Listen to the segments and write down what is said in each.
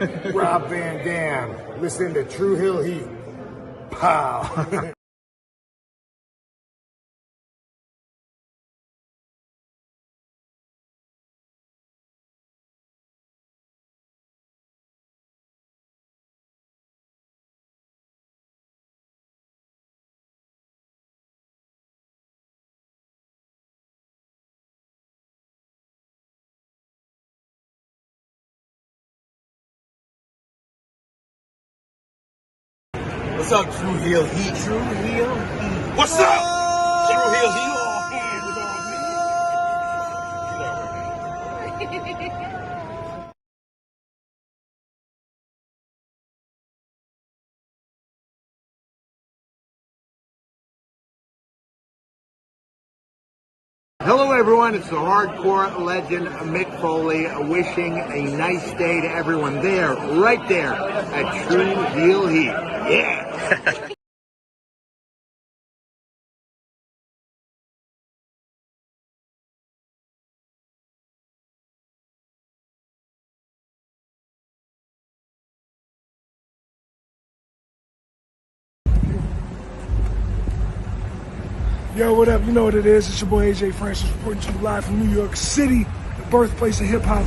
Rob Van Dam, listening to True Hill Heat. Pow. What's up, True Hill Heat? True Hill Heat. What's up? True Hill Heat. Hello everyone, it's the hardcore legend Mick Foley wishing a nice day to everyone there, right there at True Hill Heat. Yeah! Yo, what up? You know what it is. It's your boy AJ Francis reporting to you live from New York City, the birthplace of hip hop.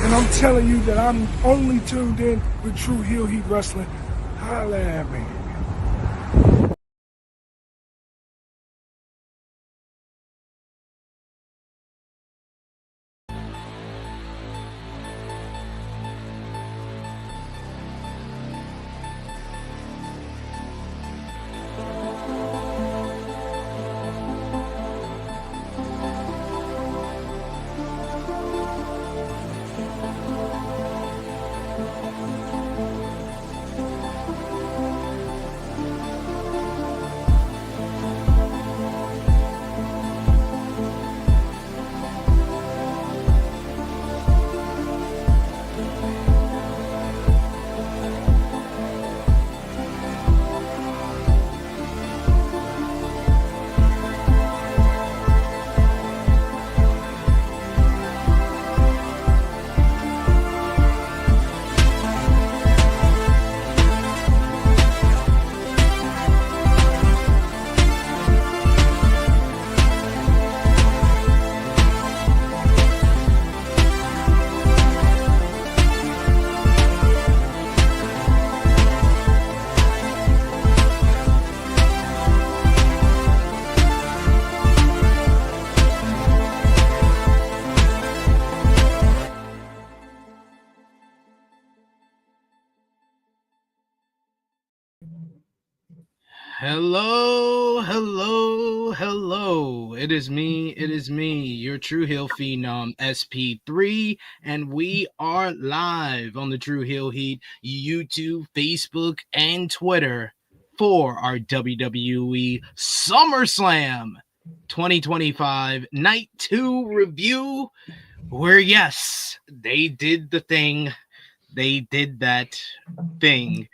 And I'm telling you that I'm only tuned in with True Hill Heat Wrestling. Holla at me. Hello. It is me, your True Hill Phenom SP3, and we are live on the True Hill Heat YouTube, Facebook, and Twitter for our WWE SummerSlam 2025 Night 2 review, where, yes, they did the thing. They did that thing.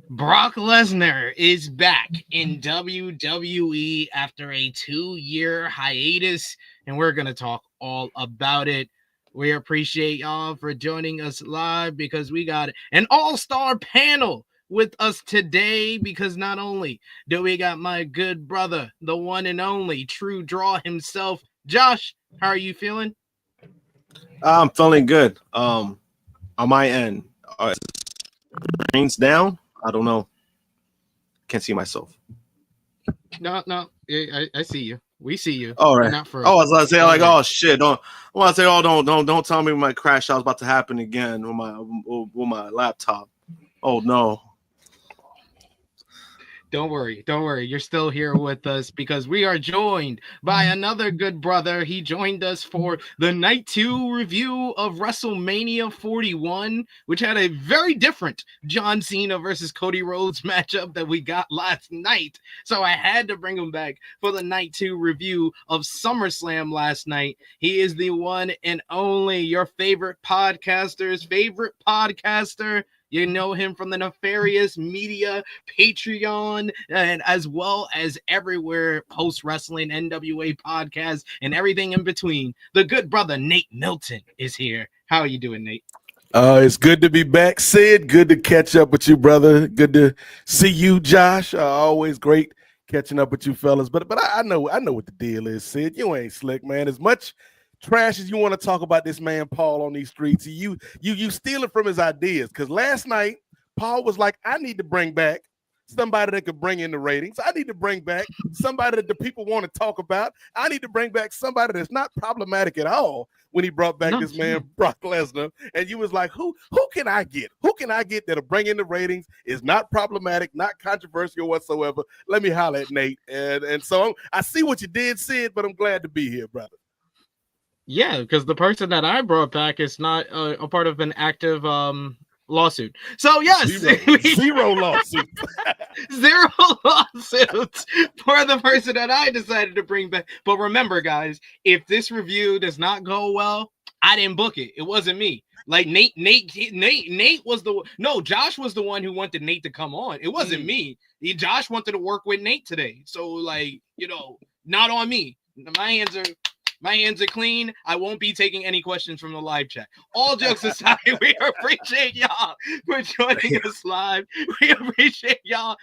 Brock Lesnar is back in WWE after a 2-year hiatus, and we're going to talk all about it. We appreciate y'all for joining us live because we got an all-star panel with us today, because not only do we got my good brother, the one and only True Draw himself, Josh. How are you feeling? I'm feeling good. On my end, brains down. I don't know. Can't see myself. No, I see you. We see you. All right. Not for I was about to say, like, oh shit! Don't tell me my crash out was about to happen again with my laptop. Oh no. Don't worry. You're still here with us because we are joined by another good brother. He joined us for the Night 2 review of WrestleMania 41, which had a very different John Cena versus Cody Rhodes matchup that we got last night. So I had to bring him back for the Night 2 review of SummerSlam last night. He is the one and only, your favorite podcaster's favorite podcaster. You know him from the Nefarious Media Patreon, and as well as everywhere, post-wrestling, NWA podcast, and everything in between. The good brother Nate Milton is here. How are you doing, Nate? It's good to be back, Sid. Good to catch up with you, brother. Good to see you, Josh. Always great catching up with you, fellas. But I know what the deal is, Sid. You ain't slick, man. As much trash as you want to talk about this man Paul on these streets, you stealing from his ideas. Because last night Paul was like, I need to bring back somebody that could bring in the ratings. I need to bring back somebody that the people want to talk about. I need to bring back somebody that's not problematic at all. When he brought back this man Brock Lesnar, and you was like, who can I get? Who can I get that'll bring in the ratings? Is not problematic, not controversial whatsoever. Let me holler at Nate. And so I see what you did, Sid, but I'm glad to be here, brother. Yeah, because the person that I brought back is not a part of an active lawsuit. So yes, zero lawsuits. Zero lawsuits for the person that I decided to bring back. But remember, guys, if this review does not go well, I didn't book it. It wasn't me. Like Nate was Josh was the one who wanted Nate to come on. It wasn't me. Josh wanted to work with Nate today. So like, not on me. My hands are clean. I won't be taking any questions from the live chat. All jokes aside, we appreciate y'all for joining us live. We appreciate y'all.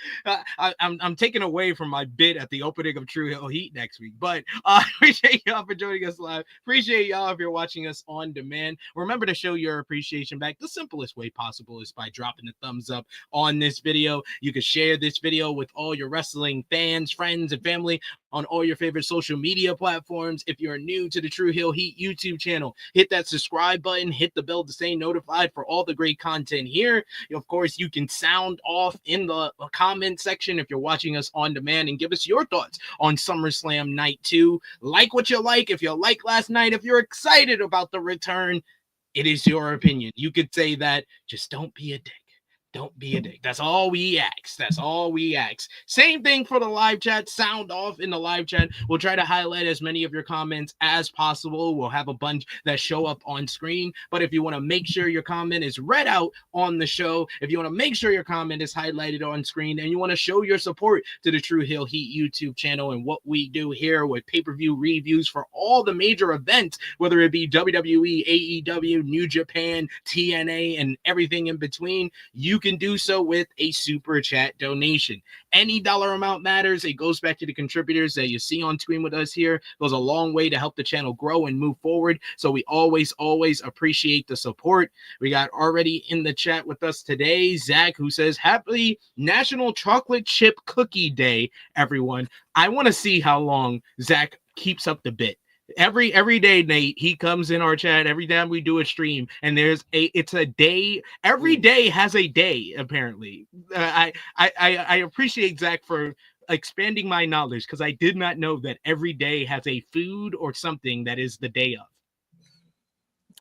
I'm taking away from my bid at the opening of True Hill Heat next week, but I appreciate y'all for joining us live. Appreciate y'all if you're watching us on demand. Remember to show your appreciation back. The simplest way possible is by dropping a thumbs up on this video. You can share this video with all your wrestling fans, friends, and family on all your favorite social media platforms. If you're new to the True Hill Heat YouTube channel, hit that subscribe button, hit the bell to stay notified for all the great content here. Of course, you can sound off in the comment section if you're watching us on demand and give us your thoughts on SummerSlam Night 2. Like what you like. If you like last night, if you're excited about the return, it is your opinion. You could say that. Just don't be a dick. Don't be a dick. That's all we ask. That's all we ask. Same thing for the live chat. Sound off in the live chat. We'll try to highlight as many of your comments as possible. We'll have a bunch that show up on screen. But if you want to make sure your comment is read out on the show, if you want to make sure your comment is highlighted on screen, and you want to show your support to the True Hill Heat YouTube channel and what we do here with pay-per-view reviews for all the major events, whether it be WWE, AEW, New Japan, TNA, and everything in between, you can do so with a super chat donation. Any dollar amount matters. It goes back to the contributors that you see on screen with us here. It goes a long way to help the channel grow and move forward. So we always appreciate the support. We got already in the chat with us today, Zach, who says, happy National Chocolate Chip Cookie Day, everyone. I want to see how long Zach keeps up the bit. Every day, Nate, he comes in our chat every time we do a stream, and it's a day. Every day has a day, apparently. I appreciate Zach for expanding my knowledge, because I did not know that every day has a food or something that is the day of.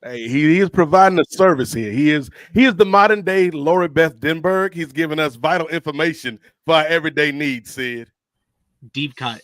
Hey, he is providing a service here. He is the modern day Lori Beth Denberg. He's giving us vital information for our everyday needs, Sid. Deep cut.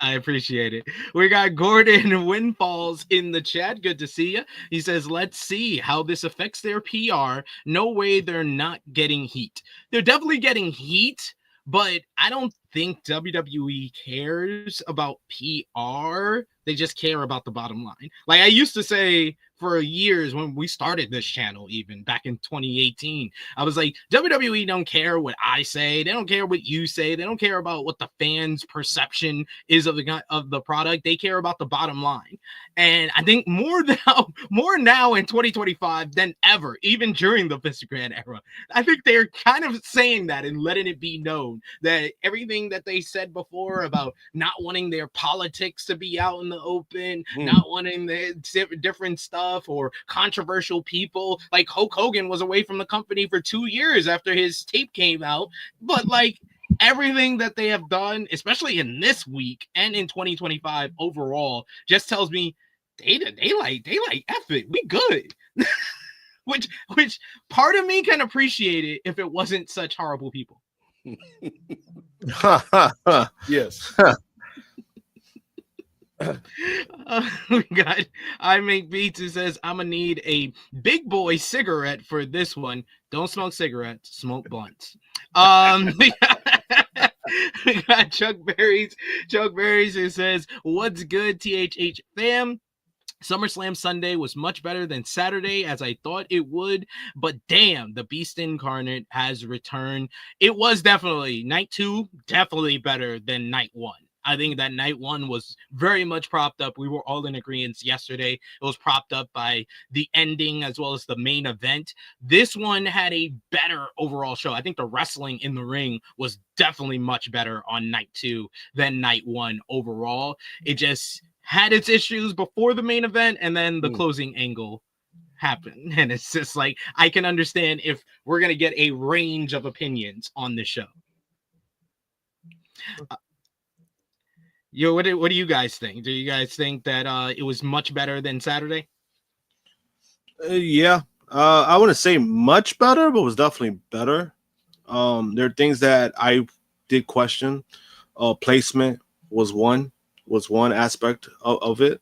I appreciate it. We got Gordon Windfalls in the chat. Good to see you. He says, let's see how this affects their PR. No way they're not getting heat. They're definitely getting heat, but I don't think WWE cares about PR. They just care about the bottom line. Like I used to say for years when we started this channel, even back in 2018, I was like, WWE don't care what I say. They don't care what you say. They don't care about what the fans' perception is of the product. They care about the bottom line. And I think more now in 2025 than ever, even during the Vince McMahon era. I think they're kind of saying that and letting it be known that everything that they said before about not wanting their politics to be out in the open, not wanting the different stuff or controversial people. Like Hulk Hogan was away from the company for 2 years after his tape came out. But like everything that they have done, especially in this week and in 2025 overall, just tells me they like F it. We good. which part of me can appreciate it if it wasn't such horrible people. Yes. We got I Make Beats, who says, I'm gonna need a big boy cigarette for this one. Don't smoke cigarettes, smoke blunts. We got Chuck Berries who says, what's good, THH fam? SummerSlam Sunday was much better than Saturday, as I thought it would, but damn, the Beast Incarnate has returned. It was definitely night 2, definitely better than night 1. I think that night 1 was very much propped up. We were all in agreement yesterday. It was propped up by the ending as well as the main event. This one had a better overall show. I think the wrestling in the ring was definitely much better on night 2 than night 1 overall. It just had its issues before the main event, and then the closing angle happened. And it's just like, I can understand if we're going to get a range of opinions on this show. What do you guys think? Do you guys think that it was much better than Saturday? Yeah. I wouldn't say much better, but it was definitely better. There are things that I did question. Placement was one aspect of it.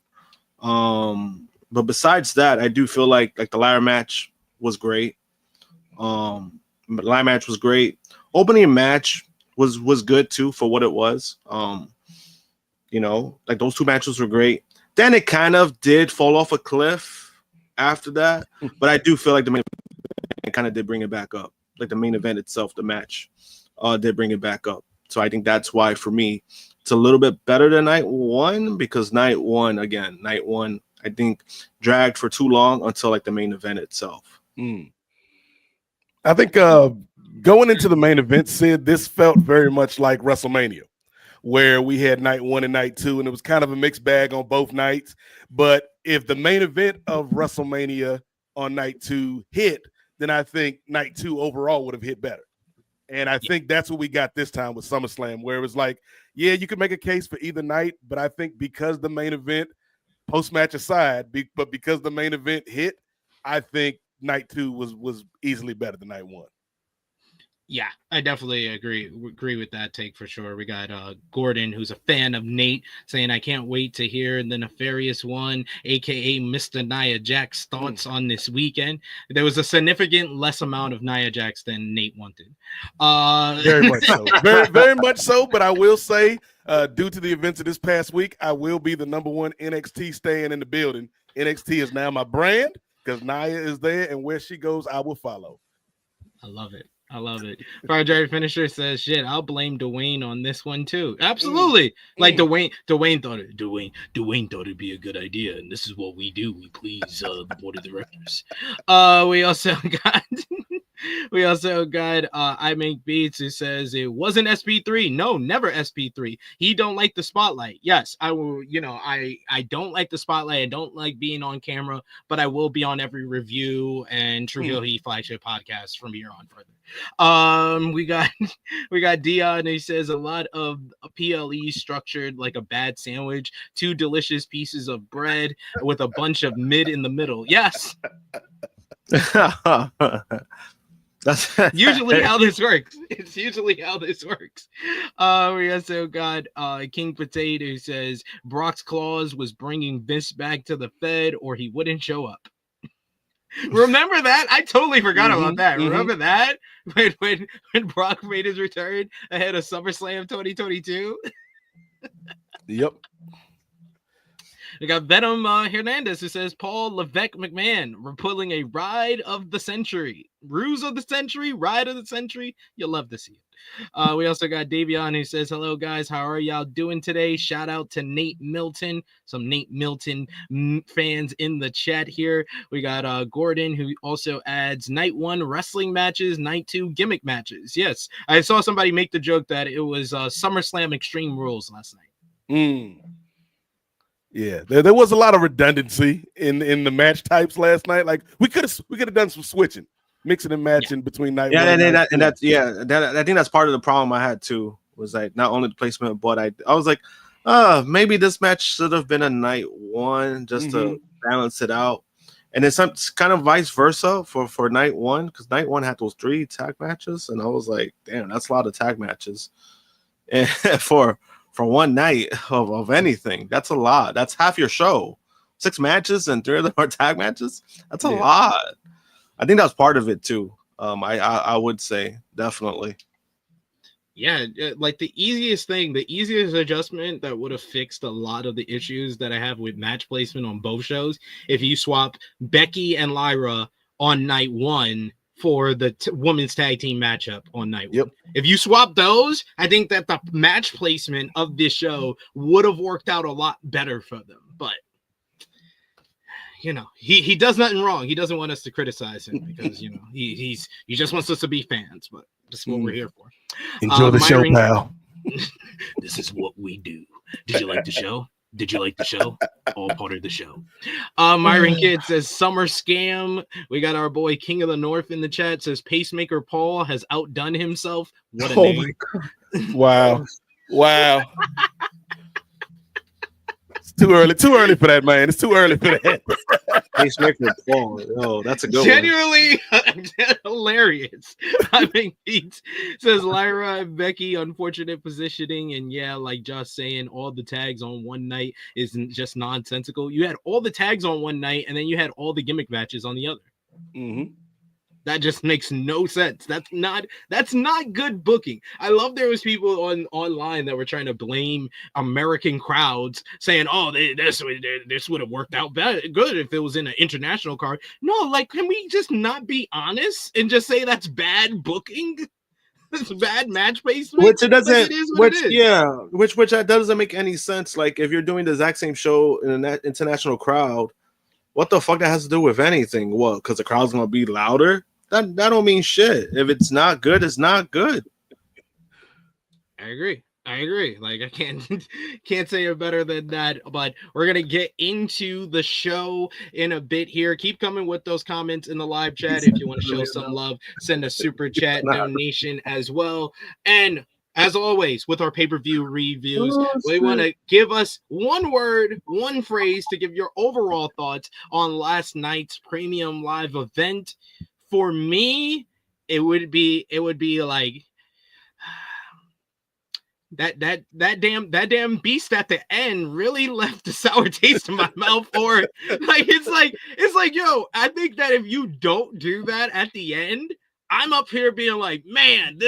But besides that, I do feel like the Lyra match was great. The Lyra match was great. Opening match was good too for what it was. Those 2 matches were great. Then it kind of did fall off a cliff after that. But I do feel like the main event kind of did bring it back up. Like the main event itself, the match did bring it back up. So I think that's why for me, it's a little bit better than night 1, because night one, I think dragged for too long until the main event itself. I think going into the main event, Sid, this felt very much like WrestleMania, where we had night 1 and night 2, and it was kind of a mixed bag on both nights. But if the main event of WrestleMania on night 2 hit, then I think night 2 overall would have hit better. And I think that's what we got this time with SummerSlam, where it was like, yeah, you could make a case for either night, but I think because the main event, post-match aside, but because the main event hit, I think night 2 was easily better than night 1. Yeah, I definitely agree with that take for sure. We got Gordon, who's a fan of Nate, saying, I can't wait to hear the Nefarious One, a.k.a. Mr. Nia Jax, thoughts on this weekend. There was a significant less amount of Nia Jax than Nate wanted. Very much so. Very, very much so. But I will say, due to the events of this past week, I will be the #1 NXT staying in the building. NXT is now my brand because Nia is there, and where she goes, I will follow. I love it. Fire Jerry Finisher says, shit, I'll blame Dwayne on this one too. Absolutely. Dwayne thought it'd be a good idea, and this is what we do. We please the board of directors. We also got I Make Beats, who says it wasn't SP3. No, never SP3. He don't like the spotlight. Yes, I will. I don't like the spotlight. I don't like being on camera, but I will be on every review and True Heel Heat flagship podcast from here on further. We got Dion, who says a lot of PLE structured like a bad sandwich, 2 delicious pieces of bread with a bunch of mid in the middle. Yes. That's usually how this works. It's usually how this works. We also got King Potato, who says Brock's clause was bringing Vince back to the Fed, or he wouldn't show up. Remember that? I totally forgot about that. Remember that when Brock made his return ahead of SummerSlam 2022? Yep. We got Venom Hernandez, who says Paul Levesque McMahon, we're pulling a ride of the century. Ruse of the century, ride of the century. You'll love to see it. We also got Davion, who says, hello, guys. How are y'all doing today? Shout out to Nate Milton. Some Nate Milton fans in the chat here. We got Gordon, who also adds night 1 wrestling matches, night 2 gimmick matches. Yes, I saw somebody make the joke that it was SummerSlam Extreme Rules last night. Yeah, there was a lot of redundancy in the match types last night. Like we could have done some switching, mixing and matching between night. Yeah, one and that's I think that's part of the problem I had too. Was like not only the placement, but I was like, maybe this match should have been a night 1 just to balance it out. And it's kind of vice versa for night 1, because night 1 had those 3 tag matches, and I was like, damn, that's a lot of tag matches. And for one night of anything, that's a lot. That's half your show. 6 matches and 3 of them are tag matches. That's a lot. I think that's part of it too. I would say definitely. Yeah, like the easiest adjustment that would have fixed a lot of the issues that I have with match placement on both shows, if you swap Becky and Lyra on night one for the women's tag team matchup on night one. If you swap those, I think that the match placement of this show would have worked out a lot better for them. But you know, he does nothing wrong. He doesn't want us to criticize him because you know he just wants us to be fans. But that's what we're here for. Enjoy the show, pal. This is what we do. Did you like the show? Did you like the show? All part of the show. Myron Kidd says summer scam. We got our boy King of the North in the chat. Says Pacemaker Paul has outdone himself. What a name! Wow. It's too early for that, man. It's too early for that. Pacemaker Paul. Oh, that's a good Genuinely hilarious. I mean, he says Lyra and Becky, unfortunate positioning. And yeah, like Josh saying, all the tags on one night isn't just nonsensical. You had all the tags on one night, and then you had all the gimmick matches on the other. Mm-hmm. That just makes no sense. That's not good booking. I love there was people online that were trying to blame American crowds, saying, "Oh, this would have worked out good if it was in an international card." No, like, can we just not be honest and just say that's bad booking? It's bad match placement. Which it doesn't. Like, it is what it is. Which that doesn't make any sense. Like, if you're doing the exact same show in an international crowd, what the fuck that has to do with anything? What? Because the crowd's gonna be louder? That don't mean shit. If it's not good, it's not good. I agree. Like, I can't say it better than that. But we're gonna get into the show in a bit here. Keep coming with those comments in the live chat if you want to show some love. Send a super chat donation as well. And as always, with our pay-per-view reviews, we want to give us one word, one phrase to give your overall thoughts on last night's premium live event. For me, it would be like that damn beast at the end really left a sour taste in my mouth. Or like it's like yo, I think that if you don't do that at the end, I'm up here being like, man,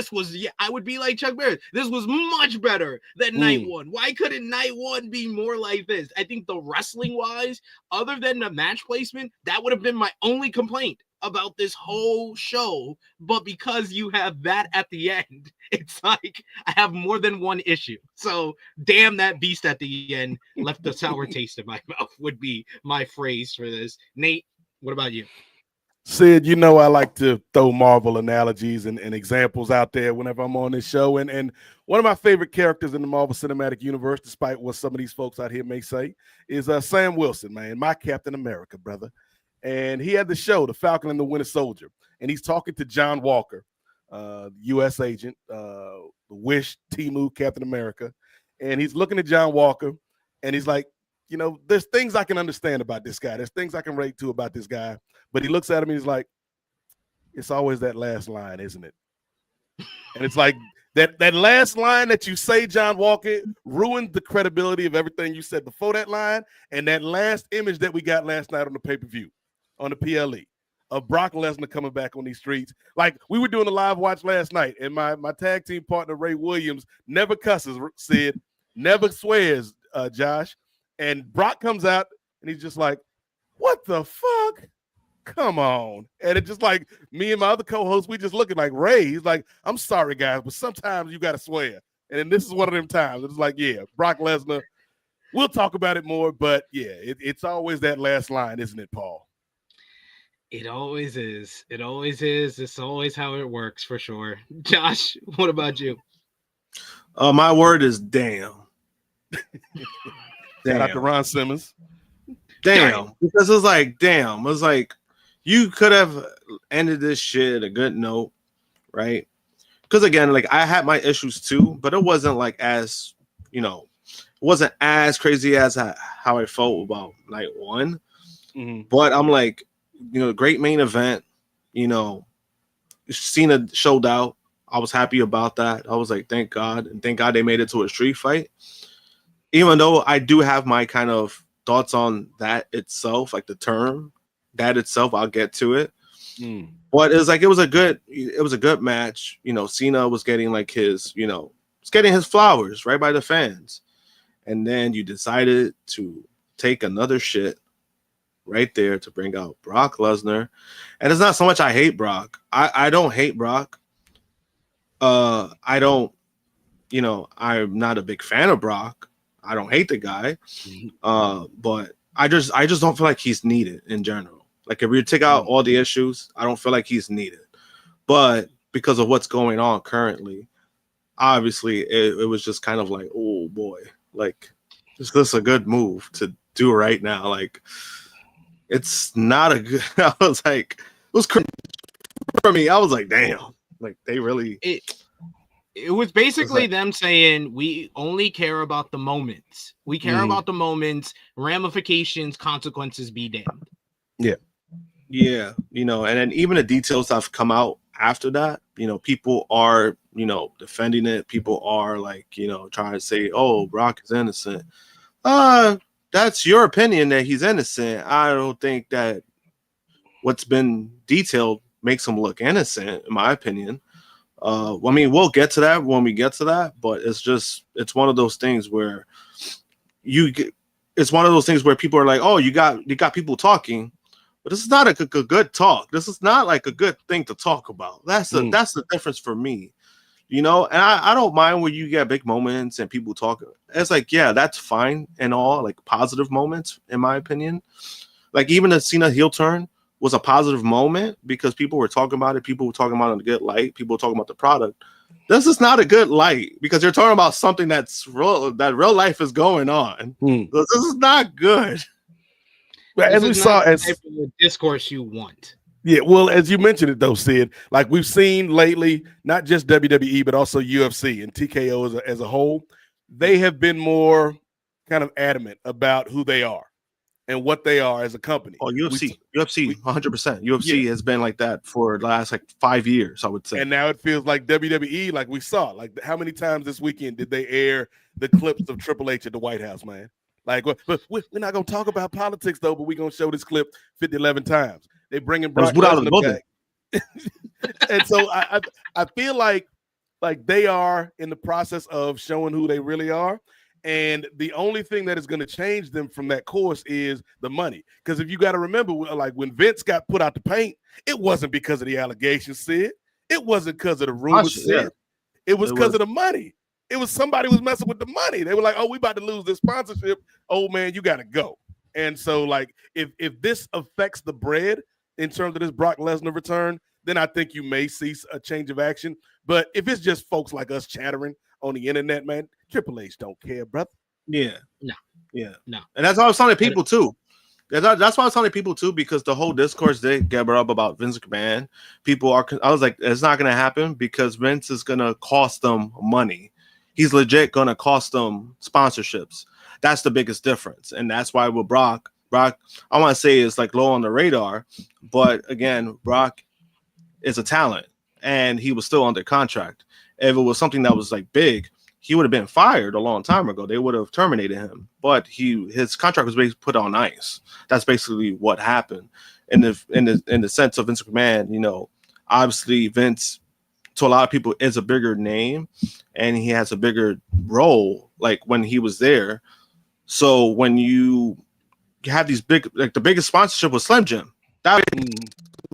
I would be like Chuck Barris. This was much better than night one. Why couldn't night one be more like this? I think the wrestling wise, other than the match placement, that would have been my only complaint about this whole show. But because you have that at the end, it's like I have more than one issue. So damn, that beast at the end left a sour taste in my mouth would be my phrase for this. Nate, what about you? Sid, you know I like to throw Marvel analogies and examples out there whenever I'm on this show. And one of my favorite characters in the Marvel Cinematic Universe, despite what some of these folks out here may say, is Sam Wilson, man, my Captain America, brother. And he had the show, The Falcon and the Winter Soldier. And he's talking to John Walker, U.S. agent, the Wish, Temu, Captain America. And he's looking at John Walker, and he's like, you know, there's things I can understand about this guy. There's things I can relate to about this guy. But he looks at him and he's like, it's always that last line, isn't it? And it's like that last line that you say, John Walker, ruined the credibility of everything you said before that line. And that last image that we got last night on the pay-per-view, on the PLE, of Brock Lesnar coming back on these streets. Like, we were doing a live watch last night, and my tag team partner, Ray Williams, never cusses, Sid, never swears, Josh. And Brock comes out, and he's just like, what the fuck? Come on. And it's just like me and my other co-hosts, we just looking like Ray. He's like, I'm sorry, guys, but sometimes you got to swear. And then this is one of them times. It's like, yeah, Brock Lesnar, we'll talk about it more, but yeah, it's always that last line, isn't it, Paul? It always is. It always is. It's always how it works, for sure. Josh, what about you? My word is damn. Shout out to Ron Simmons. Damn. Because it was like, damn. It was like, you could have ended this shit a good note, right? Because again, like, I had my issues too, but it wasn't like as, you know, it wasn't as crazy as how I felt about night one. Mm-hmm. But I'm like, you know, great main event, you know, Cena showed out. I was happy about that. I was like, thank God. And thank God they made it to a street fight. Even though I do have my kind of thoughts on that itself, like the term, that itself, I'll get to it. But it was a good match. You know, Cena was getting like his, getting his flowers right by the fans. And then you decided to take another shit right there to bring out Brock Lesnar. And it's not so much I hate Brock. I don't hate Brock. I don't, I'm not a big fan of Brock. I don't hate the guy. But I just don't feel like he's needed in general. Like, if you take out all the issues, I don't feel like he's needed. But because of what's going on currently, obviously it was just kind of like, oh boy, like, is this a good move to do right now? Like, it's not a good. I was like, it was crazy for me. I was like, damn, like they really. It was basically them saying, we only care about the moments. We care about the moments, ramifications, consequences be damned. Yeah, and then even the details that have come out after that, people are, defending it. People are like, trying to say, oh, Brock is innocent. That's your opinion that he's innocent. I don't think that what's been detailed makes him look innocent, in my opinion. I mean, we'll get to that when we get to that, but it's one of those things where it's one of those things where people are like, oh, you got people talking. But this is not a good talk. This is not like a good thing to talk about. That's the difference for me, And I don't mind when you get big moments and people talk. It's like, yeah, that's fine and all, like positive moments, in my opinion. Like even the Cena heel turn was a positive moment because people were talking about it. People were talking about it in a good light. People were talking about the product. This is not a good light because you're talking about something that's real, that real life is going on. This is not good. But as we saw, as the discourse you want. Yeah, well, as you mentioned it though, Sid, like we've seen lately, not just WWE, but also UFC and TKO as a whole, they have been more kind of adamant about who they are and what they are as a company. Oh, UFC 100%. UFC has been like that for the last like 5 years, I would say. And now it feels like WWE, like we saw, like how many times this weekend did they air the clips of Triple H at the White House, man? Like, we're not going to talk about politics, though, but we're going to show this clip 11 times. They bringing Brock Lesnar back. And so I feel like they are in the process of showing who they really are. And the only thing that is going to change them from that course is the money. Because if you got to remember, like when Vince got put out the paint, it wasn't because of the allegations, Sid. It wasn't because of the rumors, Sid. It was because of the money. It was somebody was messing with the money. They were like, oh, we about to lose this sponsorship. Oh, man, you got to go. And so, like, if this affects the bread in terms of this Brock Lesnar return, then I think you may see a change of action. But if it's just folks like us chattering on the internet, man, Triple H don't care, brother. Yeah. No. Yeah. No. And that's why I was telling people, too. That's why I was telling people, too, because the whole discourse they get up about Vince McMahon. I was like, it's not going to happen because Vince is going to cost them money. He's legit going to cost them sponsorships. That's the biggest difference. And that's why with Brock, I want to say is like low on the radar. But again, Brock is a talent and he was still under contract. If it was something that was like big, he would have been fired a long time ago. They would have terminated him. But his contract was basically put on ice. That's basically what happened. In the sense of Vince McMahon, obviously Vince, to a lot of people, is a bigger name and he has a bigger role like when he was there. So when you have these big, like the biggest sponsorship was Slim Jim. That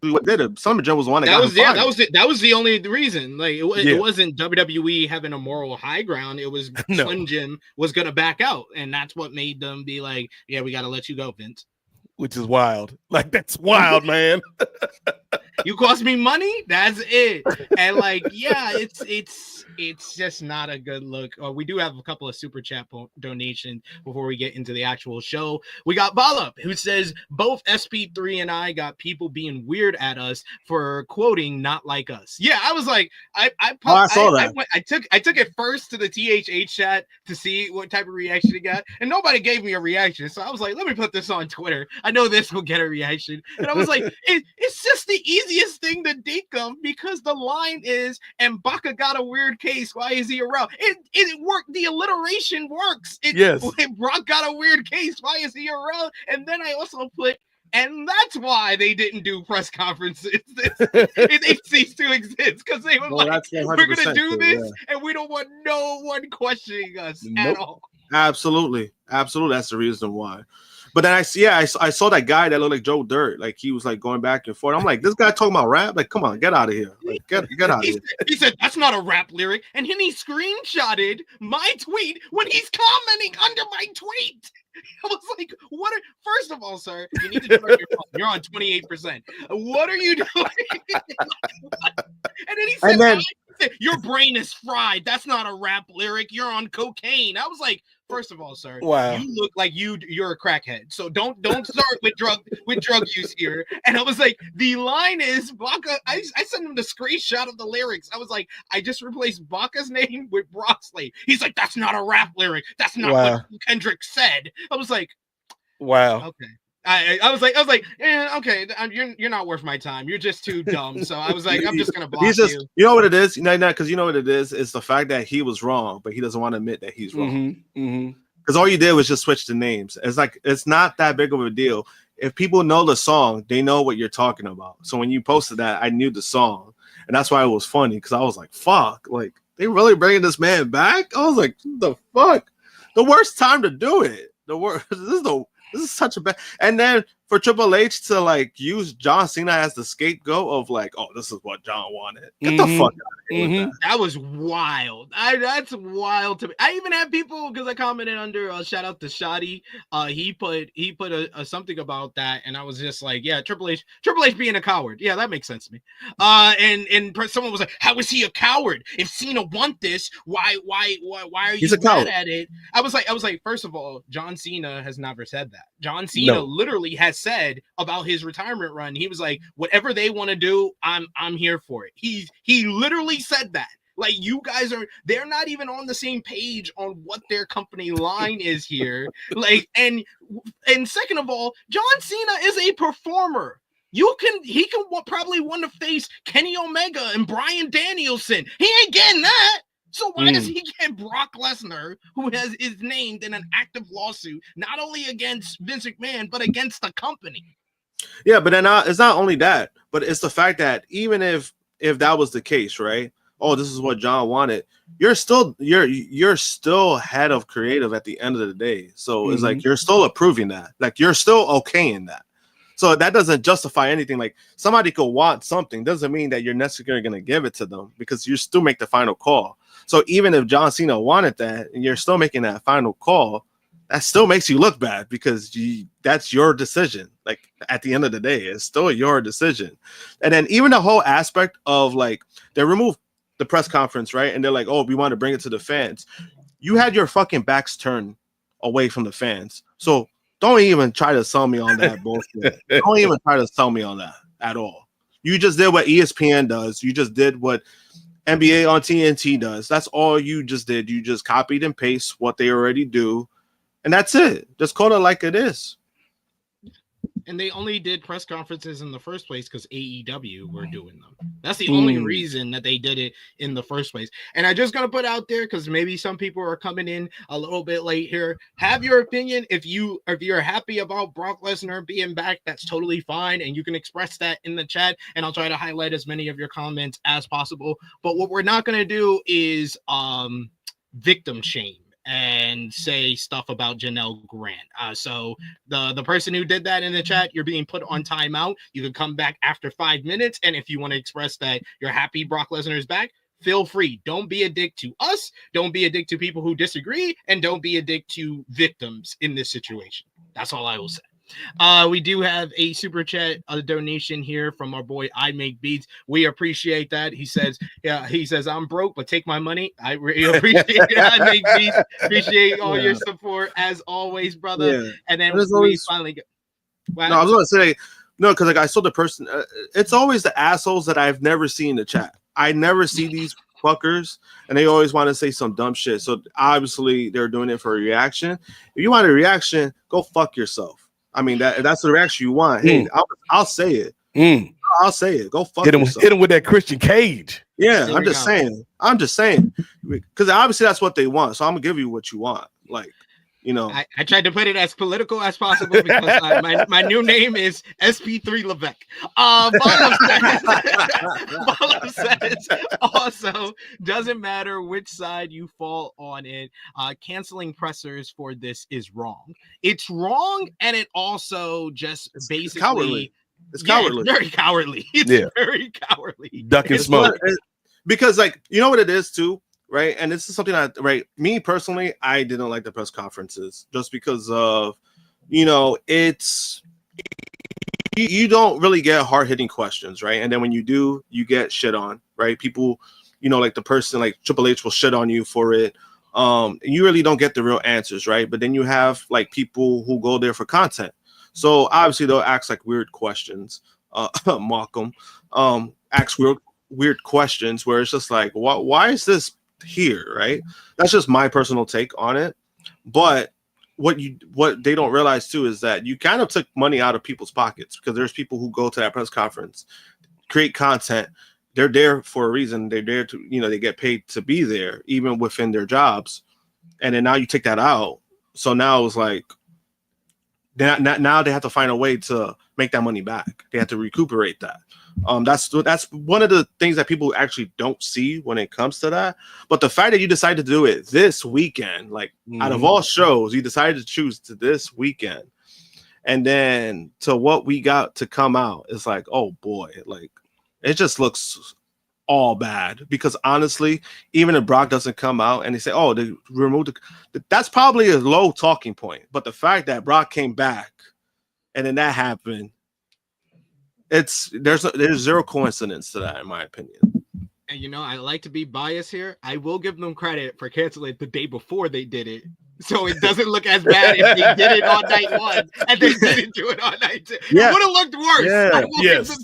what did it. Slim Jim was the one that was that was the only reason. Like it wasn't WWE having a moral high ground. It was Slim Jim was gonna back out, and that's what made them be like, yeah, we gotta let you go, Vince. Which is wild. Like that's wild, man. You cost me money, that's it. And like, yeah, it's just not a good look. We do have a couple of super chat donations before we get into the actual show. We got Ballup, who says both SP3 and I got people being weird at us for quoting "not like us." Yeah, I was like, I saw that. I took it first to the THH chat to see what type of reaction it got, and nobody gave me a reaction. So I was like, let me put this on Twitter. I know this will get a reaction. And I was like, it's just the easiest thing to think of because the line is, and Baka got a weird case. Why is he around? It worked. The alliteration works. Yes. Brock got a weird case. Why is he around? And then I also put And that's why they didn't do press conferences. They ceased to exist because they were like, we're going to do this and we don't want no one questioning us at all. Absolutely. That's the reason why. But then I saw that guy that looked like Joe Dirt. Like he was like going back and forth. I'm like, this guy talking about rap? Like, come on, get out of here. Like, get out of here. He said, that's not a rap lyric. And then he screenshotted my tweet when he's commenting under my tweet. I was like, first of all, sir, you need to turn your phone. You're on 28%. What are you doing? And then he said, your brain is fried. That's not a rap lyric. You're on cocaine. I was like, first of all, sir, you look like you're a crackhead. So don't start with drug use here. And I was like, the line is Baca. I sent him the screenshot of the lyrics. I was like, I just replaced Baca's name with Broxley. He's like, that's not a rap lyric. That's not what Kendrick said. I was like, wow. Okay. I was like, okay, you're not worth my time. You're just too dumb. So I was like, I'm just gonna block you. You know what it is? Because you know what it is? It's the fact that he was wrong, but he doesn't want to admit that he's wrong. Because all you did was just switch the names. It's like it's not that big of a deal. If people know the song, they know what you're talking about. So when you posted that, I knew the song, and that's why it was funny. Because I was like, fuck, like they really bringing this man back? I was like, the fuck, the worst time to do it. The worst. This is such a bad. And then for Triple H to like use John Cena as the scapegoat of like, oh, this is what John wanted. Get the fuck out of here with that. That was wild. That's wild to me. I even had people because I commented under shout out to Shoddy. He put a something about that, and I was just like, yeah, Triple H being a coward. Yeah, that makes sense to me. And someone was like, how is he a coward? If Cena want this, why are you mad at it? I was like, first of all, John Cena has never said that. John Cena literally has said about his retirement run, he was like, whatever they want to do, I'm here for it. He literally said that. Like, you guys they're not even on the same page on what their company line is here. Like, and second of all, John Cena is a performer. He can probably want to face Kenny Omega and Bryan Danielson. He ain't getting that. So why does he get Brock Lesnar, who is named in an active lawsuit, not only against Vince McMahon, but against the company? Yeah, but then it's not only that, but it's the fact that even if that was the case, right? Oh, this is what John wanted. You're still head of creative at the end of the day. So it's like you're still approving that. Like you're still okay in that. So that doesn't justify anything. Like somebody could want something, doesn't mean that you're necessarily going to give it to them because you still make the final call. So even if John Cena wanted that and you're still making that final call, that still makes you look bad because that's your decision. Like at the end of the day, it's still your decision. And then even the whole aspect of like they removed the press conference, right? And they're like, oh, we want to bring it to the fans. You had your fucking backs turned away from the fans. So don't even try to sell me on that bullshit. Don't even try to sell me on that at all. You just did what ESPN does. You just did what NBA on TNT does. That's all you just did. You just copied and paste what they already do. And that's it. Just call it like it is. And they only did press conferences in the first place because AEW were doing them. That's the only reason that they did it in the first place. And I just gotta put out there because maybe some people are coming in a little bit late here. Have your opinion. If you're happy about Brock Lesnar being back, that's totally fine, and you can express that in the chat. And I'll try to highlight as many of your comments as possible. But what we're not gonna do is victim shame and say stuff about Janelle Grant. So the person who did that in the chat, you're being put on timeout. You can come back after 5 minutes. And if you want to express that you're happy Brock Lesnar is back, feel free. Don't be a dick to us. Don't be a dick to people who disagree. And don't be a dick to victims in this situation. That's all I will say. We do have a super chat, a donation here from our boy I Make Beats. We appreciate that. He says, I'm broke, but take my money. I really appreciate it. I Make Beats. Appreciate all your support as always, brother. Yeah. And then we finally get. Well, no, I was gonna say no, because like I saw the person. It's always the assholes that I've never seen in the chat. I never see these fuckers, and they always want to say some dumb shit. So obviously they're doing it for a reaction. If you want a reaction, go fuck yourself. I mean, that's the reaction you want. Hey, I'll say it. I'll say it. Go fuck yourself. Hit him with that Christian Cage. Yeah, I'm just saying. Because obviously that's what they want. So I'm gonna give you what you want. Like, you know. I tried to put it as political as possible because my new name is SP3 Levesque. Bala says also doesn't matter which side you fall on it. Canceling pressers for this is wrong. It's wrong, and it also just basically cowardly. It's cowardly. It's very cowardly. It's very cowardly. Ducking smoke. Because like you know what it is too. Right. And this is something me personally, I didn't like the press conferences just because of, you know, it's you don't really get hard hitting questions. Right. And then when you do, you get shit on. Right. People, you know, like the person like Triple H will shit on you for it. You really don't get the real answers. Right. But then you have like people who go there for content. So obviously they'll ask like weird questions, mock them, ask weird questions where it's just like, why is this here, right? That's just my personal take on it. But what they don't realize too is that you kind of took money out of people's pockets because there's people who go to that press conference, create content. They're there for a reason. They're there to, you know, they get paid to be there, even within their jobs. And then now you take that out. So now it's like now they have to find a way to make that money back. They have to recuperate that. That's one of the things that people actually don't see when it comes to that. But the fact that you decided to do it this weekend, like out of all shows, you decided to choose to this weekend, and then to what we got to come out, it's like, oh boy, like it just looks all bad. Because honestly, even if Brock doesn't come out and they say, oh, they removed that's probably a low talking point. But the fact that Brock came back and then that happened. There's zero coincidence to that, in my opinion. And you know, I like to be biased here. I will give them credit for canceling the day before they did it, so it doesn't look as bad if they did it on night one and they didn't do it on night two. Yeah. It would have looked worse. Yeah.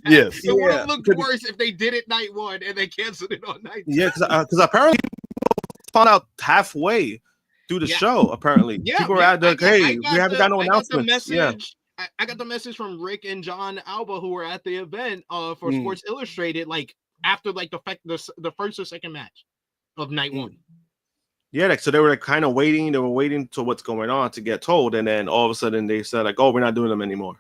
Yes. It would have looked worse if they did it night one and they canceled it on night two. Yeah, because apparently people found out halfway through the show. Apparently, people were at the we haven't got no announcements. I got the message from Rick and John Alba who were at the event for Sports Illustrated, like after like the first or second match of night one. Yeah, like, so they were like kind of waiting. They were waiting to what's going on to get told, and then all of a sudden they said like, "Oh, we're not doing them anymore."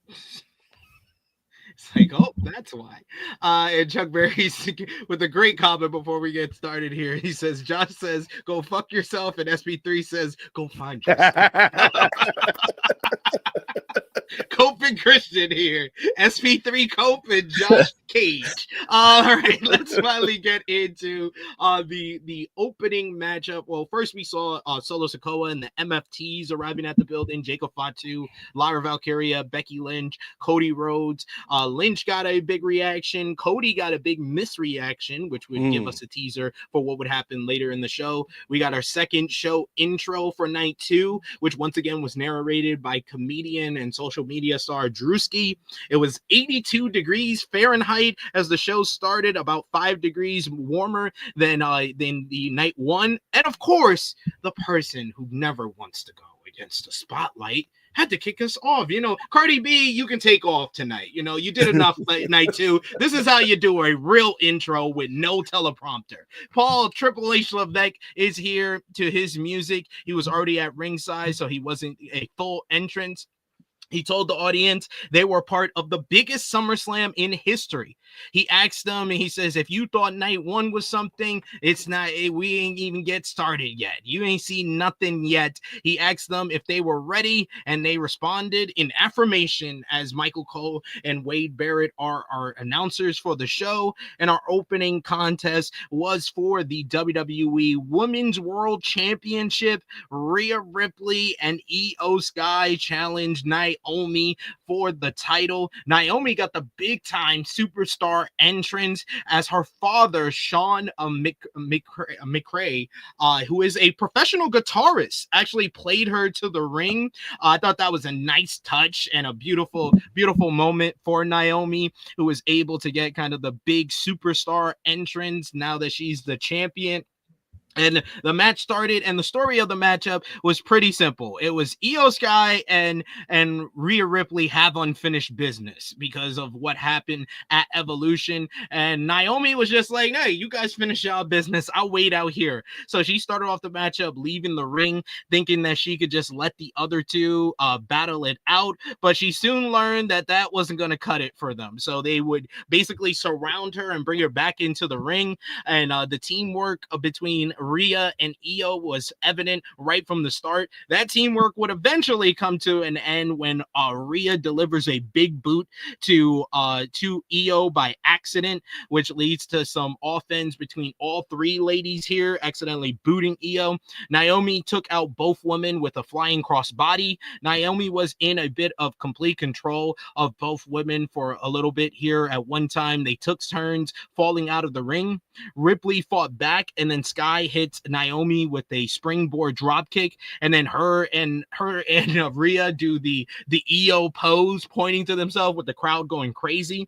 It's like, oh, that's why. And Chuck Berry's with a great comment before we get started here. He says, Josh says, "Go fuck yourself," and SP3 says, "Go find yourself." Cope and Christian here. SP3 Cope and Josh Cage. All right, let's finally get into the opening matchup. Well, first we saw Solo Sikoa and the MFTs arriving at the building. Jacob Fatu, Lyra Valkyria, Becky Lynch, Cody Rhodes. Lynch got a big reaction. Cody got a big misreaction, which would give us a teaser for what would happen later in the show. We got our second show intro for night two, which once again was narrated by comedian and social media star Drewski. It was 82 degrees Fahrenheit as the show started, about 5 degrees warmer than the night one. And of course, the person who never wants to go against the spotlight had to kick us off. You know, Cardi B, you can take off tonight. You know, you did enough night two. This is how you do a real intro with no teleprompter. Paul Triple H Levesque is here to his music. He was already at ringside, so he wasn't a full entrance. He told the audience they were part of the biggest SummerSlam in history. He asked them, and he says, if you thought night one was something, it's not. We ain't even get started yet. You ain't seen nothing yet. He asked them if they were ready, and they responded in affirmation as Michael Cole and Wade Barrett are our announcers for the show. And our opening contest was for the WWE Women's World Championship. Rhea Ripley and Io Sky challenged Naomi for the title. Naomi got the big time superstar entrance as her father, Sean McRae, who is a professional guitarist, actually played her to the ring. I thought that was a nice touch and a beautiful, beautiful moment for Naomi, who was able to get kind of the big superstar entrance now that she's the champion. And the match started, and the story of the matchup was pretty simple. It was Io Sky and Rhea Ripley have unfinished business because of what happened at Evolution. And Naomi was just like, hey, you guys finish y'all business. I'll wait out here. So she started off the matchup leaving the ring, thinking that she could just let the other two battle it out. But she soon learned that that wasn't going to cut it for them. So they would basically surround her and bring her back into the ring. And the teamwork between Rhea and Io was evident right from the start. That teamwork would eventually come to an end when Rhea delivers a big boot to Io by accident, which leads to some offense between all three ladies here, accidentally booting Io. Naomi took out both women with a flying crossbody. Naomi was in a bit of complete control of both women for a little bit here. At one time, they took turns falling out of the ring. Ripley fought back, and then Sky hits Naomi with a springboard dropkick, and then her and Rhea do the Io pose, pointing to themselves with the crowd going crazy.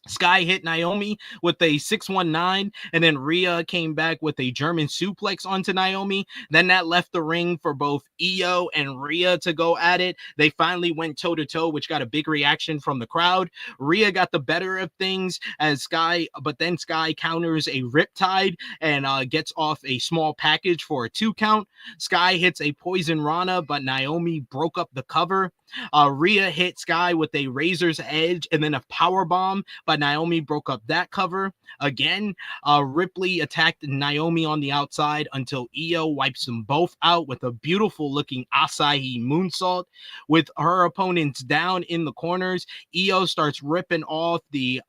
Sky hit Naomi with a 619, and then Rhea came back with a German suplex onto Naomi. Then that left the ring for both Io and Rhea to go at it. They finally went toe-to-toe, which got a big reaction from the crowd. Rhea got the better of things but then Sky counters a Riptide and gets off a small package for a 2 count. Sky hits a Poison Rana, but Naomi broke up the cover. Rhea hit Sky with a Razor's Edge and then a power bomb, but Naomi broke up that cover again. Ripley attacked Naomi on the outside until Io wipes them both out with a beautiful looking Asahi moonsault. With her opponents down in the corners, Io starts ripping off the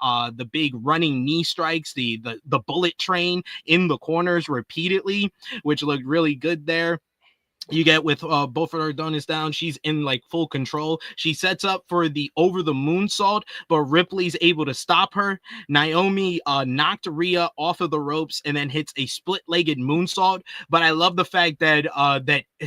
big running knee strikes, the bullet train in the corners repeatedly, which looked really good there. You get with both of her donuts down, she's in like full control. She sets up for the over the moonsault, but Ripley's able to stop her. Naomi knocked Rhea off of the ropes and then hits a split-legged moonsault. But I love the fact that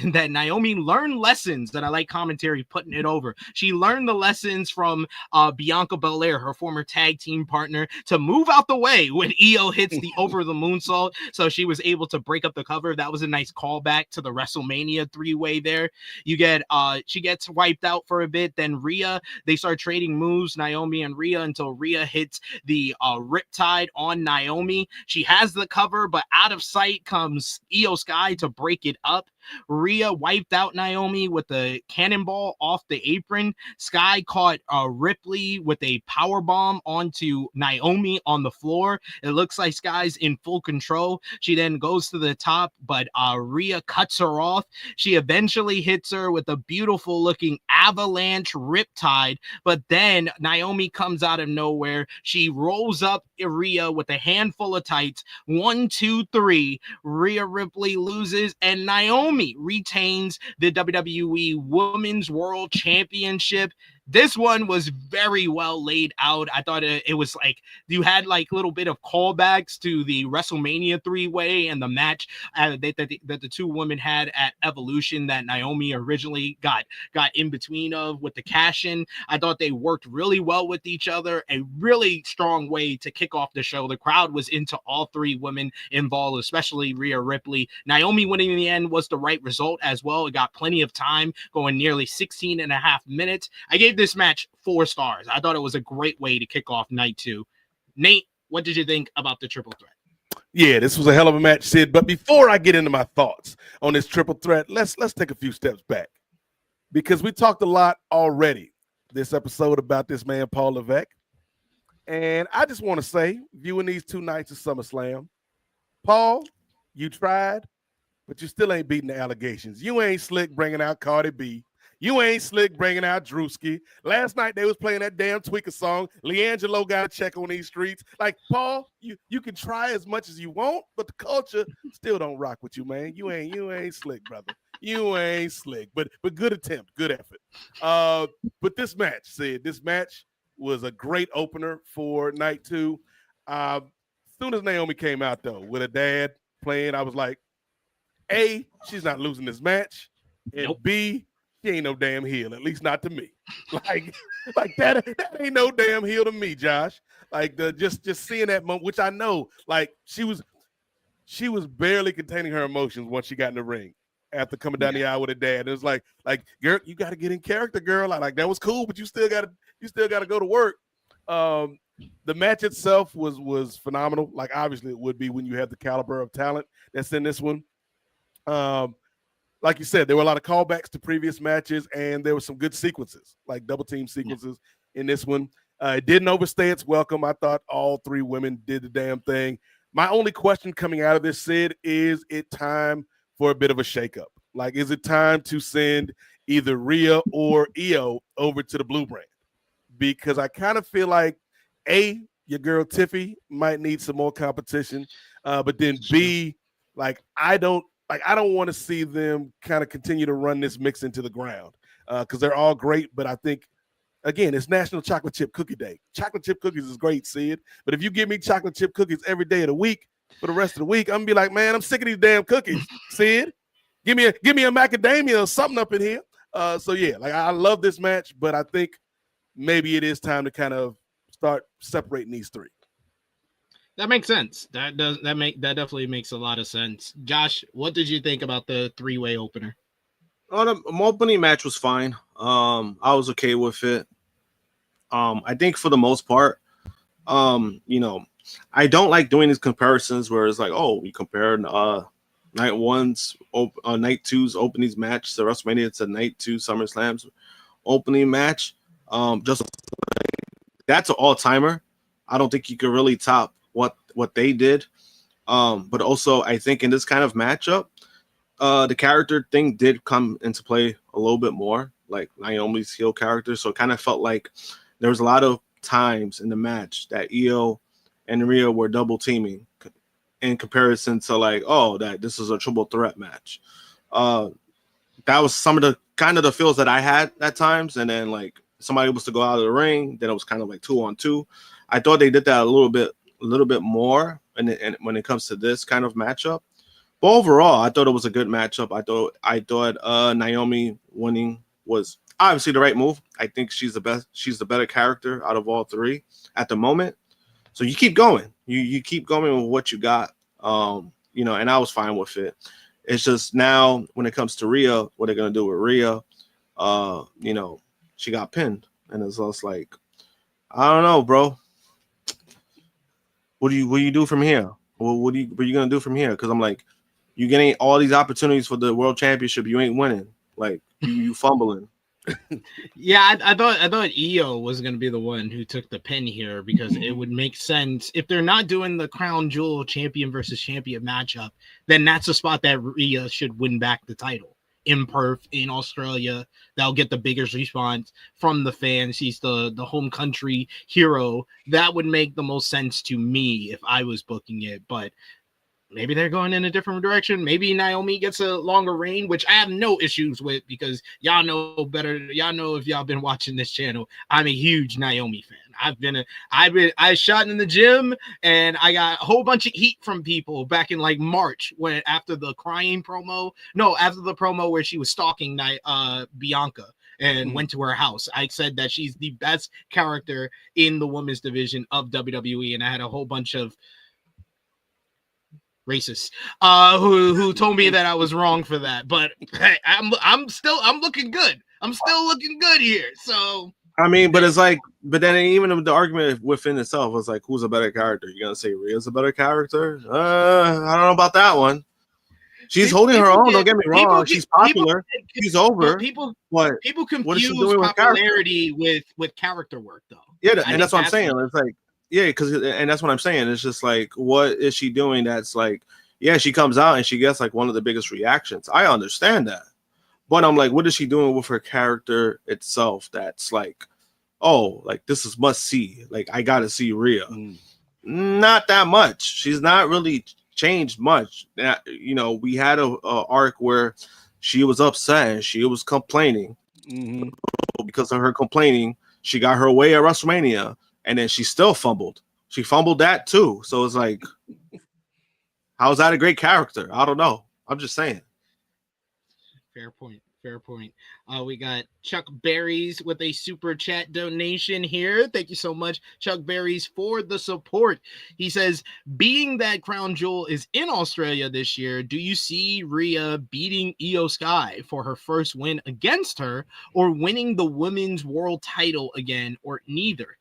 that Naomi learned lessons, that I like commentary putting it over. She learned the lessons from Bianca Belair, her former tag team partner, to move out the way when Io hits the over the moonsault. So she was able to break up the cover. That was a nice callback to the WrestleMania 3-way there. You get she gets wiped out for a bit. Then Rhea, they start trading moves, Naomi and Rhea, until Rhea hits the Riptide on Naomi. She has the cover, but out of sight comes Io Sky to break it up. Rhea wiped out Naomi with a cannonball off the apron. Sky caught Ripley with a power bomb onto Naomi on the floor. It looks like Sky's in full control. She then goes to the top, but Rhea cuts her off. She eventually hits her with a beautiful looking avalanche Riptide, but then Naomi comes out of nowhere. She rolls up Rhea with a handful of tights. 1, 2, 3. Rhea Ripley loses, and Naomi retains the WWE Women's World Championship. This one was very well laid out. I thought it was like you had like a little bit of callbacks to the WrestleMania 3-way and the match that the two women had at Evolution that Naomi originally got in between of with the cash-in. I thought they worked really well with each other. A really strong way to kick off the show. The crowd was into all three women involved, especially Rhea Ripley. Naomi winning in the end was the right result as well. It got plenty of time, going nearly 16 and a half minutes. I gave this match 4 stars. I thought it was a great way to kick off night 2. Nate, what did you think about the triple threat? Yeah, this was a hell of a match, Sid. But before I get into my thoughts on this triple threat, let's take a few steps back, because we talked a lot already this episode about this man Paul Levesque, and I just want to say, viewing these 2 nights of SummerSlam, Paul, you tried, but you still ain't beating the allegations. You ain't slick bringing out Cardi B. You ain't slick bringing out Drewski. Last night they was playing that damn Tweaker song. Leangelo got a check on these streets. Like, Paul, you can try as much as you want, but the culture still don't rock with you, man. You ain't slick, brother. You ain't slick. But good attempt, good effort. But this match, Sid, this match was a great opener for night 2. As soon as Naomi came out, though, with her dad playing, I was like, A, she's not losing this match, and Nope. B, she ain't no damn heel, at least not to me. Like that ain't no damn heel to me, Josh. Like just seeing that moment, which I know, like she she was barely containing her emotions once she got in the ring after coming down the aisle with her dad. It was like, girl, you got to get in character, girl. Like that was cool, but you still got to go to work. The match itself was phenomenal. Like obviously it would be when you have the caliber of talent that's in this one. Like you said, there were a lot of callbacks to previous matches, and there were some good sequences, like double team sequences in this one. It didn't overstay its welcome. I thought all three women did the damn thing. My only question coming out of this, Sid, is it time for a bit of a shakeup? Like, is it time to send either Rhea or Io over to the Blue Brand? Because I kind of feel like, A, your girl Tiffy might need some more competition, but then B, I don't want to see them kind of continue to run this mix into the ground because they're all great. But I think, again, it's National Chocolate Chip Cookie Day. Chocolate chip cookies is great, Sid. But if you give me chocolate chip cookies every day of the week for the rest of the week, I'm going to be like, man, I'm sick of these damn cookies, Sid. Give me a macadamia or something up in here. I love this match, but I think maybe it is time to kind of start separating these three. That makes sense. That definitely makes a lot of sense. Josh, what did you think about the three-way opener? Oh, the opening match was fine. I was okay with it. I think for the most part, I don't like doing these comparisons where it's like, oh, we compared night two's opening match to WrestleMania. It's a night two SummerSlam's opening match. Just that's an all-timer. I don't think you could really top what they did. But also I think in this kind of matchup, the character thing did come into play a little bit more, like Naomi's heel character. So it kind of felt like there was a lot of times in the match that Io and Rhea were double teaming in comparison to that this is a triple threat match. That was some of the kind of the feels that I had at times. And then somebody was to go out of the ring, then it was kind of like 2-on-2. I thought they did that a little bit more and when it comes to this kind of matchup. But overall, I thought it was a good matchup. I thought Naomi winning was obviously the right move. I think she's the best. She's the better character out of all three at the moment. So you keep going. You keep going with what you got. And I was fine with it. It's just now when it comes to Rhea, what they're gonna do with Rhea, she got pinned, and it's just like, I don't know, bro. What do you do from here? What are you gonna do from here? Because I'm like, you getting all these opportunities for the world championship, you ain't winning. Like you fumbling. Yeah, I thought Io was going to be the one who took the pin here because it would make sense if they're not doing the crown jewel champion versus champion matchup. Then that's a spot that Rhea should win back the title in Perth in Australia. That'll get the biggest response from the fans. She's the home country hero. That would make the most sense to me if I was booking it, but maybe they're going in a different direction. Maybe Naomi gets a longer reign, which I have no issues with because y'all know better. Y'all know if y'all been watching this channel, I'm a huge Naomi fan. I shot in the gym and I got a whole bunch of heat from people back in March after the promo where she was stalking Bianca and went to her house. I said that she's the best character in the women's division of WWE, and I had a whole bunch of racist who told me that I was wrong for that, but hey, I'm looking good. I'm still looking good here. So I mean, but it's but then even the argument within itself was who's a better character? You're gonna say Rhea's a better character? I don't know about that one. She's holding her own. Don't get me wrong. She's popular. She's over. People confuse popularity with character work, though. Yeah, and that's what I'm saying. It's and that's what I'm saying. It's just what is she doing? That's she comes out and she gets one of the biggest reactions. I understand that, but I'm what is she doing with her character itself? That's this is must see. I gotta see Rhea. Not that much. She's not really changed much. We had a arc where she was upset and she was complaining. Because of her complaining, she got her way at WrestleMania. And then she still fumbled. She fumbled that too. So it's how is that a great character? I don't know. I'm just saying. Fair point. Fair point. We got Chuck Berries with a super chat donation here. Thank you so much, Chuck Berries, for the support. He says, being that Crown Jewel is in Australia this year, do you see Rhea beating Io Sky for her first win against her, or winning the women's world title again, or neither?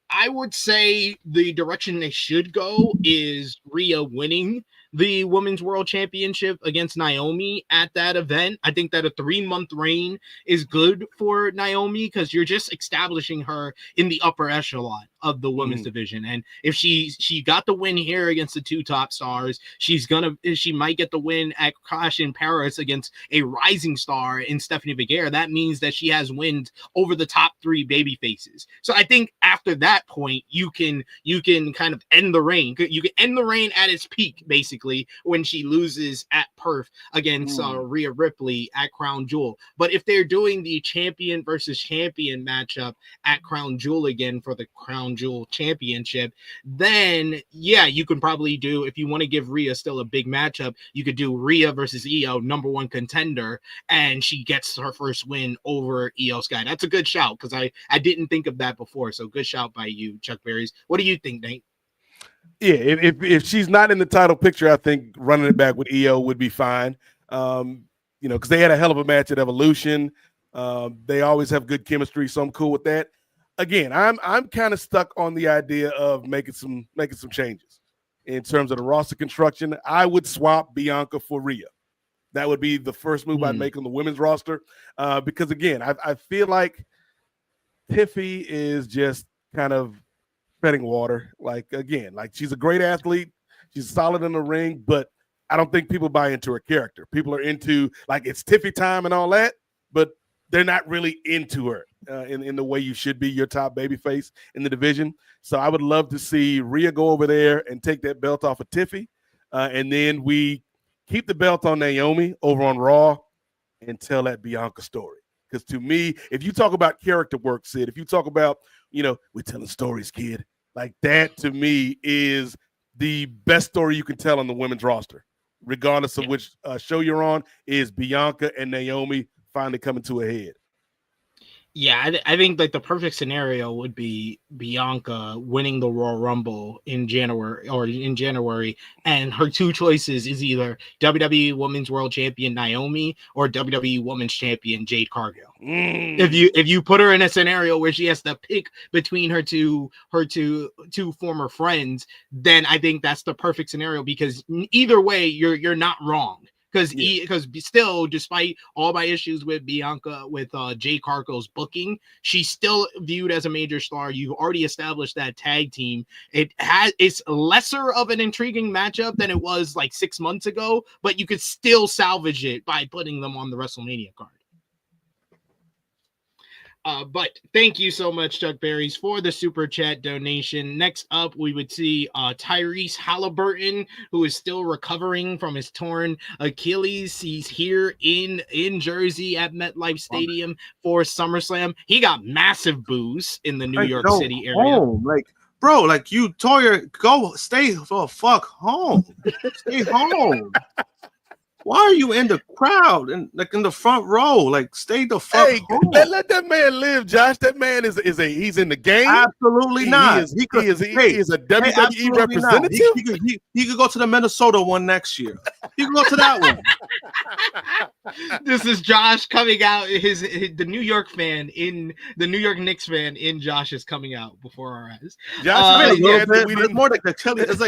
I would say the direction they should go is Rhea winning the Women's World Championship against Naomi at that event. I think that a 3-month reign is good for Naomi because you're just establishing her in the upper echelon of the women's division. And if she got the win here against the 2 top stars, she might get the win at Clash in Paris against a rising star in Stephanie Vergara. That means that she has wins over the top 3 baby faces. So I think after that point, you can kind of end the reign. You can end the reign at its peak, basically, when she loses at Perth against Rhea Ripley at Crown Jewel. But if they're doing the champion versus champion matchup at Crown Jewel again for the Crown Jewel Championship, then yeah, you can probably do, if you want to give Rhea still a big matchup, you could do Rhea versus Io, number 1 contender, and she gets her first win over Io Sky. That's a good shout because I didn't think of that before. So good shout by you, Chuck Berries. What do you think, Nate? Yeah, if she's not in the title picture, I think running it back with Io would be fine. Because they had a hell of a match at Evolution. They always have good chemistry, so I'm cool with that. Again, I'm kind of stuck on the idea of making some changes in terms of the roster construction. I would swap Bianca for Rhea. That would be the first move I'd make on the women's roster. Because again, I feel like Tiffy is just kind of treading water. Like she's a great athlete. She's solid in the ring, but I don't think people buy into her character. People are into like it's Tiffy time and all that, but they're not really into her in the way you should be your top babyface in the division. So I would love to see Rhea go over there and take that belt off of Tiffy, and then we keep the belt on Naomi over on Raw and tell that Bianca story. Because to me, if you talk about character work, Sid, if you talk about, we're telling stories, kid, like that to me is the best story you can tell on the women's roster, regardless of which show you're on, is Bianca and Naomi finally coming to a head. Yeah, I think like the perfect scenario would be Bianca winning the Royal Rumble in January, and her 2 choices is either WWE Women's World Champion Naomi or WWE Women's Champion Jade Cargill. If you put her in a scenario where she has to pick between her two former friends, then I think that's the perfect scenario, because either way you're not wrong. Because still, despite all my issues with Bianca, with Jade Cargill's booking, she's still viewed as a major star. You've already established that tag team. It's lesser of an intriguing matchup than it was like 6 months ago, but you could still salvage it by putting them on the WrestleMania card. But thank you so much, Chuck Berries, for the super chat donation. Next up, we would see Tyrese Halliburton, who is still recovering from his torn Achilles. He's here in Jersey at MetLife Stadium for SummerSlam. He got massive boos in the New York City area. You tore stay the fuck home. Stay home. Why are you in the crowd and like in the front row? Like, stay the fuck home. Let that man live, Josh. That man he's in the game. Absolutely not. He is a WWE representative. He could go to the Minnesota one next year. He could go to that one. This is Josh coming out. The New York Knicks fan in Josh is coming out before our eyes. Josh, it's more like the Kelly. It's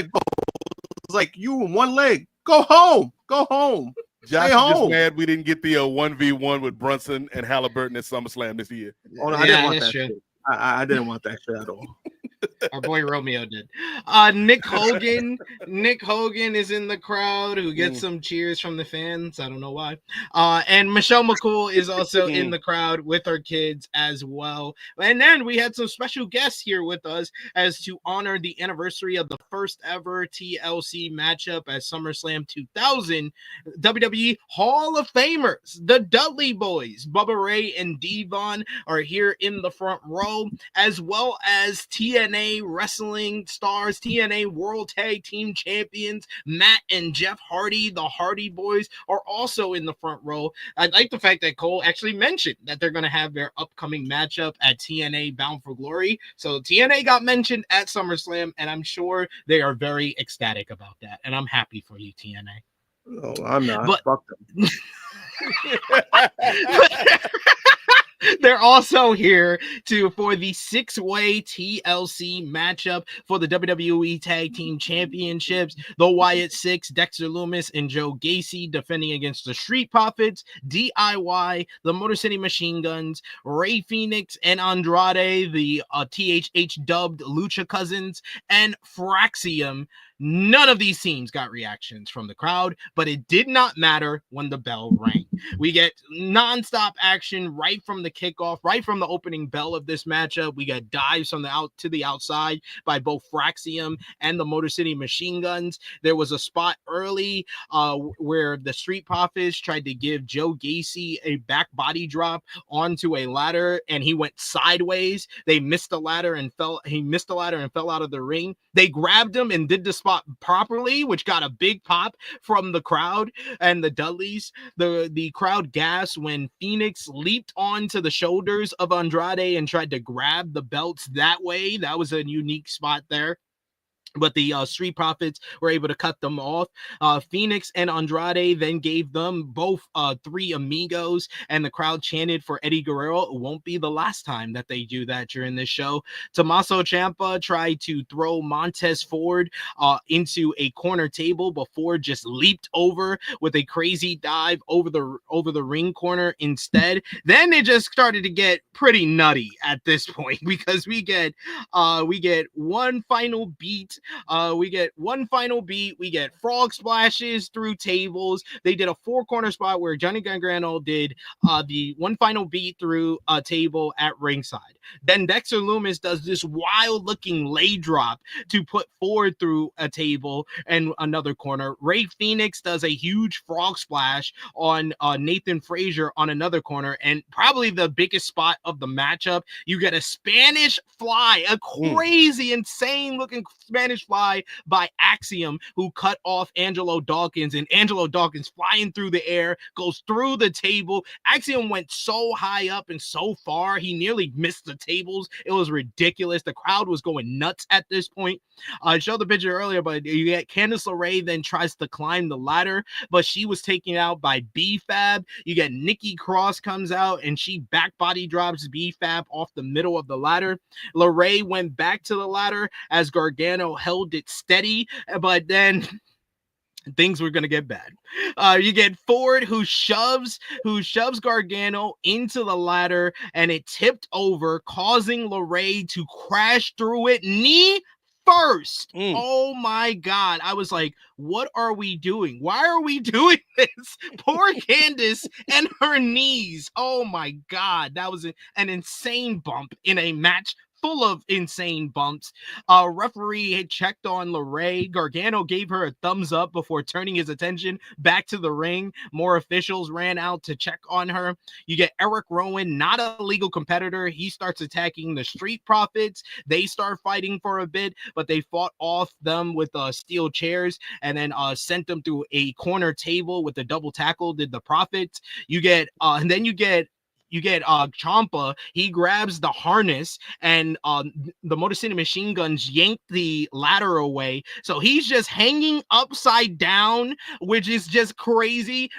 like you one leg. Go home. Go home. Josh is just mad we didn't get the 1v1 with Brunson and Halliburton at SummerSlam this year. Oh, no, I didn't want that shit. I didn't want that shit at all. Our boy Romeo did. Nick Hogan is in the crowd, who gets some cheers from the fans. I don't know why. And Michelle McCool is also in the crowd with her kids as well. And then we had some special guests here with us as to honor the anniversary of the first ever TLC matchup at SummerSlam 2000. WWE Hall of Famers, the Dudley Boys, Bubba Ray and Devon, are here in the front row, as well as TNA TNA Wrestling Stars, TNA World Tag Team Champions, Matt and Jeff Hardy, the Hardy Boys, are also in the front row. I like the fact that Cole actually mentioned that they're going to have their upcoming matchup at TNA Bound for Glory. So TNA got mentioned at SummerSlam, and I'm sure they are very ecstatic about that. And I'm happy for you, TNA. No, I'm not. But Fuck them. they're also here for the 6-way TLC matchup for the WWE Tag Team Championships. The Wyatt Six, Dexter Lumis and Joe Gacy, defending against the Street Profits, DIY, the Motor City Machine Guns, Rey Fenix and Andrade, the THH dubbed Lucha Cousins, and Fraxiom. None of these teams got reactions from the crowd, but it did not matter when the bell rang. We get nonstop action right from the kickoff, right from the opening bell of this matchup. We got dives from the out to the outside by both Fraxiom and the Motor City Machine Guns. There was a spot early where the Street Profits tried to give Joe Gacy a back body drop onto a ladder, and he went sideways. They missed the ladder and fell. He missed the ladder and fell out of the ring. They grabbed him and did the spot properly, which got a big pop from the crowd and the Dudleys. The crowd gasped when Fenix leaped onto the shoulders of Andrade and tried to grab the belts that way. That was a unique spot there. But the Street Profits were able to cut them off. Fenix and Andrade then gave them both 3 amigos, and the crowd chanted for Eddie Guerrero. It won't be the last time that they do that during this show. Tommaso Ciampa tried to throw Montez Ford into a corner table, but Ford just leaped over with a crazy dive over the ring corner instead. Then it just started to get pretty nutty at this point, because we get one final beat. We get frog splashes through tables. They did a 4-corner spot where Johnny Gargano did the one final beat through a table at ringside. Then Dexter Lumis does this wild looking lay drop to put Ford through a table and another corner. Rey Fenix does a huge frog splash on Nathan Frazier on another corner, and probably the biggest spot of the matchup, you get a Spanish fly, a crazy, insane looking Spanish fly by Axiom, who cut off Angelo Dawkins, and Angelo Dawkins flying through the air, goes through the table. Axiom went so high up and so far, he nearly missed the tables. It was ridiculous. The crowd was going nuts at this point. I showed the picture earlier, but you get Candice LeRae then tries to climb the ladder, but she was taken out by B-Fab. You get Nikki Cross comes out, and she back body drops B-Fab off the middle of the ladder. LeRae went back to the ladder as Gargano held it steady, but then things were going to get bad. You get Ford who shoves Gargano into the ladder, and it tipped over, causing LeRae to crash through it knee first. Oh my God. I was like, what are we doing? Why are we doing this? Poor Candice and her knees. Oh my God. That was an insane bump in a match full of insane bumps. Referee had checked on LeRae. Gargano gave her a thumbs up before turning his attention back to the ring. More officials ran out to check on her. You get Eric Rowan, not a legal competitor. He starts attacking the Street Profits. They start fighting for a bit, but they fought off them with steel chairs, and then sent them through a corner table with a double tackle, did the Profits. You get Ciampa. He grabs the harness, and the Motor City Machine Guns yank the ladder away. So he's just hanging upside down, which is just crazy.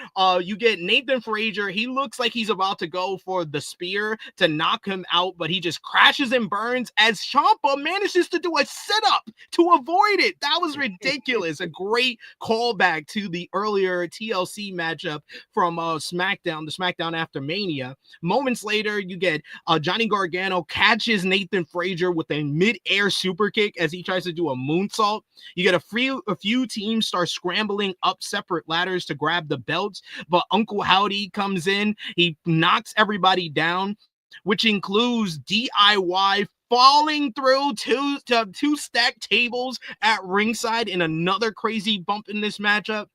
You get Nathan Frazier. He looks like he's about to go for the spear to knock him out, but he just crashes and burns as Ciampa manages to do a sit-up to avoid it. That was ridiculous. A great callback to the earlier TLC matchup from SmackDown, the SmackDown after Mania. Moments later, you get Johnny Gargano catches Nathan Frazier with a mid-air super kick as he tries to do a moonsault. You get a few teams start scrambling up separate ladders to grab the belts, but Uncle Howdy comes in. He knocks everybody down, which includes DIY falling through two stacked tables at ringside in another crazy bump in this matchup.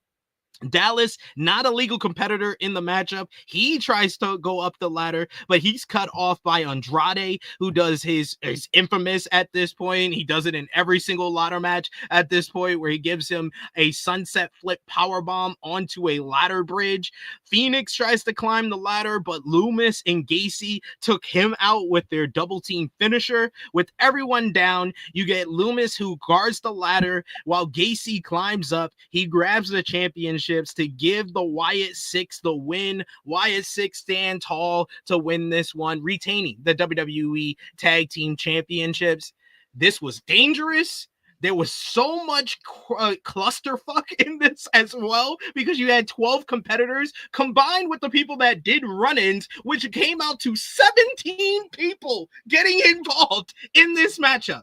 Dallas, not a legal competitor in the matchup. He tries to go up the ladder, but he's cut off by Andrade, who does his infamous at this point. He does it in every single ladder match at this point, where he gives him a sunset flip powerbomb onto a ladder bridge. Fenix tries to climb the ladder, but Loomis and Gacy took him out with their double team finisher. With everyone down, you get Loomis, who guards the ladder while Gacy climbs up. He grabs the championship to give the Wyatt Six the win. Wyatt Six stand tall to win this one, retaining the WWE Tag Team Championships. This was dangerous. There was so much clusterfuck in this as well, because you had 12 competitors combined with the people that did run-ins, which came out to 17 people getting involved in this matchup.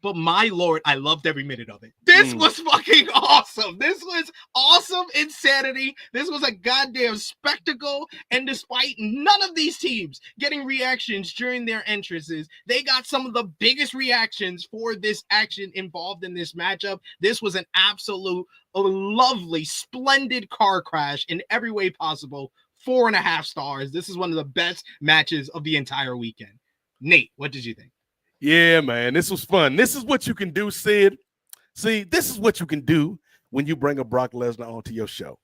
But my lord, I loved every minute of it. This was fucking awesome. This was awesome insanity. This was a goddamn spectacle. And despite none of these teams getting reactions during their entrances, they got some of the biggest reactions for this action involved in this matchup. This was an absolute, lovely, splendid car crash in every way possible. 4.5 stars. This is one of the best matches of the entire weekend. Nate, what did you think? Yeah, man, this was fun. This is what you can do, Sid. See, this is what you can do when you bring a Brock Lesnar onto your show.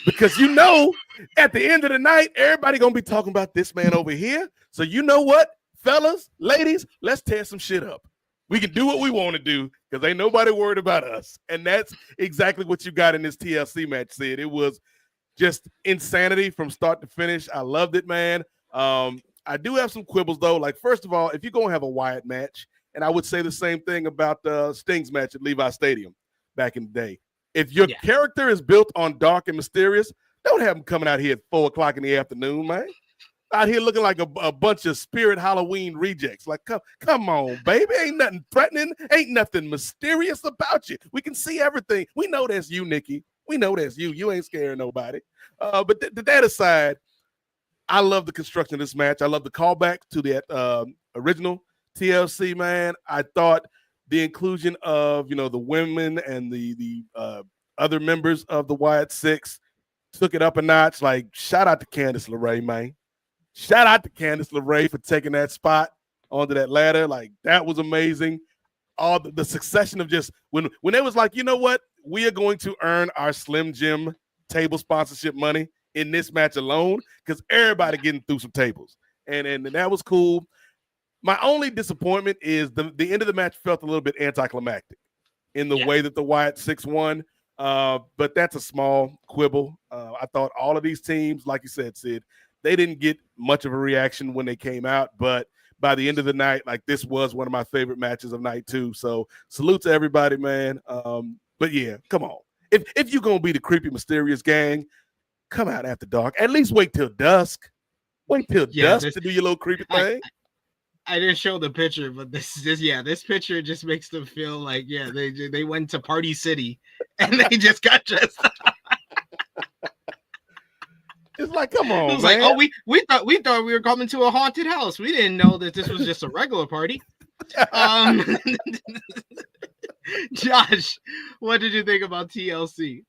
Because you know, at the end of the night, everybody going to be talking about this man over here. So you know what, fellas, ladies, let's tear some shit up. We can do what we want to do because ain't nobody worried about us. And that's exactly what you got in this TLC match, Sid. It was just insanity from start to finish. I loved it, man. I do have some quibbles, though. Like, first of all, if you're going to have a Wyatt match, and I would say the same thing about Sting's match at Levi Stadium back in the day. If your character is built on dark and mysterious, don't have him coming out here at 4 o'clock in the afternoon, man. Out here looking like a bunch of Spirit Halloween rejects. Like, come on, baby. Ain't nothing threatening. Ain't nothing mysterious about you. We can see everything. We know that's you, Nikki. We know that's you. You ain't scaring nobody. But that aside, I love the construction of this match. I love the callback to that original TLC, man. I thought the inclusion of, the women and the other members of the Wyatt Six took it up a notch. Like, shout out to Candice LeRae, man. Shout out to Candice LeRae for taking that spot onto that ladder. Like, that was amazing. All the succession of just when it was like, you know what? We are going to earn our Slim Jim table sponsorship money in this match alone, because everybody getting through some tables. And that was cool. My only disappointment is the end of the match felt a little bit anticlimactic in the way that the Wyatt Six won. But that's a small quibble. I thought all of these teams, like you said, Sid, they didn't get much of a reaction when they came out. But by the end of the night, like, this was one of my favorite matches of night 2. So salute to everybody, man. But yeah, come on. If you're going to be the creepy, mysterious gang, come out after dark. At least wait till dusk. Wait till dusk to do your little creepy thing. I didn't show the picture, but this picture just makes them feel like, they went to Party City and they just got dressed. It's like, come on, it was man. like, we thought we were coming to a haunted house. We didn't know that this was just a regular party. Josh, what did you think about TLC?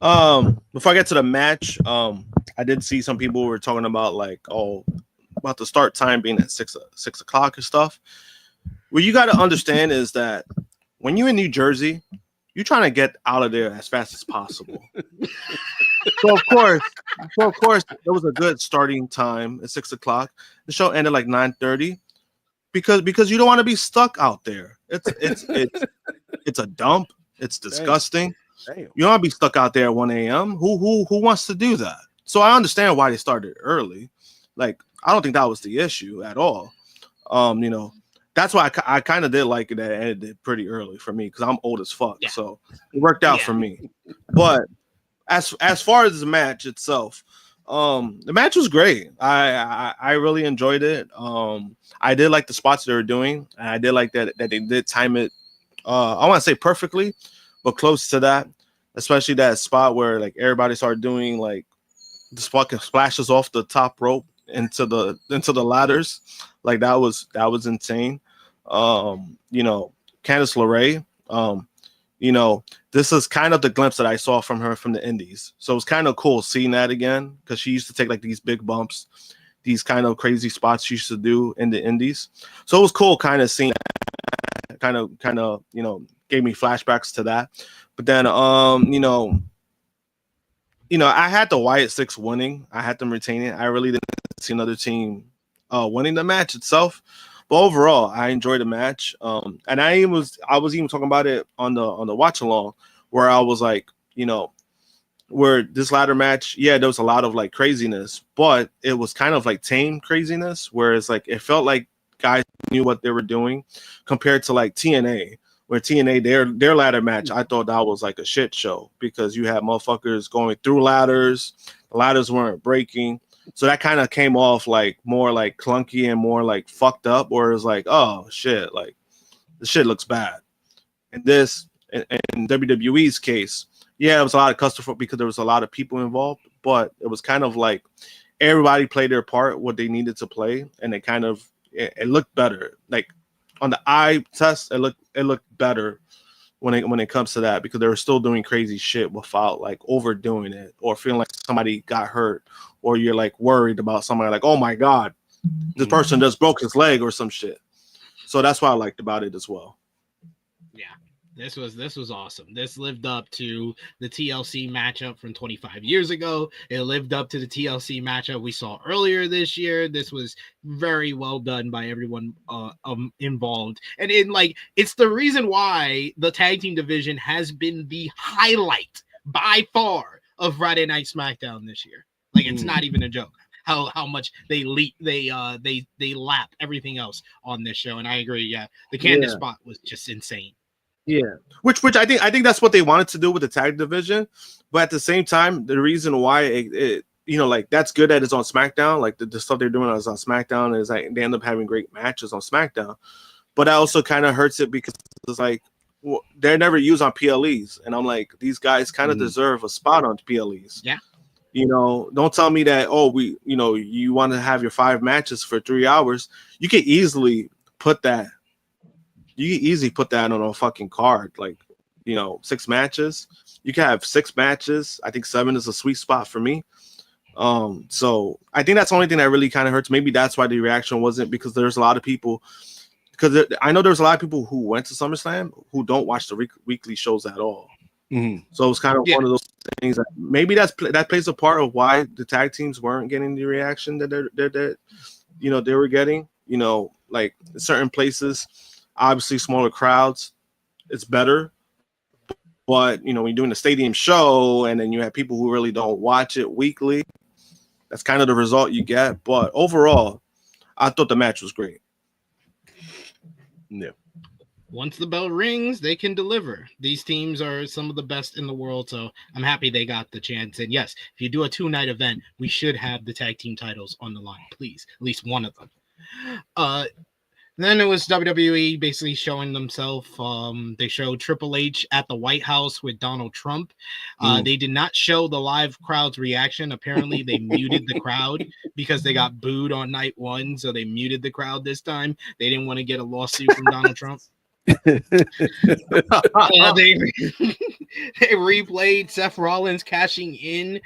Before I get to the match, I did see some people were talking about about the start time being at 6 o'clock and stuff. What you got to understand is that when you're in New Jersey, you're trying to get out of there as fast as possible. So of course, there was a good starting time at 6 o'clock. The show ended like 9:30 because you don't want to be stuck out there. It's a dump. It's disgusting. Damn. You don't want to be stuck out there at 1 a.m. Who wants to do that? So I understand why they started early. Like, I don't think that was the issue at all. That's why I kind of did like it that it ended pretty early for me, because I'm old as fuck. Yeah. So it worked out for me. But as far as the match itself, the match was great. I really enjoyed it. I did like the spots they were doing, and I did like that they did time it. I want to say perfectly, but close to that. Especially that spot where like everybody started doing like the fucking splashes off the top rope into the ladders. Like that was insane. Candice LeRae, you know, this is kind of the glimpse that I saw from her from the indies. So it's kind of cool seeing that again, because she used to take like these big bumps, these kind of crazy spots she used to do in the indies. So it was cool kind of seeing that, kind of, you know, gave me flashbacks to that. But then, you know, I had the Wyatt 6 winning. I had them retaining. I really didn't see another team winning the match itself. But overall, I enjoyed the match. And I was even talking about it on the watch along, where I was like, you know, where this ladder match, yeah, there was a lot of like craziness, but it was kind of like tame craziness, where it's like it felt like guys knew what they were doing, compared to like TNA, where TNA their ladder match, I thought that was like a shit show, because you had motherfuckers going through ladders, the ladders weren't breaking. So that kind of came off like more like clunky and more like fucked up, or it's like, oh shit, like this shit looks bad. And this, in WWE's case, yeah, it was a lot of custom because there was a lot of people involved, but it was kind of like everybody played their part, what they needed to play, and it looked better. Like on the eye test, it looked better when it comes to that, because they were still doing crazy shit without like overdoing it or feeling like somebody got hurt, or you're like worried about somebody like, oh my god, this person just broke his leg or some shit. So that's what I liked about it as well. Yeah, this was awesome. This lived up to the TLC matchup from 25 years ago. It lived up to the TLC matchup we saw earlier this year. This was very well done by everyone involved. And it's the reason why the tag team division has been the highlight by far of Friday Night SmackDown this year. Like, it's not even a joke how much they lap everything else on this show. And I agree. Yeah, the Candace spot was just insane. Yeah, which I think that's what they wanted to do with the tag division, but at the same time, the reason why it you know, like, that's good that it's on SmackDown, like the stuff they're doing is on SmackDown, is like they end up having great matches on SmackDown, but that also kind of hurts it because it's like, well, they're never used on PLEs, and I'm like, these guys kind of deserve a spot on PLEs. Yeah. You know, don't tell me that, you want to have your 5 matches for 3 hours. You can easily put that. You can easily put that on a fucking card, like, 6 matches. You can have 6 matches. I think 7 is a sweet spot for me. So I think that's the only thing that really kind of hurts. Maybe that's why the reaction wasn't, because there's a lot of people. Because I know there's a lot of people who went to SummerSlam who don't watch the weekly shows at all. Mm-hmm. So it's kind of one of those things that maybe that plays a part of why the tag teams weren't getting the reaction that they were getting. Like certain places, obviously smaller crowds, it's better. But when you're doing a stadium show and then you have people who really don't watch it weekly, that's kind of the result you get. But overall, I thought the match was great. Yeah. Once the bell rings, they can deliver. These teams are some of the best in the world, so I'm happy they got the chance. And yes, if you do a 2-night event, we should have the tag team titles on the line, please. At least one of them. Then it was WWE basically showing themselves. They showed Triple H at the White House with Donald Trump. They did not show the live crowd's reaction. Apparently, they muted the crowd because they got booed on night 1, so they muted the crowd this time. They didn't want to get a lawsuit from Donald Trump. They replayed Seth Rollins cashing in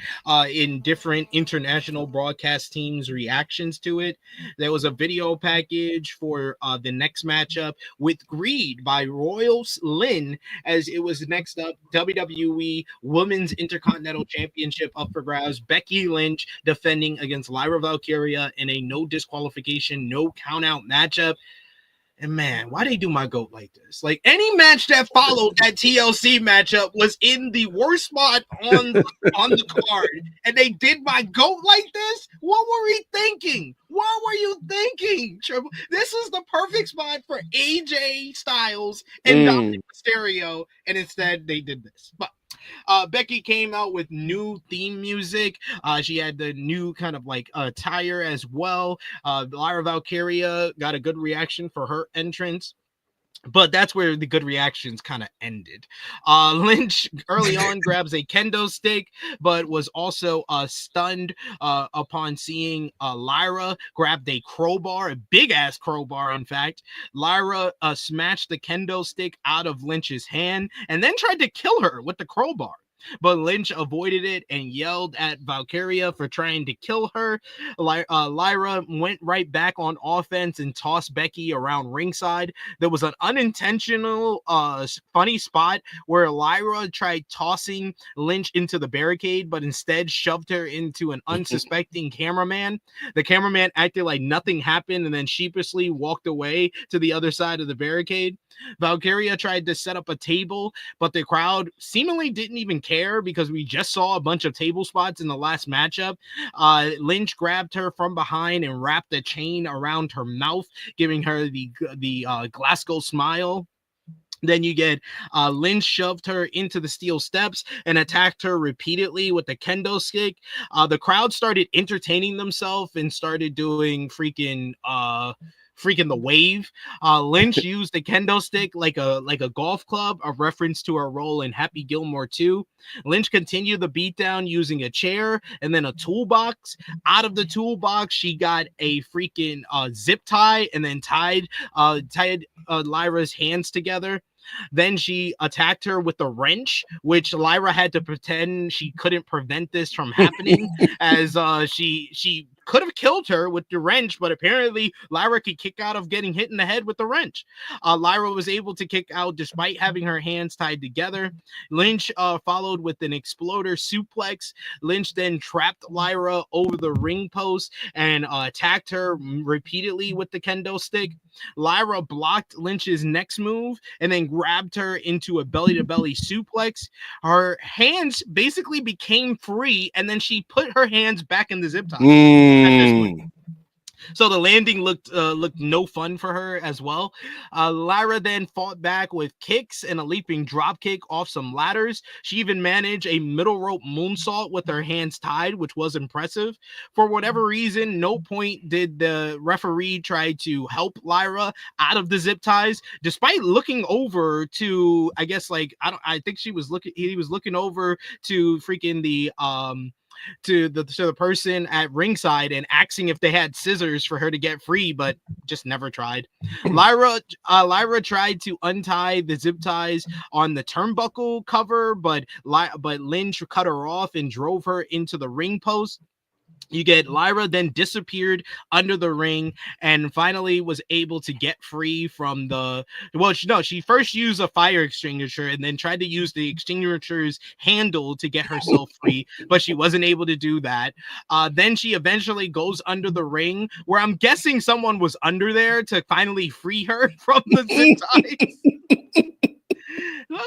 different international broadcast teams' reactions to it. There was a video package for the next matchup with Greed by Royal Lynn, as it was next up WWE Women's Intercontinental Championship up for grabs. Becky Lynch defending against Lyra Valkyria in a no disqualification, no count out matchup. And man, why they do my GOAT like this? Like, any match that followed that TLC matchup was in the worst spot on the card, and they did my GOAT like this? What were we thinking? What were you thinking, Triple? This is the perfect spot for AJ Styles and Dominik Mysterio, and instead they did this. But Becky came out with new theme music. She had the new kind of like attire as well. Lyra Valkyria got a good reaction for her entrance. But that's where the good reactions kind of ended. Lynch early on grabs a kendo stick, but was also stunned upon seeing Lyra grabbed a crowbar, a big ass crowbar. In fact, Lyra smashed the kendo stick out of Lynch's hand and then tried to kill her with the crowbar. But Lynch avoided it and yelled at Valkyria for trying to kill her. Lyra went right back on offense and tossed Becky around ringside. There was an unintentional funny spot where Lyra tried tossing Lynch into the barricade, but instead shoved her into an unsuspecting cameraman. The cameraman acted like nothing happened and then sheepishly walked away to the other side of the barricade. Valkyria tried to set up a table, but the crowd seemingly didn't even care because we just saw a bunch of table spots in the last matchup. Lynch grabbed her from behind and wrapped a chain around her mouth, giving her the Glasgow smile. Then you get Lynch shoved her into the steel steps and attacked her repeatedly with the kendo stick. The crowd started entertaining themselves and started doing freaking the wave. Lynch used the kendo stick like a golf club, a reference to her role in Happy Gilmore 2. Lynch continued the beatdown using a chair and then a toolbox. Out of the toolbox, she got a freaking zip tie and then tied Lyra's hands together. Then she attacked her with a wrench, which Lyra had to pretend she couldn't prevent this from happening, as she could have killed her with the wrench, but apparently Lyra could kick out of getting hit in the head with the wrench. Lyra was able to kick out despite having her hands tied together. Lynch followed with an exploder suplex. Lynch then trapped Lyra over the ring post and attacked her repeatedly with the kendo stick. Lyra blocked Lynch's next move and then grabbed her into a belly-to-belly suplex. Her hands basically became free, and then she put her hands back in the zip tie. At this point. So the landing looked no fun for her as well. Lyra then fought back with kicks and a leaping drop kick off some ladders. She even managed a middle rope moonsault with her hands tied, which was impressive. For whatever reason, no point did the referee try to help Lyra out of the zip ties, despite looking over to, I guess, I think he was looking over to freaking the to the person at ringside and asking if they had scissors for her to get free, but just never tried. Lyra tried to untie the zip ties on the turnbuckle cover, but Lynch cut her off and drove her into the ring post. You get Lyra then disappeared under the ring and finally was able to get free from she first used a fire extinguisher and then tried to use the extinguisher's handle to get herself free, but she wasn't able to do that. Then she eventually goes under the ring, where I'm guessing someone was under there to finally free her from the zip ties.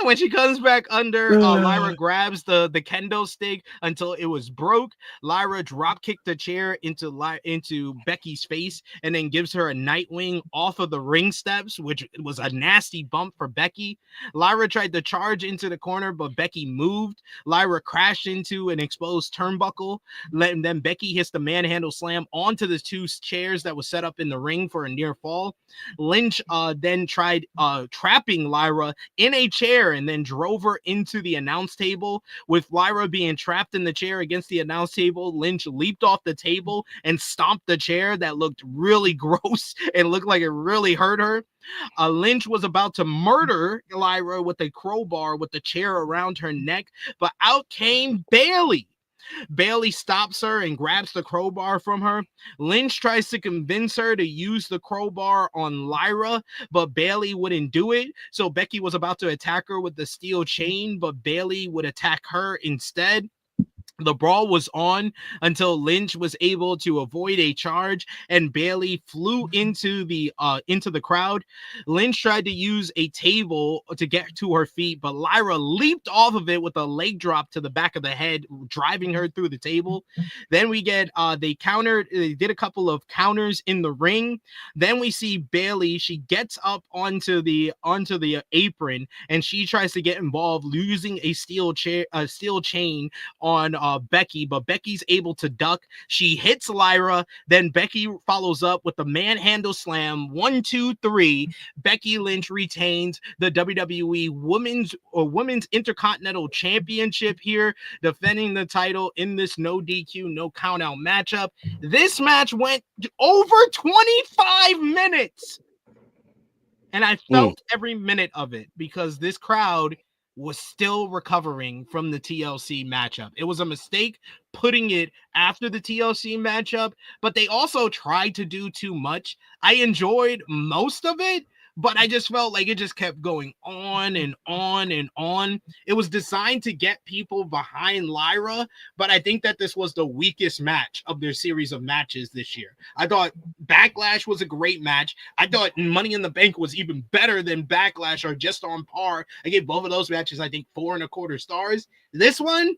When she comes back under, Lyra grabs the kendo stick until it was broke. Lyra drop kicked the chair into Becky's face and then gives her a Nightwing off of the ring steps, which was a nasty bump for Becky. Lyra tried to charge into the corner, but Becky moved. Lyra crashed into an exposed turnbuckle. Then Becky hits the manhandle slam onto the two chairs that was set up in the ring for a near fall. Lynch then tried trapping Lyra in a chair and then drove her into the announce table. With Lyra being trapped in the chair against the announce table, Lynch leaped off the table and stomped the chair that looked really gross and looked like it really hurt her. Lynch was about to murder Lyra with a crowbar with the chair around her neck, but out came Bayley. Bayley stops her and grabs the crowbar from her. Lynch tries to convince her to use the crowbar on Lyra, but Bayley wouldn't do it. So Becky was about to attack her with the steel chain, but Bayley would attack her instead. The brawl was on until Lynch was able to avoid a charge and Bayley flew into the crowd. Lynch tried to use a table to get to her feet, but Lyra leaped off of it with a leg drop to the back of the head, driving her through the table. Then we get they did a couple of counters in the ring. Then we see Bayley, she gets up onto the apron and she tries to get involved using a steel chain on Becky, but Becky's able to duck. She hits Lyra. Then Becky follows up with the manhandle slam. 1, 2, 3. Becky Lynch retains the WWE Women's Intercontinental Championship here, defending the title in this no DQ, no countout matchup. This match went over 25 minutes. And I felt every minute of it because this crowd was still recovering from the TLC matchup. It was a mistake putting it after the TLC matchup, but they also tried to do too much. I enjoyed most of it, but I just felt like it just kept going on and on and on. It was designed to get people behind Lyra, but I think that this was the weakest match of their series of matches this year. I thought Backlash was a great match. I thought Money in the Bank was even better than Backlash, or just on par. I gave both of those matches, I think, 4.25 stars. This one,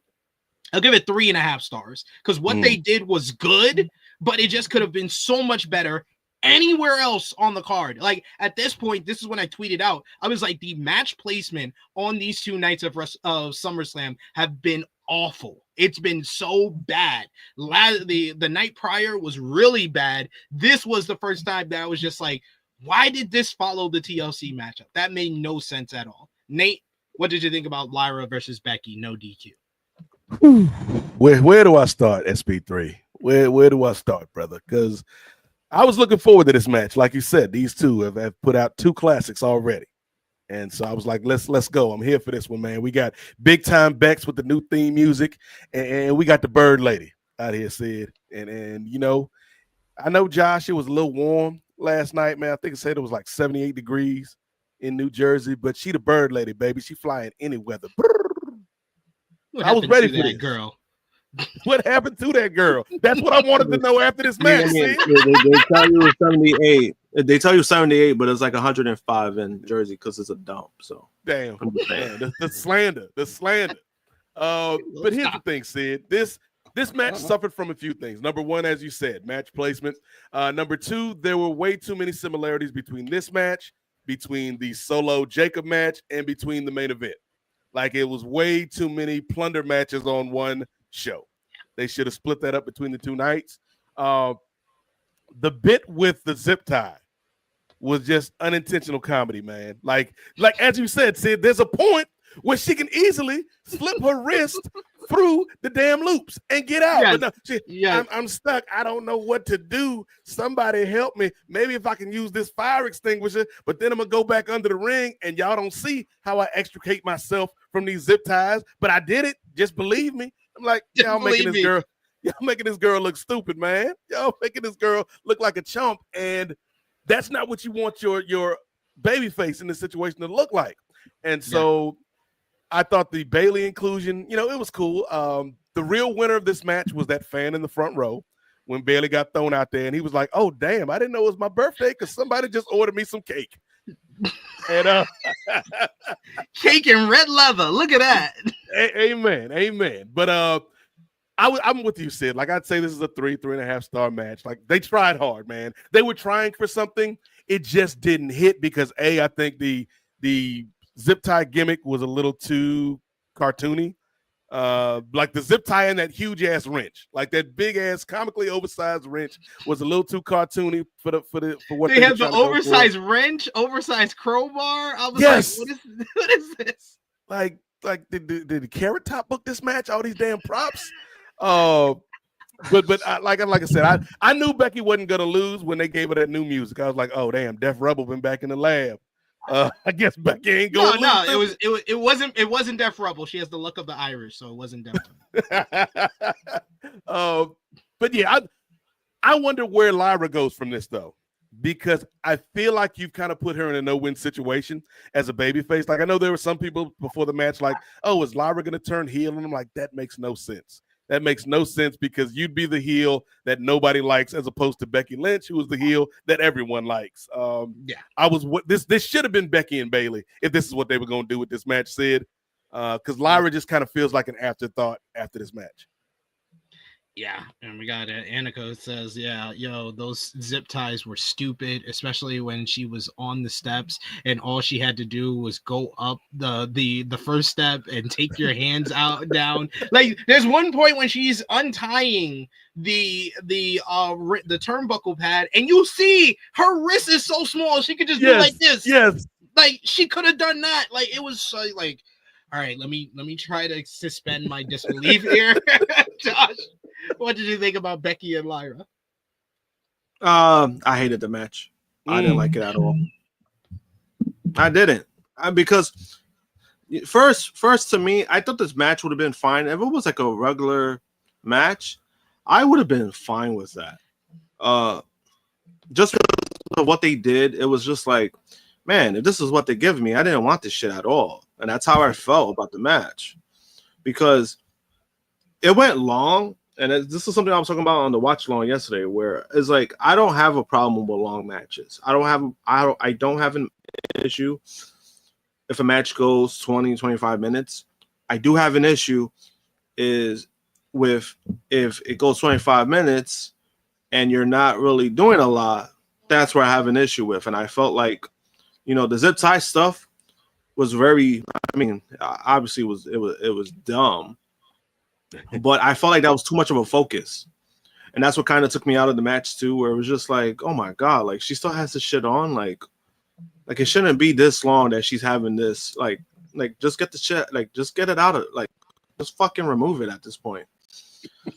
I'll give it 3.5 stars because what they did was good, but it just could have been so much better anywhere else on the card. Like at this point, this is when I tweeted out, I was like, the match placement on these 2 nights of SummerSlam have been awful. It's been so bad. The night prior was really bad. This was the first time that I was just like, why did this follow the TLC matchup? That made no sense at all. Nate, what did you think about Lyra versus Becky? No DQ. Where do I start, SP3? Where do I start, brother? Because I was looking forward to this match. Like you said, these two have put out 2 classics already. And so I was like, let's go. I'm here for this one, man. We got big time Bex with the new theme music, and we got the Bird Lady out here, Sid. And you know, I know, Josh, it was a little warm last night, man. I think it said it was like 78 degrees in New Jersey, but she the Bird Lady, baby. She flying any weather. I was ready for this girl. What happened to that girl? That's what I wanted to know after this match. I mean, they tell you it was 78. They tell you 78, but it's like 105 in Jersey because it's a dump. So damn, the slander. But here's the thing, Sid. This match suffered from a few things. Number one, as you said, match placement. Number 2, there were way too many similarities between this match, between the Solo Jacob match, and between the main event. Like it was way too many plunder matches on one show. They should have split that up between the 2 nights. The bit with the zip tie was just unintentional comedy, man. Like as you said, Sid, there's a point where she can easily slip her wrist through the damn loops and get out. But no, I'm stuck. I don't know what to do. Somebody help me. Maybe if I can use this fire extinguisher, but then I'm going to go back under the ring, and y'all don't see how I extricate myself from these zip ties. But I did it. Just believe me. I'm like, y'all making this girl look stupid, man. Y'all making this girl look like a chump, and that's not what you want your baby face in this situation to look like. And so I thought the Bayley inclusion, you know, it was cool. The real winner of this match was that fan in the front row when Bayley got thrown out there, and he was like, "Oh damn, I didn't know it was my birthday because somebody just ordered me some cake." And cake and red leather. Look at that. Amen. But I'm with you, Sid. Like I'd say this is a 3.5 star match. Like they tried hard, man. They were trying for something. It just didn't hit because I think the zip tie gimmick was a little too cartoony. Like the zip tie and that huge ass wrench, like that big ass comically oversized wrench, was a little too cartoony for what they have. The oversized wrench, oversized crowbar. I was like, what is this? Like did the Carrot Top book this match? All these damn props. But like I said, I knew Becky wasn't gonna lose when they gave her that new music. I was like, oh damn, Def Rebel been back in the lab. I guess Becky ain't going. No, it wasn't Def Rebel. She has the look of the Irish, so it wasn't Def Rebel. But yeah, I wonder where Lyra goes from this though, because I feel like you've kind of put her in a no-win situation as a babyface. Like I know there were some people before the match like, oh, is Lyra going to turn heel? And I'm like, that makes no sense. That makes no sense because you'd be the heel that nobody likes as opposed to Becky Lynch, who was the heel that everyone likes. This should have been Becky and Bayley if this is what they were going to do with this match, Sid, because Lyra just kind of feels like an afterthought after this match. Yeah, and we got Aniko says, yeah, yo, those zip ties were stupid, especially when she was on the steps and all she had to do was go up the first step and take your hands out down. Like, there's one point when she's untying the turnbuckle pad, and you see her wrist is so small she could just do like this. Yes, like she could have done that. Like, it was so, like, all right, let me try to suspend my disbelief here. Josh, what did you think about Becky and Lyra? I hated the match. I didn't like it at all. I didn't. Because first to me, I thought this match would have been fine. If it was like a regular match, I would have been fine with that. Just because of what they did, it was just like, man, if this is what they give me, I didn't want this shit at all. And that's how I felt about the match. Because it went long, and this is something I was talking about on the watch long yesterday, where it's like, I don't have a problem with long matches. I don't have an issue if a match goes 20, 25 minutes. I do have an issue is with if it goes 25 minutes and you're not really doing a lot. That's where I have an issue with. And I felt like, the zip tie stuff was very, obviously it was dumb, but I felt like that was too much of a focus. And that's what kind of took me out of the match too, where it was just like, oh my God, like she still has this shit on. Like it shouldn't be this long that she's having this, like just get the shit, like just get it out of, like just fucking remove it at this point.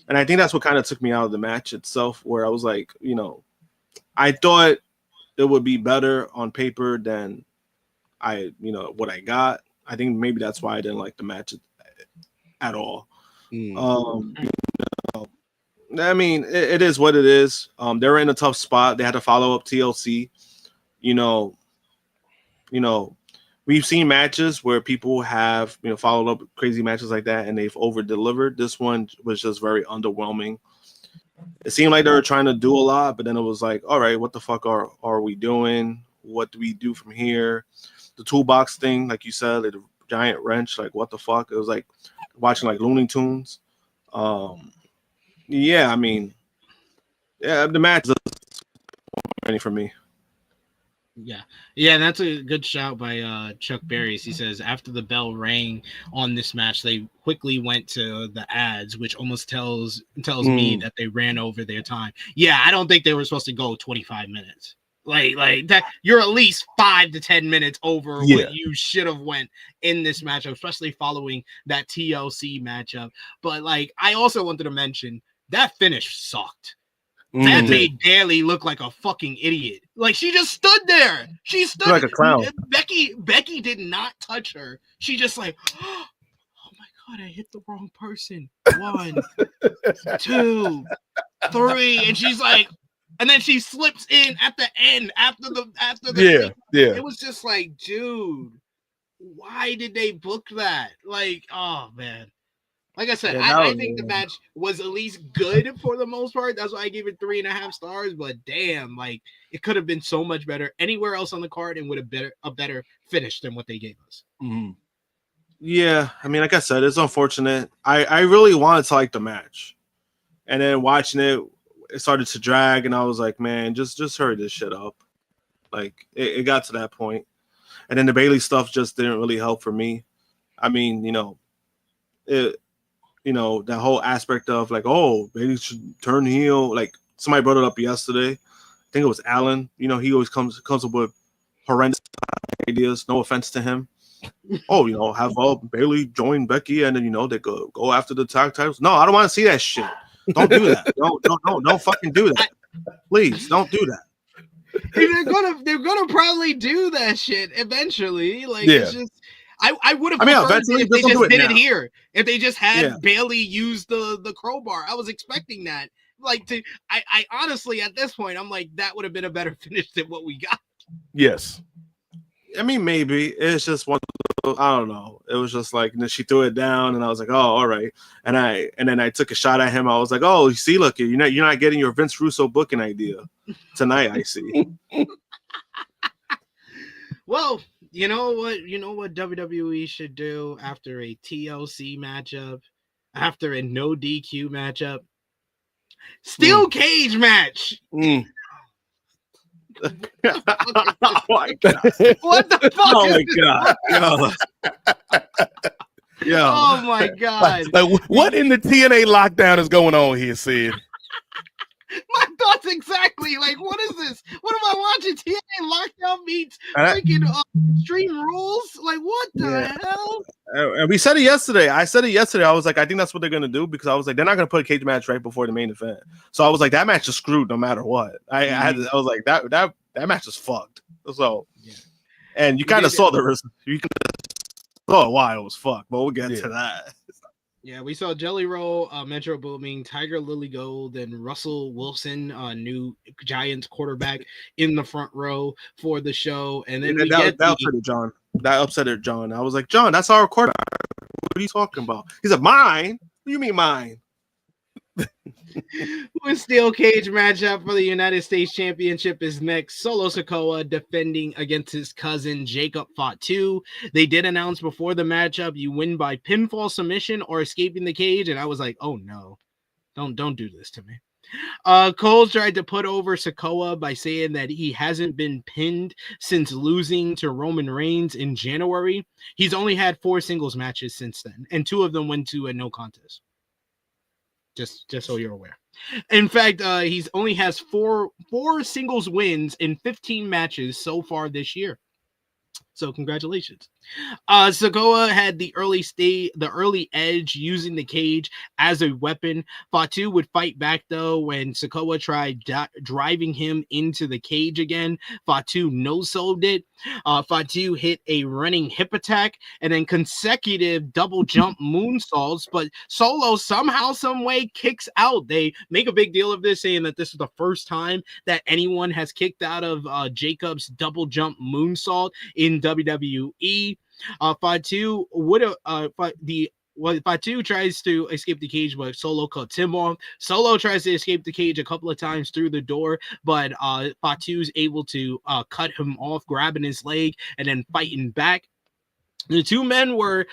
And I think that's what kind of took me out of the match itself, where I was like, I thought it would be better on paper than what I got. I think maybe that's why I didn't like the match at all. It is what it is. They're in a tough spot. They had to follow up TLC. We've seen matches where people have, followed up crazy matches like that and they've over delivered. This one was just very underwhelming. It seemed like they were trying to do a lot, but then it was like, all right, what the fuck are we doing? What do we do from here? The toolbox thing, like you said, the giant wrench, like what the fuck? It was like watching like Looney Tunes. The match is ready for me. Yeah, that's a good shout by Chuck Berries. He says after the bell rang on this match, they quickly went to the ads, which almost tells me that they ran over their time. Yeah, I don't think they were supposed to go 25 minutes. Like that, you're at least 5 to 10 minutes over what you should have went in this matchup, especially following that TLC matchup. But like, I also wanted to mention that finish sucked. That made Bayley look like a fucking idiot. Like, she just stood there. She stood like a clown. Becky did not touch her. She just like, oh my God, I hit the wrong person. 1, 2, 3, and she's like, and then she slips in at the end after the It was just like, dude, why did they book that? Like, oh man. Like I said, I think the match was at least good for the most part. That's why I gave it 3.5 stars. But damn, like it could have been so much better anywhere else on the card and would have been a better finish than what they gave us. Mm-hmm. Yeah, like I said, it's unfortunate. I really wanted to like the match, and then watching it started to drag, and I was like, man, just hurry this shit up. Like it got to that point, and then the Bayley stuff just didn't really help for me. That whole aspect of like, oh, Bayley should turn heel. Like somebody brought it up yesterday. I think it was Alan. He always comes up with horrendous ideas. No offense to him. Oh, have Bayley join Becky and then they go after the tag titles. No, I don't want to see that shit. Don't do that. Don't fucking do that. Please don't do that. They're gonna probably do that shit eventually. Like it's just. I would have preferred if they just did it here. If they just had Bayley use the crowbar. I was expecting that. I honestly, at this point, I'm like, that would have been a better finish than what we got. Yes. Maybe. It's just one, I don't know. It was just like, she threw it down, and I was like, oh, all right. And then I took a shot at him. I was like, oh, you see, look, you're not getting your Vince Russo booking idea tonight, I see. Well, you know what WWE should do after a TLC matchup, after a no DQ matchup? Steel cage match. Oh my God. What the fuck Oh is my this? God. Yo. Oh my God. Like, what in the TNA lockdown is going on here, Sid? My thoughts exactly. Like, what is this? What am I watching? TNA Lockdown meets freaking Extreme Rules? Like, what the hell? And we said it yesterday. I said it yesterday. I was like, I think that's what they're gonna do, because I was like, they're not gonna put a cage match right before the main event. So I was like, that match is screwed no matter what. I was like, that match is fucked. So, and you kind of saw you saw why it was fucked, but we'll get to that. Yeah, we saw Jelly Roll, Metro Booming, Tiger Lily Gold, and Russell Wilson, new Giants quarterback, in the front row for the show. And then that upset it, John. That upset it, John. I was like, John, that's our quarterback. What are you talking about? He said, mine? What do you mean mine? One steel cage matchup for the United States Championship is next. Solo Sikoa defending against his cousin Jacob Fatu. They did announce before the matchup, you win by pinfall submission or escaping the cage, and I was like, oh no, don't do this to me. Cole tried to put over Sikoa by saying that he hasn't been pinned since losing to Roman Reigns in January. He's only had 4 singles matches since then, and 2 of them went to a no contest. Just so you're aware. In fact, he's only has four singles wins in 15 matches so far this year. So congratulations. Sikoa had the early edge using the cage as a weapon. Fatu would fight back though when Sikoa tried driving him into the cage again. Fatu no-sold it. Fatu hit a running hip attack and then consecutive double jump moonsaults, but Solo somehow, some way kicks out. They make a big deal of this, saying that this is the first time that anyone has kicked out of Jacob's double jump moonsault in WWE. Fatu Fatu tries to escape the cage, but Solo cuts him off. Solo tries to escape the cage a couple of times through the door, but Fatu's able to cut him off, grabbing his leg and then fighting back. The two men were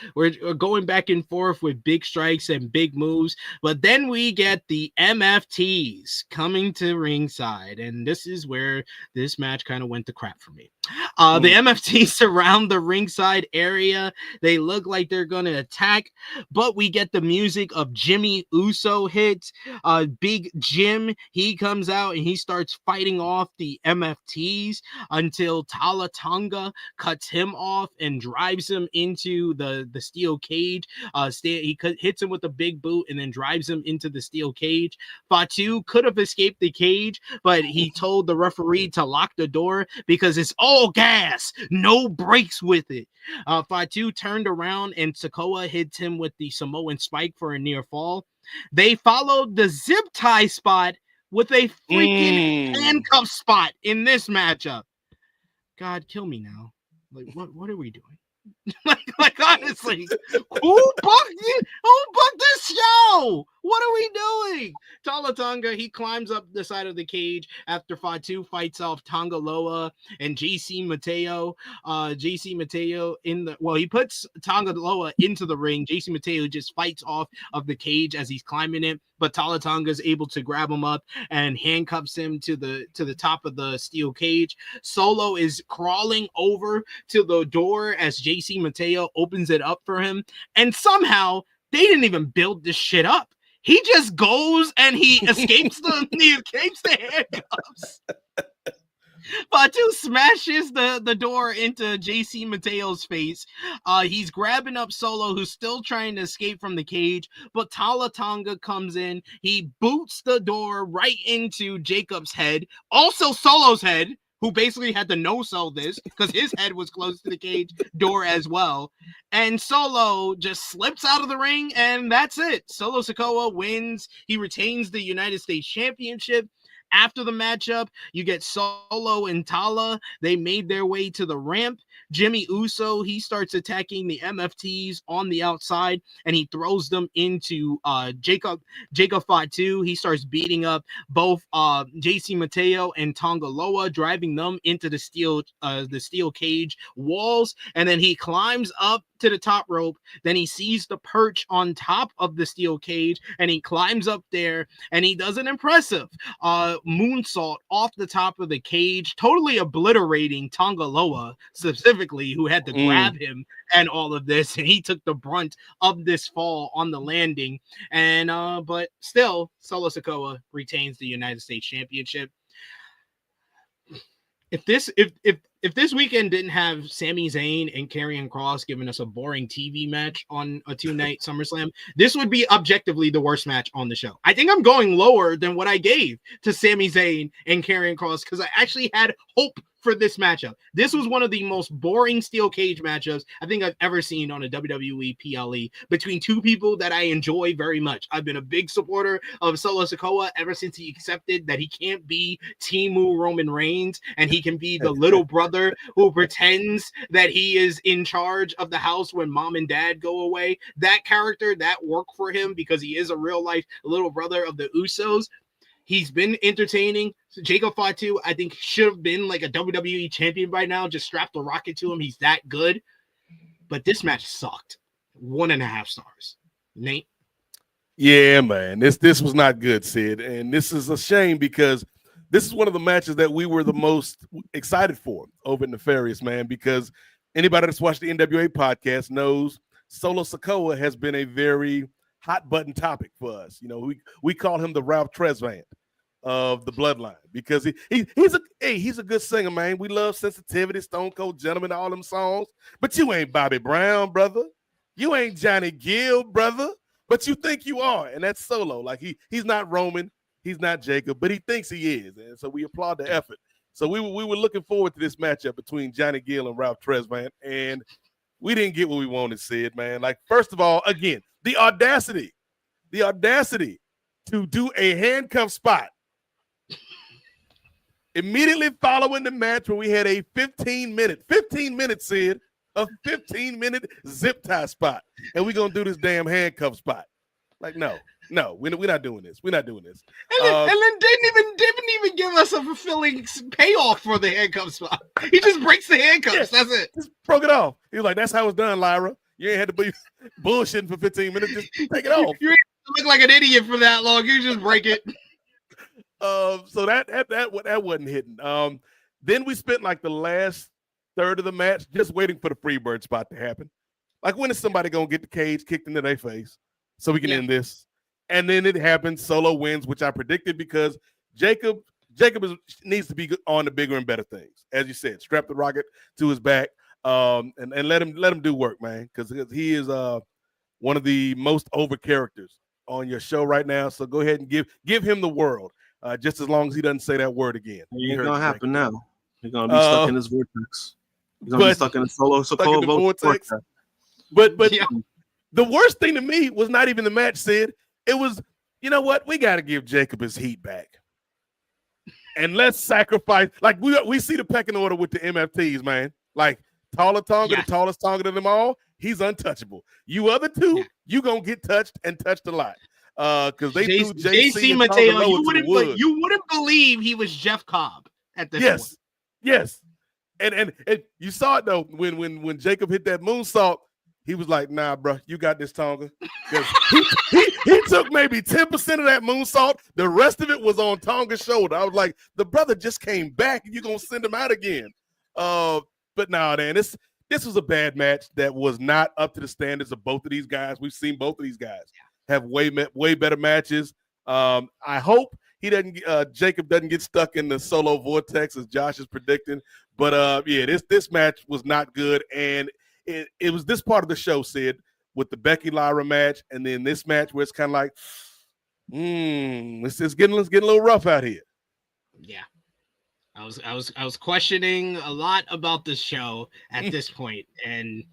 going back and forth with big strikes and big moves, but then we get the MFTs coming to ringside, and this is where this match kind of went to crap for me. The MFTs surround the ringside area. They look like they're going to attack, but we get the music of Jimmy Uso hits. Big Jim, he comes out and he starts fighting off the MFTs until Tala Tonga cuts him off and drives him into the steel cage. He hits him with a big boot and then drives him into the steel cage. Fatu could have escaped the cage, but he told the referee to lock the door because it's all gas, no brakes with it. Fatu turned around and Sikoa hits him with the Samoan spike for a near fall. They followed the zip tie spot with a freaking handcuff spot in this matchup. God, kill me now. Like, what are we doing? like honestly, who booked this show? What are we doing? Tala Tonga, he climbs up the side of the cage after Fatu fights off Tonga Loa and JC Mateo. He puts Tonga Loa into the ring. JC Mateo just fights off of the cage as he's climbing it, but Tala Tonga is able to grab him up and handcuffs him to the top of the steel cage. Solo is crawling over to the door as JC Mateo opens it up for him, and somehow they didn't even build this shit up. He just goes and he escapes the handcuffs. Fatu smashes the door into JC Mateo's face. He's grabbing up Solo, who's still trying to escape from the cage, but Tala Tonga comes in. He boots the door right into Jacob's head, also Solo's head, who basically had to no-sell this because his head was close to the cage door as well. And Solo just slips out of the ring, and that's it. Solo Sikoa wins. He retains the United States Championship. After the matchup, you get Solo and Tala. They made their way to the ramp. Jimmy Uso, he starts attacking the MFTs on the outside, and he throws them into Jacob Fatu. He starts beating up both JC Mateo and Tonga Loa, driving them into the steel cage walls, and then he climbs up to the top rope. Then he sees the perch on top of the steel cage, and he climbs up there, and he does an impressive moonsault off the top of the cage, totally obliterating Tongaloa specifically, who had to grab him and all of this, and he took the brunt of this fall on the landing. And but still, Solo Sikoa retains the United States Championship. If this weekend didn't have Sami Zayn and Karrion Kross giving us a boring TV match on a 2-night SummerSlam, this would be objectively the worst match on the show. I think I'm going lower than what I gave to Sami Zayn and Karrion Kross because I actually had hope for this matchup. This was one of the most boring steel cage matchups I think I've ever seen on a WWE PLE between two people that I enjoy very much. I've been a big supporter of Solo Sikoa ever since he accepted that he can't be Teemu Roman Reigns and he can be the little brother who pretends that he is in charge of the house when mom and dad go away. That character, that worked for him because he is a real life little brother of the Usos. He's been entertaining. Jacob Fatu, I think, should have been like a WWE champion by now. Just strap the rocket to him. He's that good. But this match sucked. 1.5 stars. Nate? Yeah, man. This was not good, Sid. And this is a shame because this is one of the matches that we were the most excited for over at Nefarious, man, because anybody that's watched the NWA podcast knows Solo Sikoa has been a very hot button topic for us. You know, we call him the Ralph Tresvant of the bloodline because he's a good singer, man. We love Sensitivity, Stone Cold Gentleman, all them songs. But you ain't Bobby Brown, brother. You ain't Johnny Gill, brother. But you think you are, and that's Solo. Like he's not Roman, he's not Jacob, but he thinks he is, and so we applaud the effort. So we were looking forward to this matchup between Johnny Gill and Ralph Tresvant, and we didn't get what we wanted, Sid, man. Like, first of all, again, the audacity to do a handcuff spot immediately following the match where we had a 15-minute, Sid, a 15-minute zip tie spot, and we're going to do this damn handcuff spot. Like, no, we're not doing this. We're not doing this. And then didn't even give us a fulfilling payoff for the handcuff spot. He just breaks the handcuffs. Yeah, that's it. Just broke it off. He was like, that's how it's done, Lyra. You ain't had to be bullshitting for 15 minutes. Just take it off. You look like an idiot for that long. You just break it. So that wasn't hitting. Then we spent like the last third of the match just waiting for the Freebird spot to happen. Like, when is somebody gonna get the cage kicked into their face so we can end this? And then it happened. Solo wins, which I predicted because Jacob needs to be on the bigger and better things. As you said, strap the rocket to his back. And let him do work, man, because he is one of the most over characters on your show right now. So go ahead and give him the world, just as long as he doesn't say that word again. It's gonna happen now. He's gonna be stuck in his vortex. He's gonna be stuck in a Solo vortex. But yeah. The worst thing to me was not even the match, Sid. It was, you know what? We got to give Jacob his heat back. And let's sacrifice. Like, we see the pecking order with the MFTs, man. Like, Taller Tonga, the tallest Tonga of them all, he's untouchable. You other two, you gonna get touched and touched a lot. Because they threw JC Mateo, you wouldn't believe he was Jeff Cobb at this point. Yes. And you saw it though when Jacob hit that moonsault, he was like, nah, bro, you got this, Tonga. Because he took maybe 10% of that moonsault. The rest of it was on Tonga's shoulder. I was like, the brother just came back and you're gonna send him out again. But no, man, this was a bad match that was not up to the standards of both of these guys. We've seen both of these guys have way better matches. I hope Jacob doesn't get stuck in the Solo vortex as Josh is predicting. But this match was not good, and it was this part of the show, Sid, with the Becky Lyra match, and then this match where it's kind of like, it's getting a little rough out here. Yeah. I was questioning a lot about this show at this point, and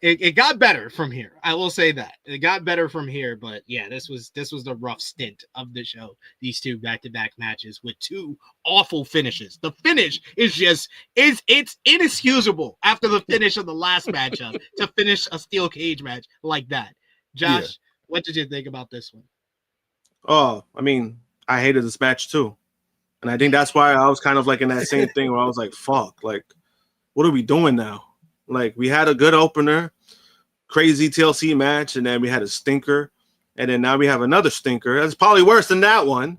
it got better from here. I will say that it got better from here, but yeah, this was the rough stint of the show. These two back-to-back matches with two awful finishes. The finish is it's inexcusable after the finish of the last matchup to finish a steel cage match like that. Josh, what did you think about this one? Oh, I mean, I hated this match too. And I think that's why I was kind of like in that same thing where I was like, fuck, like, what are we doing now? Like, we had a good opener, crazy TLC match, and then we had a stinker, and then now we have another stinker. That's probably worse than that one.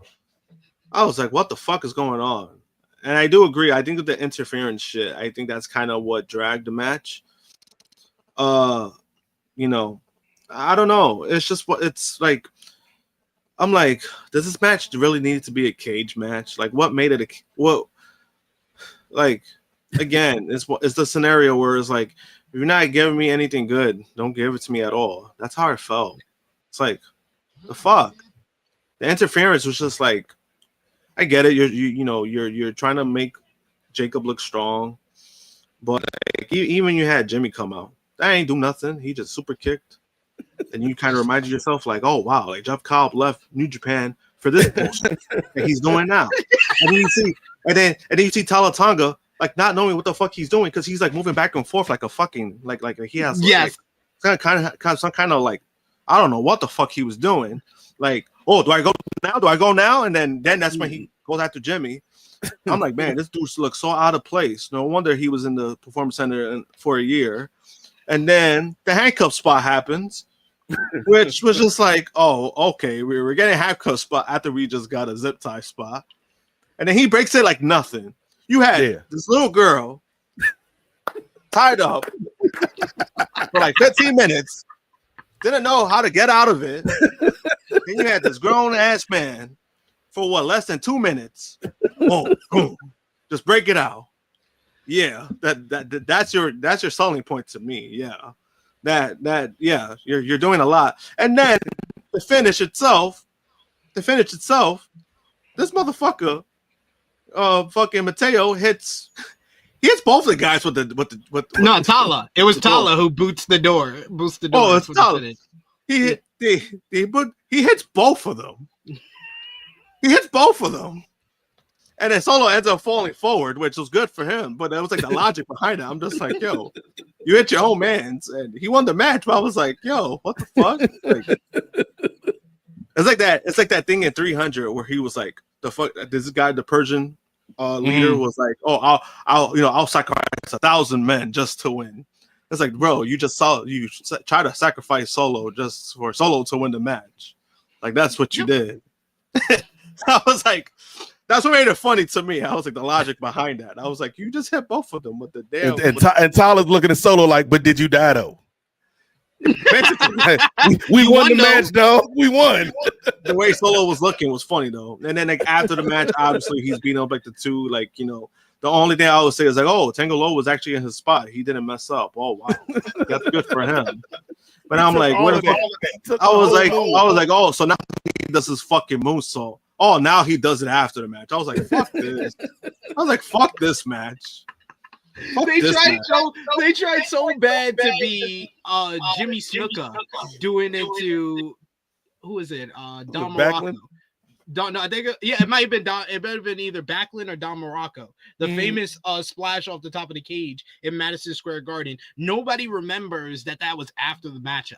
I was like, what the fuck is going on? And I do agree. I think with the interference shit, I think that's kind of what dragged the match. You know, I don't know. It's just what it's like. I'm like, does this match really need to be a cage match? Like, what made it what? Like, again, it's the scenario where it's like, if you're not giving me anything good, don't give it to me at all. That's how I felt. It's like, the fuck. The interference was just like, I get it. You're trying to make Jacob look strong, but like, even you had Jimmy come out, that ain't do nothing. He just super kicked, and you kind of reminded yourself like, oh wow, like Jeff Cobb left New Japan for this bullshit that he's doing now. And then you see Talatanga like not knowing what the fuck he's doing because he's like moving back and forth like a fucking like he has like, kind of some kind of like, I don't know what the fuck he was doing. Like, oh, do I go now? Do I go now? And then that's when he goes after Jimmy. I'm like, man, this dude looks so out of place. No wonder he was in the Performance Center for a year. And then the handcuff spot happens, which was just like, oh, okay, we're getting a handcuff spot after we just got a zip tie spot. And then he breaks it like nothing. You had this little girl tied up for like 15 minutes, didn't know how to get out of it. Then you had this grown ass man for what, less than 2 minutes. Oh, boom, just break it out. Yeah, that's your selling point to me. Yeah, that you're doing a lot. And then the finish itself, this motherfucker, fucking Mateo hits both the guys with no, Tala. It was Tala who boots the door. Oh, it's Tala. He hits both of them. And then Solo ends up falling forward, which was good for him. But that was like the logic behind it. I'm just like, yo, you hit your own man's, and he won the match. But I was like, yo, what the fuck? Like, it's like that. It's like that thing in 300 where he was like, the fuck. This guy, the Persian leader, was like, oh, I'll sacrifice 1,000 men just to win. It's like, bro, you try to sacrifice Solo just for Solo to win the match. Like, that's what you did. I was like, that's what made it funny to me. I was like, the logic behind that. I was like, you just hit both of them with the damn. And Tyler's looking at Solo like, but did you die though? we won the match, though. We won. The way Solo was looking was funny though. And then like after the match, obviously he's beating up like the two, like, you know. The only thing I would say is like, oh, Tango Low was actually in his spot. He didn't mess up. Oh wow, that's good for him. But I'm like, what the fuck? I was like, oh, so now he does his fucking moonsault. Oh, now he does it after the match. I was like, fuck this. I was like, fuck this match. They tried so bad to be Jimmy Snuka doing it to who is it? Don Morocco. I think it might have been it might have been either Backlund or Don Morocco. The famous splash off the top of the cage in Madison Square Garden. Nobody remembers that was after the matchup.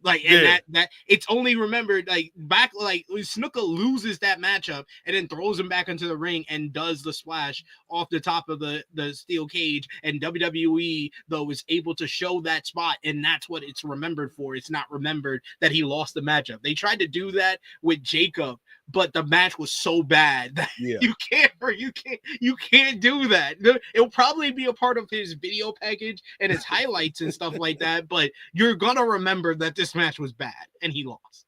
Like, and that it's only remembered like back, like Snuka loses that matchup and then throws him back into the ring and does the splash off the top of the steel cage. And WWE though is able to show that spot, and that's what it's remembered for. It's not remembered that he lost the matchup. They tried to do that with Jacob, but the match was so bad that you can't do that. It'll probably be a part of his video package and his highlights and stuff like that, but you're gonna remember that this match was bad and he lost.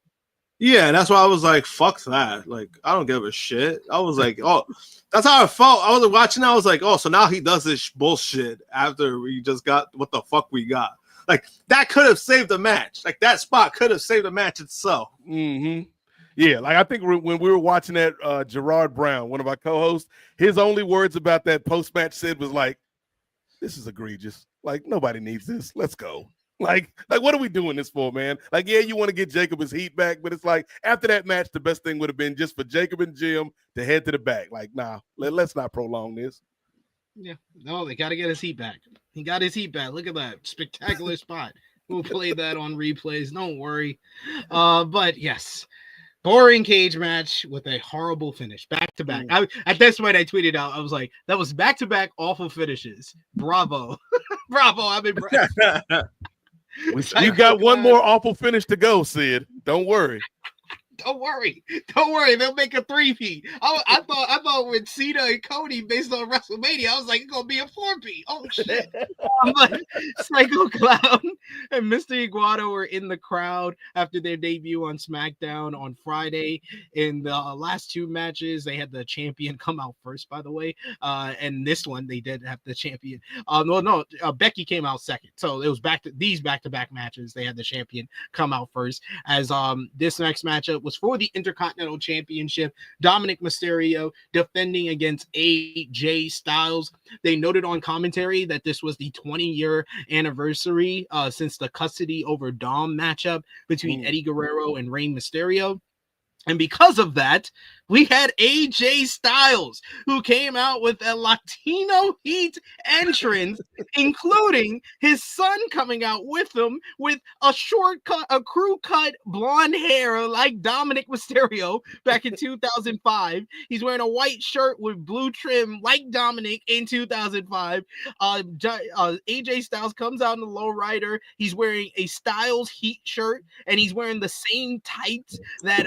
Yeah, and that's why I was like, fuck that. Like, I don't give a shit. I was like, oh, that's how I felt. I was watching, I was like, oh, so now he does this bullshit after we just got what the fuck we got. Like, that could have saved the match. Like, that spot could have saved the match itself. Mm-hmm. Yeah, like I think when we were watching that, Gerard Brown, one of our co-hosts, his only words about that post-match said was like, this is egregious. Like, nobody needs this. Let's go. Like, what are we doing this for, man? Like, yeah, you want to get Jacob his heat back, but it's like after that match, the best thing would have been just for Jacob and Jim to head to the back. Like, nah, let's not prolong this. Yeah, no, they got to get his heat back. He got his heat back. Look at that spectacular spot. We'll play that on replays. Don't worry. But yes. Boring cage match with a horrible finish, back to back. At this point, I tweeted out, I was like, that was back to back awful finishes. Bravo. Bravo, I'm impressed. You got one more awful finish to go, Sid. Don't worry. Don't worry. They'll make a 3-peat. I thought with Cena and Cody based on WrestleMania, I was like, it's gonna be a 4-peat. Oh shit! But Psycho Clown and Mr. Iguana were in the crowd after their debut on SmackDown on Friday. In the last 2 matches, they had the champion come out first, by the way. And this one, they did have the champion. Becky came out second. So it was back-to-back matches. They had the champion come out first. As this next matchup was for the Intercontinental Championship. Dominik Mysterio defending against AJ Styles. They noted on commentary that this was the 20-year anniversary since the custody over Dom matchup between Eddie Guerrero and Rey Mysterio. And because of that, we had AJ Styles, who came out with a Latino Heat entrance, including his son coming out with him with a crew cut blonde hair like Dominik Mysterio back in 2005. He's wearing a white shirt with blue trim like Dominik in 2005. AJ Styles comes out in the lowrider. He's wearing a Styles Heat shirt, and he's wearing the same tights that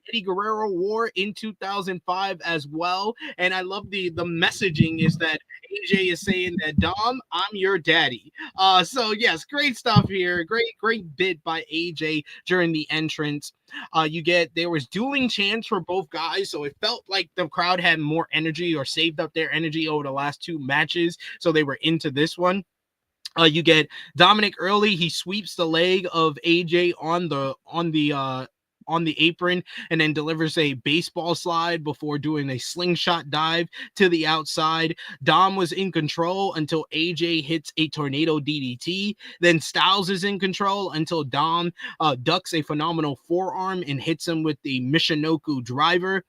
Eddie Guerrero wore in 2005 as well. And I love the messaging is that AJ is saying that, Dom, I'm your daddy. So yes, great stuff here. Great bit by AJ during the entrance. There was dueling chants for both guys, so it felt like the crowd had more energy or saved up their energy over the last 2 matches, so they were into this one. You get Dominik early. He sweeps the leg of AJ on the apron and then delivers a baseball slide before doing a slingshot dive to the outside. Dom was in control until AJ hits a tornado DDT. Then Styles is in control until Dom ducks a phenomenal forearm and hits him with the Michinoku driver.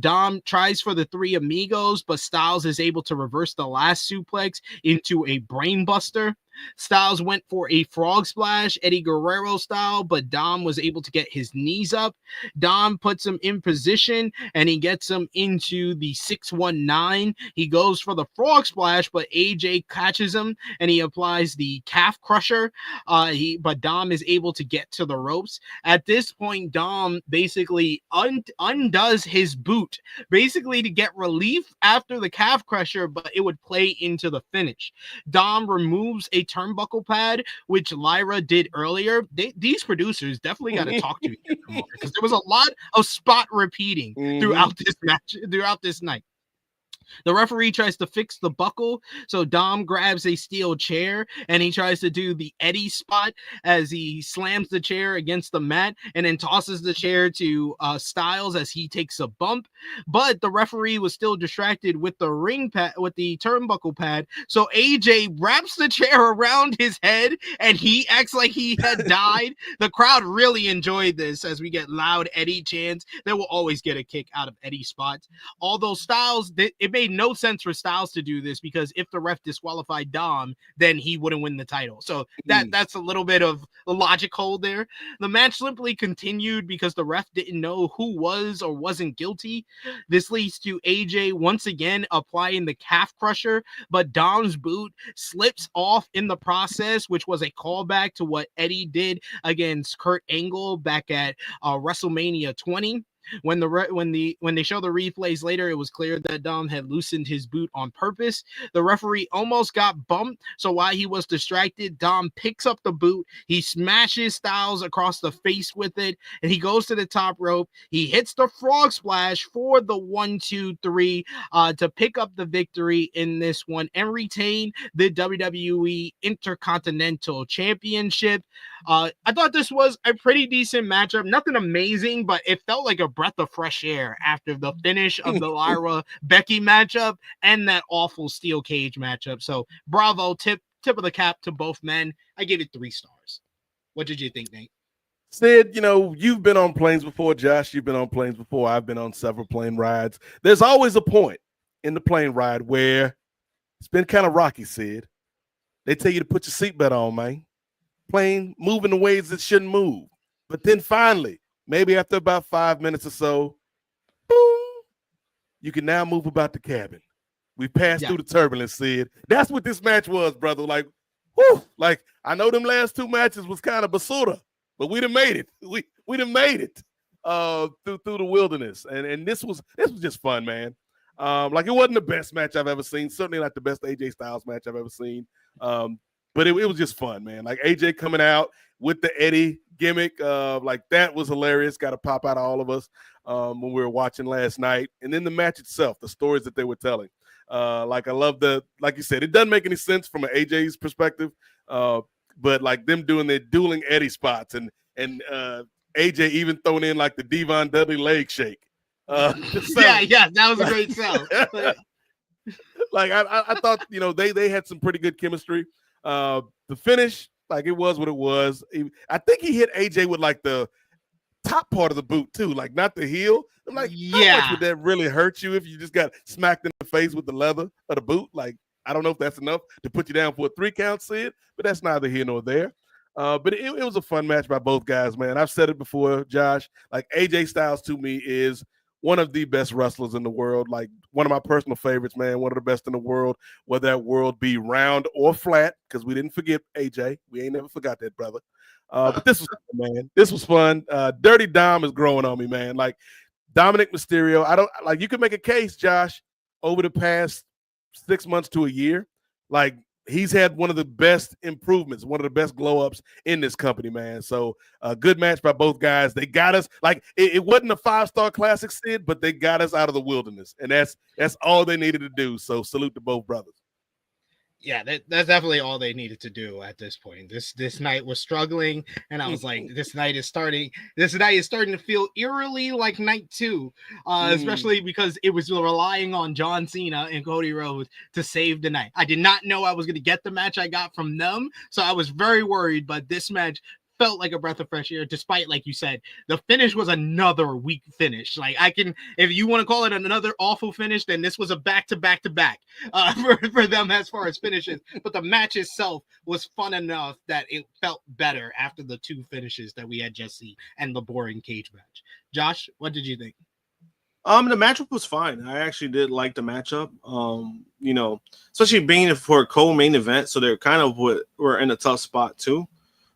Dom tries for the 3 amigos, but Styles is able to reverse the last suplex into a brainbuster. Styles went for a frog splash, Eddie Guerrero style, but Dom was able to get his knees up. Dom puts him in position, and he gets him into the 619. He goes for the frog splash, but AJ catches him, and he applies the calf crusher. But Dom is able to get to the ropes. At this point, Dom basically undoes his boot, basically to get relief after the calf crusher, but it would play into the finish. Dom removes a turnbuckle pad, which Lyra did earlier. These producers definitely got to talk to each other more, because there was a lot of spot repeating throughout this match, throughout this night. The referee tries to fix the buckle, so Dom grabs a steel chair and he tries to do the Eddie spot as he slams the chair against the mat and then tosses the chair to Styles as he takes a bump. But the referee was still distracted with the ring pad, with the turnbuckle pad, so AJ wraps the chair around his head and he acts like he had died. The crowd really enjoyed this as we get loud Eddie chants. They will always get a kick out of Eddie spots. Although Styles, it made no sense for Styles to do this, because if the ref disqualified Dom, then he wouldn't win the title. So that's a little bit of a logic hole there. The match simply continued because the ref didn't know who was or wasn't guilty. This leads to AJ once again applying the calf crusher, but Dom's boot slips off in the process, which was a callback to what Eddie did against Kurt Angle back at WrestleMania 20. When they show the replays later, it was clear that Dom had loosened his boot on purpose. The referee almost got bumped, so while he was distracted, Dom picks up the boot, he smashes Styles across the face with it, and he goes to the top rope. He hits the frog splash for the 1-2-3 to pick up the victory in this one and retain the WWE Intercontinental Championship. I thought this was a pretty decent matchup. Nothing amazing, but it felt like a breath of fresh air after the finish of the Lyra Becky matchup and that awful steel cage matchup. So bravo, tip of the cap to both men. I gave it 3 stars. What did you think, Nate? Sid, you've been on planes before. Josh, you've been on planes before. I've been on several plane rides. There's always a point in the plane ride where it's been kind of rocky, Sid. They tell you to put your seatbelt on, man. Plane moving the ways it shouldn't move. But then finally, maybe after about 5 minutes or so, boom, you can now move about the cabin. We passed through the turbulence, Sid. That's what this match was, brother. Like, whew, like I know them last 2 matches was kind of basura, but we done made it. We done made it through the wilderness, and this was just fun, man. Like it wasn't the best match I've ever seen. Certainly not the best AJ Styles match I've ever seen. But it was just fun, man. Like AJ coming out with the Eddie gimmick, like that was hilarious. Got to pop out of all of us when we were watching last night. And then the match itself, the stories that they were telling. Like I love like you said, it doesn't make any sense from an AJ's perspective. But like them doing their dueling Eddie spots and AJ even throwing in like the Devon Dudley leg shake. That was a great sell. Like I thought, they had some pretty good chemistry. The finish, like it was what it was. I think he hit AJ with like the top part of the boot too, like not the heel. I'm like, how much would that really hurt you if you just got smacked in the face with the leather of the boot? Like, I don't know if that's enough to put you down for a 3 count, Sid, but that's neither here nor there. But it was a fun match by both guys, man. I've said it before, Josh. Like AJ Styles to me is one of the best wrestlers in the world. Like one of my personal favorites, man. One of the best in the world, whether that world be round or flat, because we didn't forget AJ. We ain't never forgot that, brother. But this was fun, man. This was fun. Dirty Dom is growing on me, man. Like Dominik Mysterio, you could make a case, Josh, over the past 6 months to a year. Like he's had one of the best improvements, one of the best glow-ups in this company, man. So a good match by both guys. They got us, like it wasn't a 5-star classic, Sid, but they got us out of the wilderness. And that's all they needed to do. So salute to both brothers. Yeah, that's definitely all they needed to do at this point. This night was struggling, and I was like, this night is starting to feel eerily like night 2, especially because it was relying on John Cena and Cody Rhodes to save the night. I did not know I was going to get the match I got from them, so I was very worried, but this match felt like a breath of fresh air, despite, like you said, the finish was another weak finish. Like if you want to call it another awful finish, then this was a back-to-back for them as far as finishes. But the match itself was fun enough that it felt better after the 2 finishes that we had just seen and the boring cage match. Josh, what did you think? The matchup was fine. I actually did like the matchup. Especially being for a co-main event, so they're kind of were in a tough spot too.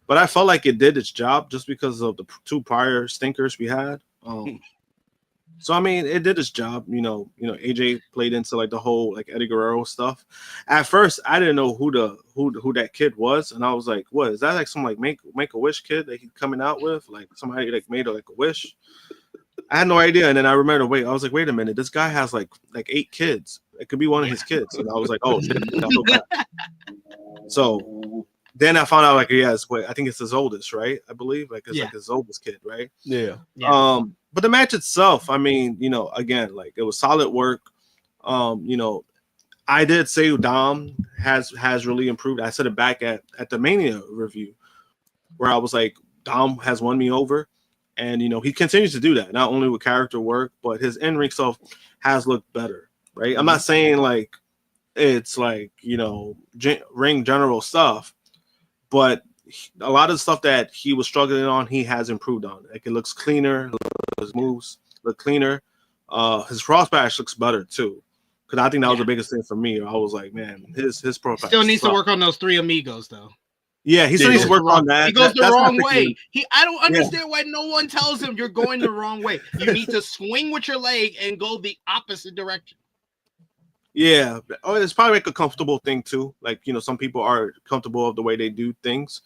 But I felt like it did its job just because of the 2 prior stinkers we had. So I mean, it did its job. AJ played into like the whole like Eddie Guerrero stuff. At first, I didn't know who that kid was, and I was like, "What is that? Like some like make a wish kid that he's coming out with? Like somebody like made like a wish?" I had no idea, and then I remember. I was like, "Wait a minute, this guy has like 8 kids. It could be one of his kids." And I was like, "Oh shit!" So. Then I found out like I think it's his oldest, right? I believe like it's like his oldest kid, right? Yeah. But the match itself, I mean, again, like it was solid work. I did say Dom has really improved. I said it back at the Mania review where I was like, Dom has won me over, and he continues to do that, not only with character work, but his in-ring stuff has looked better, right? I'm not saying like it's like ring general stuff. But a lot of the stuff that he was struggling on, he has improved on. Like it looks cleaner, his moves look cleaner. His cross patch looks better too. Because I think that was the biggest thing for me. I was like, man, his pro patch still needs to work on those 3 amigos though. Yeah, he still needs to work on that. He goes the wrong way. I don't understand why no one tells him you're going the wrong way. You need to swing with your leg and go the opposite direction. Yeah, it's probably like a comfortable thing too. Like some people are comfortable of the way they do things,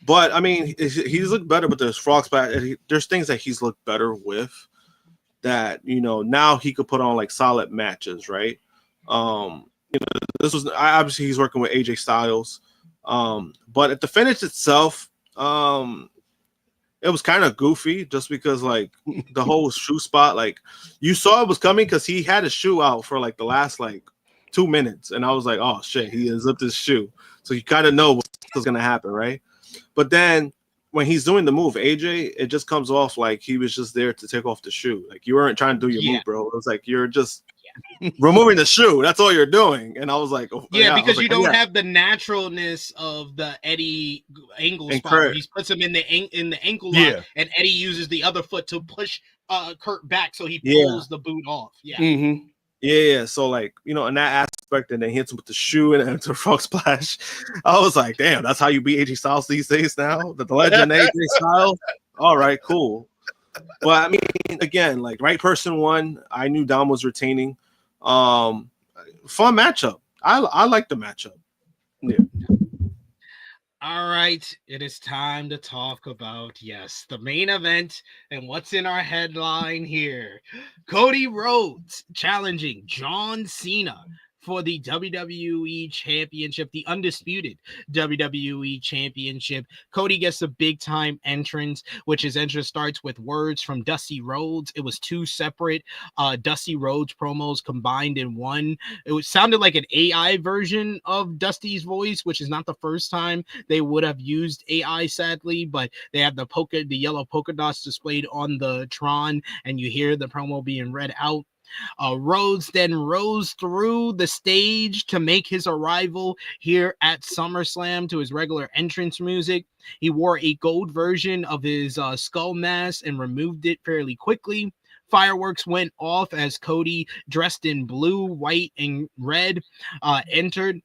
but I mean, he's looked better with this frog splash. There's things that he's looked better with that now he could put on like solid matches, right? This was obviously he's working with AJ Styles, but at the finish itself, it was kind of goofy just because like the whole shoe spot, like you saw it was coming because he had his shoe out for like the last like 2 minutes. And I was like, oh shit, he has zipped his shoe. So you kind of know what's going to happen, right? But then when he's doing the move, AJ, it just comes off like he was just there to take off the shoe. Like you weren't trying to do your move, bro. It was like you're just removing the shoe. That's all you're doing. And I was like, because you don't have the naturalness of the Eddie angle spot where he puts him in the ankle lock, and Eddie uses the other foot to push Kurt back so he pulls the boot off. Yeah. So like, you know, in that aspect, and then hits him with the shoe and then to the frog splash. I was like, damn, that's how you beat AJ Styles these days now? The legend AJ Styles. All right, cool. But I mean, again, like right person won. I knew Dom was retaining. Fun matchup. I like the matchup. Yeah. All right, it is time to talk about, yes, the main event and what's in our headline here. Cody Rhodes challenging John Cena for the WWE Championship, the undisputed WWE Championship. Cody gets a big-time entrance, which his entrance starts with words from Dusty Rhodes. It was two separate Dusty Rhodes promos combined in one. It sounded like an AI version of Dusty's voice, which is not the first time they would have used AI, sadly, but they have the yellow polka dots displayed on the Tron, and you hear the promo being read out. Rhodes then rose through the stage to make his arrival here at SummerSlam to his regular entrance music. He wore a gold version of his skull mask and removed it fairly quickly. Fireworks went off as Cody, dressed in blue, white, and red, entered.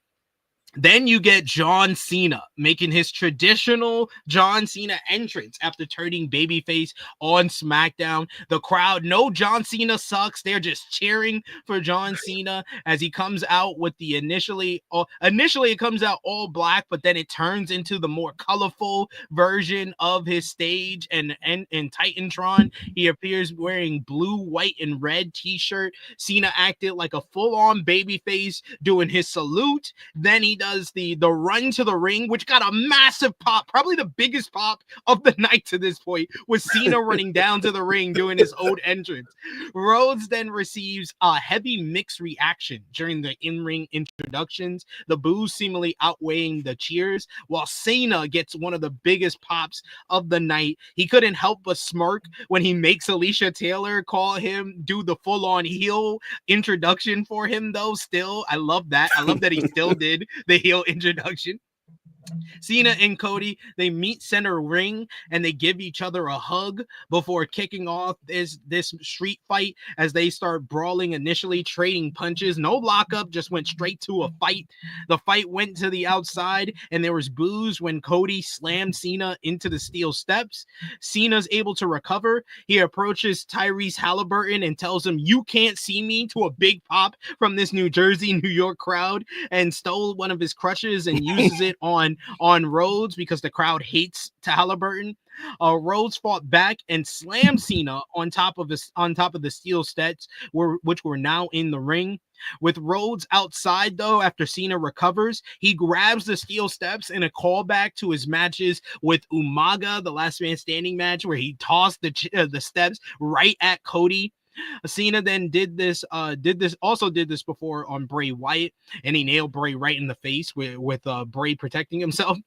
Then you get John Cena making his traditional John Cena entrance after turning babyface on SmackDown. The crowd, no, John Cena sucks. They're just cheering for John Cena as he comes out with the initially it comes out all black, but then it turns into the more colorful version of his stage and Titantron. He appears wearing blue, white, and red t-shirt. Cena acted like a full-on babyface doing his salute. Then he does the run to the ring, which got a massive pop, probably the biggest pop of the night to this point, was Cena running down to the ring doing his old entrance. Rhodes then receives a heavy mixed reaction during the in-ring introductions, the boos seemingly outweighing the cheers, while Cena gets one of the biggest pops of the night. He couldn't help but smirk when he makes Alicia Taylor do the full-on heel introduction for him, though. Still, I love that he still did the heel introduction. Cena and Cody, they meet center ring and they give each other a hug before kicking off this street fight as they start brawling, initially trading punches. No lockup, just went straight to a fight. The fight went to the outside and there was boos when Cody slammed Cena into the steel steps. Cena's able to recover. He approaches Tyrese Halliburton and tells him, "You can't see me," to a big pop from this New Jersey, New York crowd, and stole one of his crutches and uses it on Rhodes because the crowd hates Halliburton. Rhodes fought back and slammed Cena on top of the steel steps, which were now in the ring. With Rhodes outside, though, after Cena recovers, he grabs the steel steps in a callback to his matches with Umaga, the last man standing match, where he tossed the steps right at Cody. Cena then did this before on Bray Wyatt, and he nailed Bray right in the face with Bray protecting himself.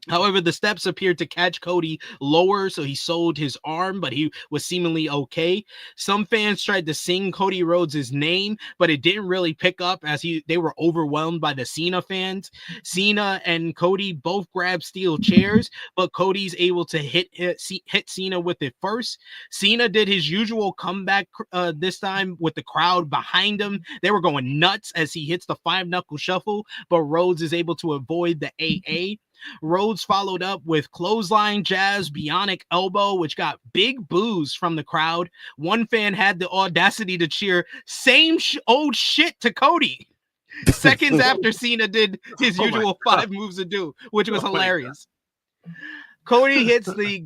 However, the steps appeared to catch Cody lower, so he sold his arm, but he was seemingly okay. Some fans tried to sing Cody Rhodes' name, but it didn't really pick up as they were overwhelmed by the Cena fans. Cena and Cody both grabbed steel chairs, but Cody's able to hit Cena with it first. Cena did his usual comeback this time with the crowd behind him. They were going nuts as he hits the 5-knuckle shuffle, but Rhodes is able to avoid the AA. Rhodes followed up with clothesline jazz, bionic elbow, which got big boos from the crowd. One fan had the audacity to cheer "same old shit" to Cody seconds after Cena did his usual 5 moves to do, which was hilarious. Cody hits the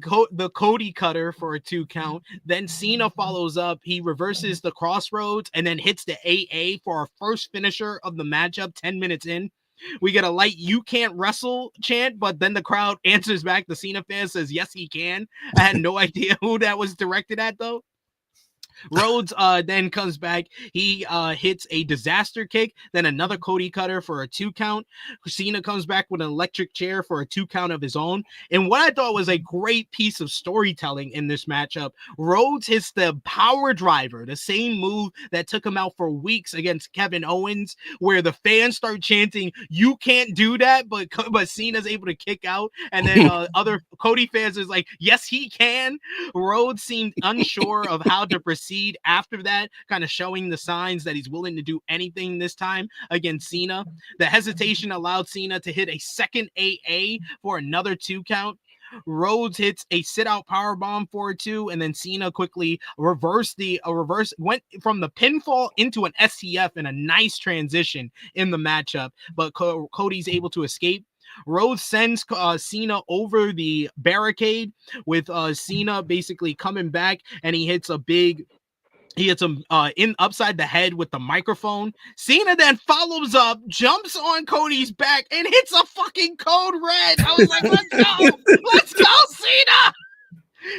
Cody cutter for a 2 count. Then Cena follows up. He reverses the crossroads and then hits the AA for our first finisher of the matchup 10 minutes in. We get a light "you can't wrestle" chant, but then the crowd answers back. The Cena fan says, "Yes, he can." I had no idea who that was directed at, though. Rhodes then comes back. He hits a disaster kick, then another Cody cutter for a 2 count. Cena comes back with an electric chair for a 2 count of his own. And what I thought was a great piece of storytelling in this matchup, Rhodes hits the power driver, the same move that took him out for weeks against Kevin Owens, where the fans start chanting, "You can't do that," but Cena's able to kick out. And then other Cody fans is like, "Yes, he can." Rhodes seemed unsure of how to proceed concede after that, kind of showing the signs that he's willing to do anything this time against Cena. The hesitation allowed Cena to hit a second AA for another 2 count. Rhodes hits a sit-out powerbomb for a 2, and then Cena quickly went from the pinfall into an STF in a nice transition in the matchup, but Cody's able to escape. Rhodes sends Cena over the barricade with Cena basically coming back, and he hits him in upside the head with the microphone. Cena then follows up, jumps on Cody's back, and hits a fucking code red. I was like, let's go! Let's go, Cena!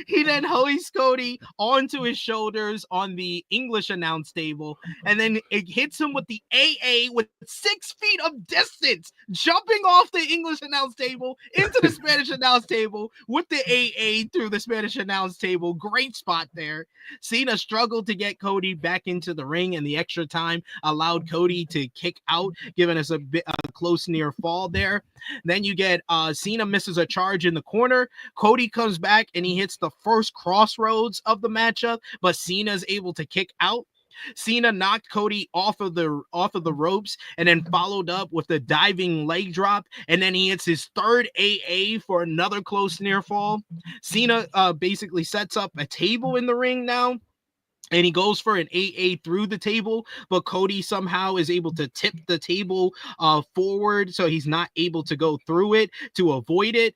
He then hoists Cody onto his shoulders on the English announce table, and then it hits him with the AA with 6 feet of distance, jumping off the English announce table into the Spanish announce table with the AA through the Spanish announce table. Great spot there. Cena struggled to get Cody back into the ring, and the extra time allowed Cody to kick out, giving us a close near fall there. Then you get Cena misses a charge in the corner. Cody comes back and he hits the first crossroads of the matchup, but Cena's able to kick out. Cena knocked Cody off of the ropes and then followed up with the diving leg drop, and then he hits his third AA for another close near fall. Cena basically sets up a table in the ring now, and he goes for an AA through the table, but Cody somehow is able to tip the table forward, so he's not able to go through it to avoid it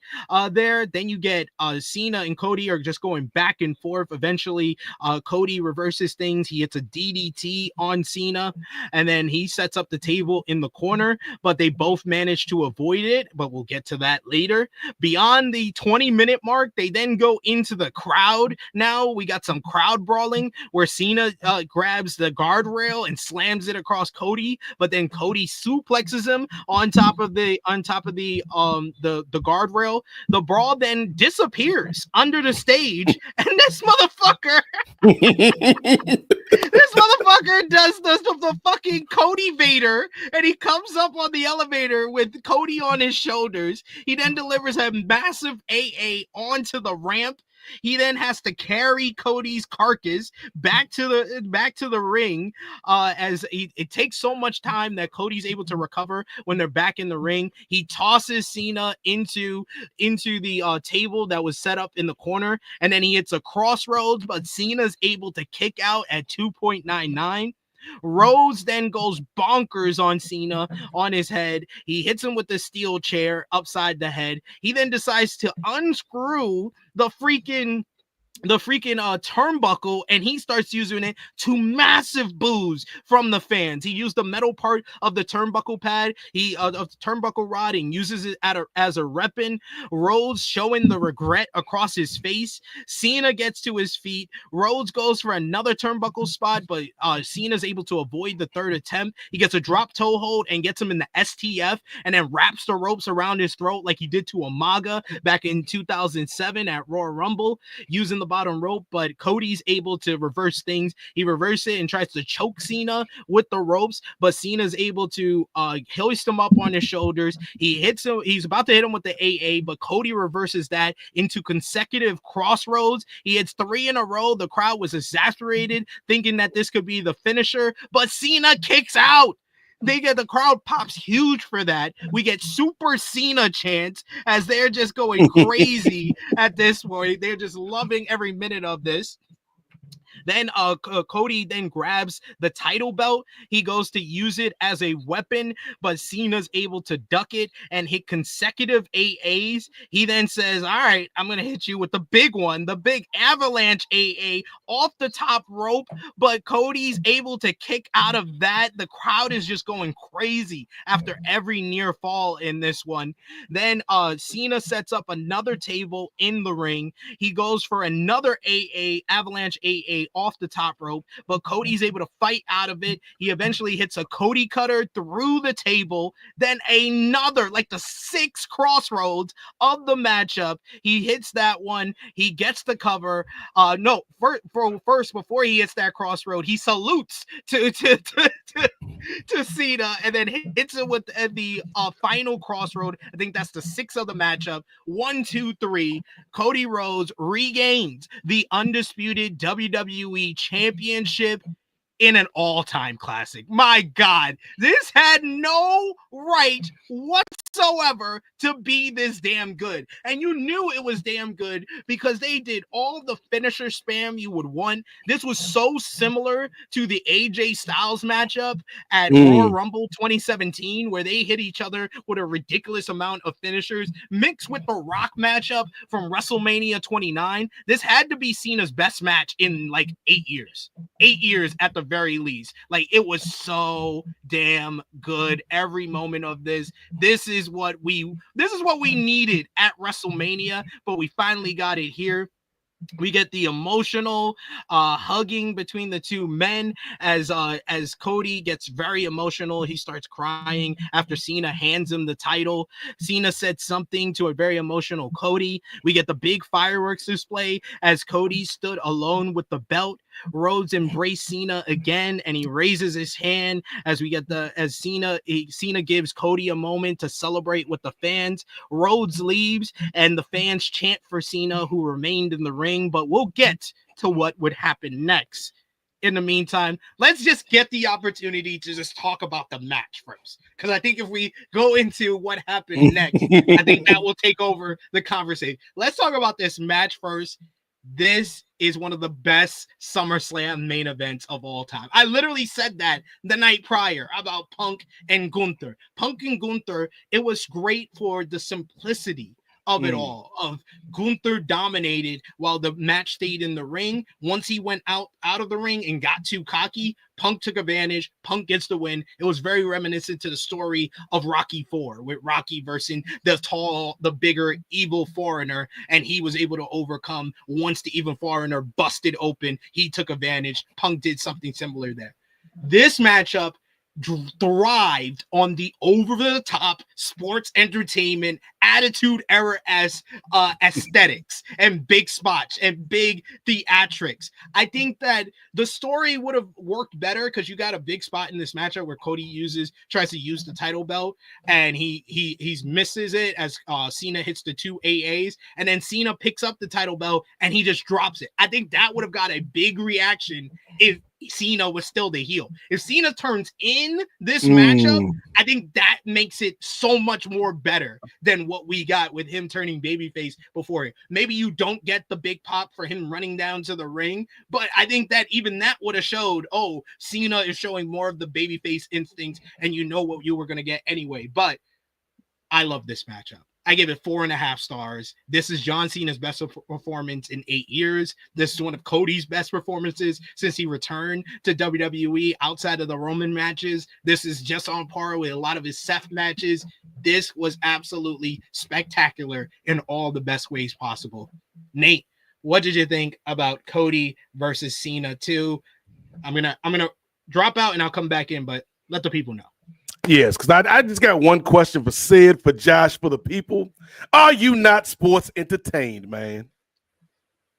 there. Then you get Cena and Cody are just going back and forth. Eventually, Cody reverses things. He hits a DDT on Cena, and then he sets up the table in the corner, but they both manage to avoid it, but we'll get to that later. Beyond the 20-minute mark, they then go into the crowd. Now we got some crowd brawling where Cena grabs the guardrail and slams it across Cody, but then Cody suplexes him on top of the guardrail. The brawl then disappears under the stage, and this motherfucker does the fucking Cody Vader, and he comes up on the elevator with Cody on his shoulders. He then delivers a massive AA onto the ramp. He then has to carry Cody's carcass back to the ring. It takes so much time that Cody's able to recover when they're back in the ring. He tosses Cena into the table that was set up in the corner, and then he hits a crossroads, but Cena's able to kick out at 2.99. Rhodes then goes bonkers on Cena on his head. He hits him with the steel chair upside the head. He then decides to unscrew the freaking turnbuckle, and he starts using it to massive boos from the fans. He used the metal part of the turnbuckle pad, of the turnbuckle rod, and uses it as a weapon. Rhodes showing the regret across his face. Cena gets to his feet. Rhodes goes for another turnbuckle spot, but Cena's able to avoid the third attempt. He gets a drop toe hold and gets him in the STF, and then wraps the ropes around his throat like he did to Umaga back in 2007 at Royal Rumble, using the bottom rope, but Cody's able to reverse things. He reverses it and tries to choke Cena with the ropes, but Cena's able to hoist him up on his shoulders. He hits him. He's about to hit him with the AA, but Cody reverses that into consecutive crossroads. He hits 3 in a row. The crowd was exasperated, thinking that this could be the finisher, but Cena kicks out. The crowd pops huge for that. We get Super Cena chants as they're just going crazy at this point. They're just loving every minute of this. Then Cody then grabs the title belt. He goes to use it as a weapon, but Cena's able to duck it and hit consecutive AAs. He then says, all right, I'm going to hit you with the big one, the big avalanche AA off the top rope, but Cody's able to kick out of that. The crowd is just going crazy after every near fall in this one. Then Cena sets up another table in the ring. He goes for another AA, avalanche AA off the top rope, but Cody's able to fight out of it. He eventually hits a Cody cutter through the table, then another, like the 6th crossroads of the matchup. He hits that one. He gets the cover. First, before he hits that crossroad, he salutes to Cena and then hits it with the final crossroad. I think that's the 6th of the matchup. 1, 2, 3. Cody Rhodes regains the undisputed WWE WWE Championship in an all-time classic. My God, this had no right whatsoever to be this damn good. And you knew it was damn good because they did all the finisher spam you would want. This was so similar to the AJ Styles matchup at Royal Rumble 2017, where they hit each other with a ridiculous amount of finishers, mixed with the Rock matchup from WrestleMania 29. This had to be Cena's best match in like 8 years. 8 years at the very least. Like, it was so damn good. Every moment of this is what we needed at WrestleMania, but we finally got it here. We get the emotional hugging between the two men as Cody gets very emotional. He starts crying after Cena hands him the title. Cena said something to a very emotional Cody. We get the big fireworks display as Cody stood alone with the belt. Rhodes embraced Cena again, and he raises his hand as Cena gives Cody a moment to celebrate with the fans. Rhodes leaves, and the fans chant for Cena, who remained in the ring, but we'll get to what would happen next. In the meantime, let's just get the opportunity to just talk about the match first, because I think if we go into what happened next, I think that will take over the conversation. Let's talk about this match first. This is one of the best SummerSlam main events of all time. I literally said that the night prior about Punk and Gunther. Punk and Gunther, it was great for the simplicity of it all, of Gunther dominated while the match stayed in the ring. Once he went out of the ring and got too cocky, Punk took advantage. Punk gets the win. It was very reminiscent to the story of Rocky IV, with Rocky versus the bigger, evil foreigner, and he was able to overcome. Once the evil foreigner busted open, he took advantage. Punk did something similar there. This matchup thrived on the over-the-top sports entertainment attitude era as aesthetics and big spots and big theatrics. I think that the story would have worked better because you got a big spot in this matchup where Cody tries to use the title belt, and he misses it as Cena hits the 2 AAs, and then Cena picks up the title belt and he just drops it. I think that would have got a big reaction if Cena was still the heel. If Cena turns in this matchup, I think that makes it so much more better than what we got with him turning babyface before. Maybe you don't get the big pop for him running down to the ring, but I think that even that would have showed, oh, Cena is showing more of the babyface instincts, and you know what you were going to get anyway. But I love this matchup. I give it 4.5 stars. This is John Cena's best performance in 8 years. This is one of Cody's best performances since he returned to WWE outside of the Roman matches. This is just on par with a lot of his Seth matches. This was absolutely spectacular in all the best ways possible. Nate, what did you think about Cody versus Cena 2? I'm gonna drop out and I'll come back in, but let the people know. Yes, because I just got one question for Sid, for Josh, for the people. Are you not sports entertained, man?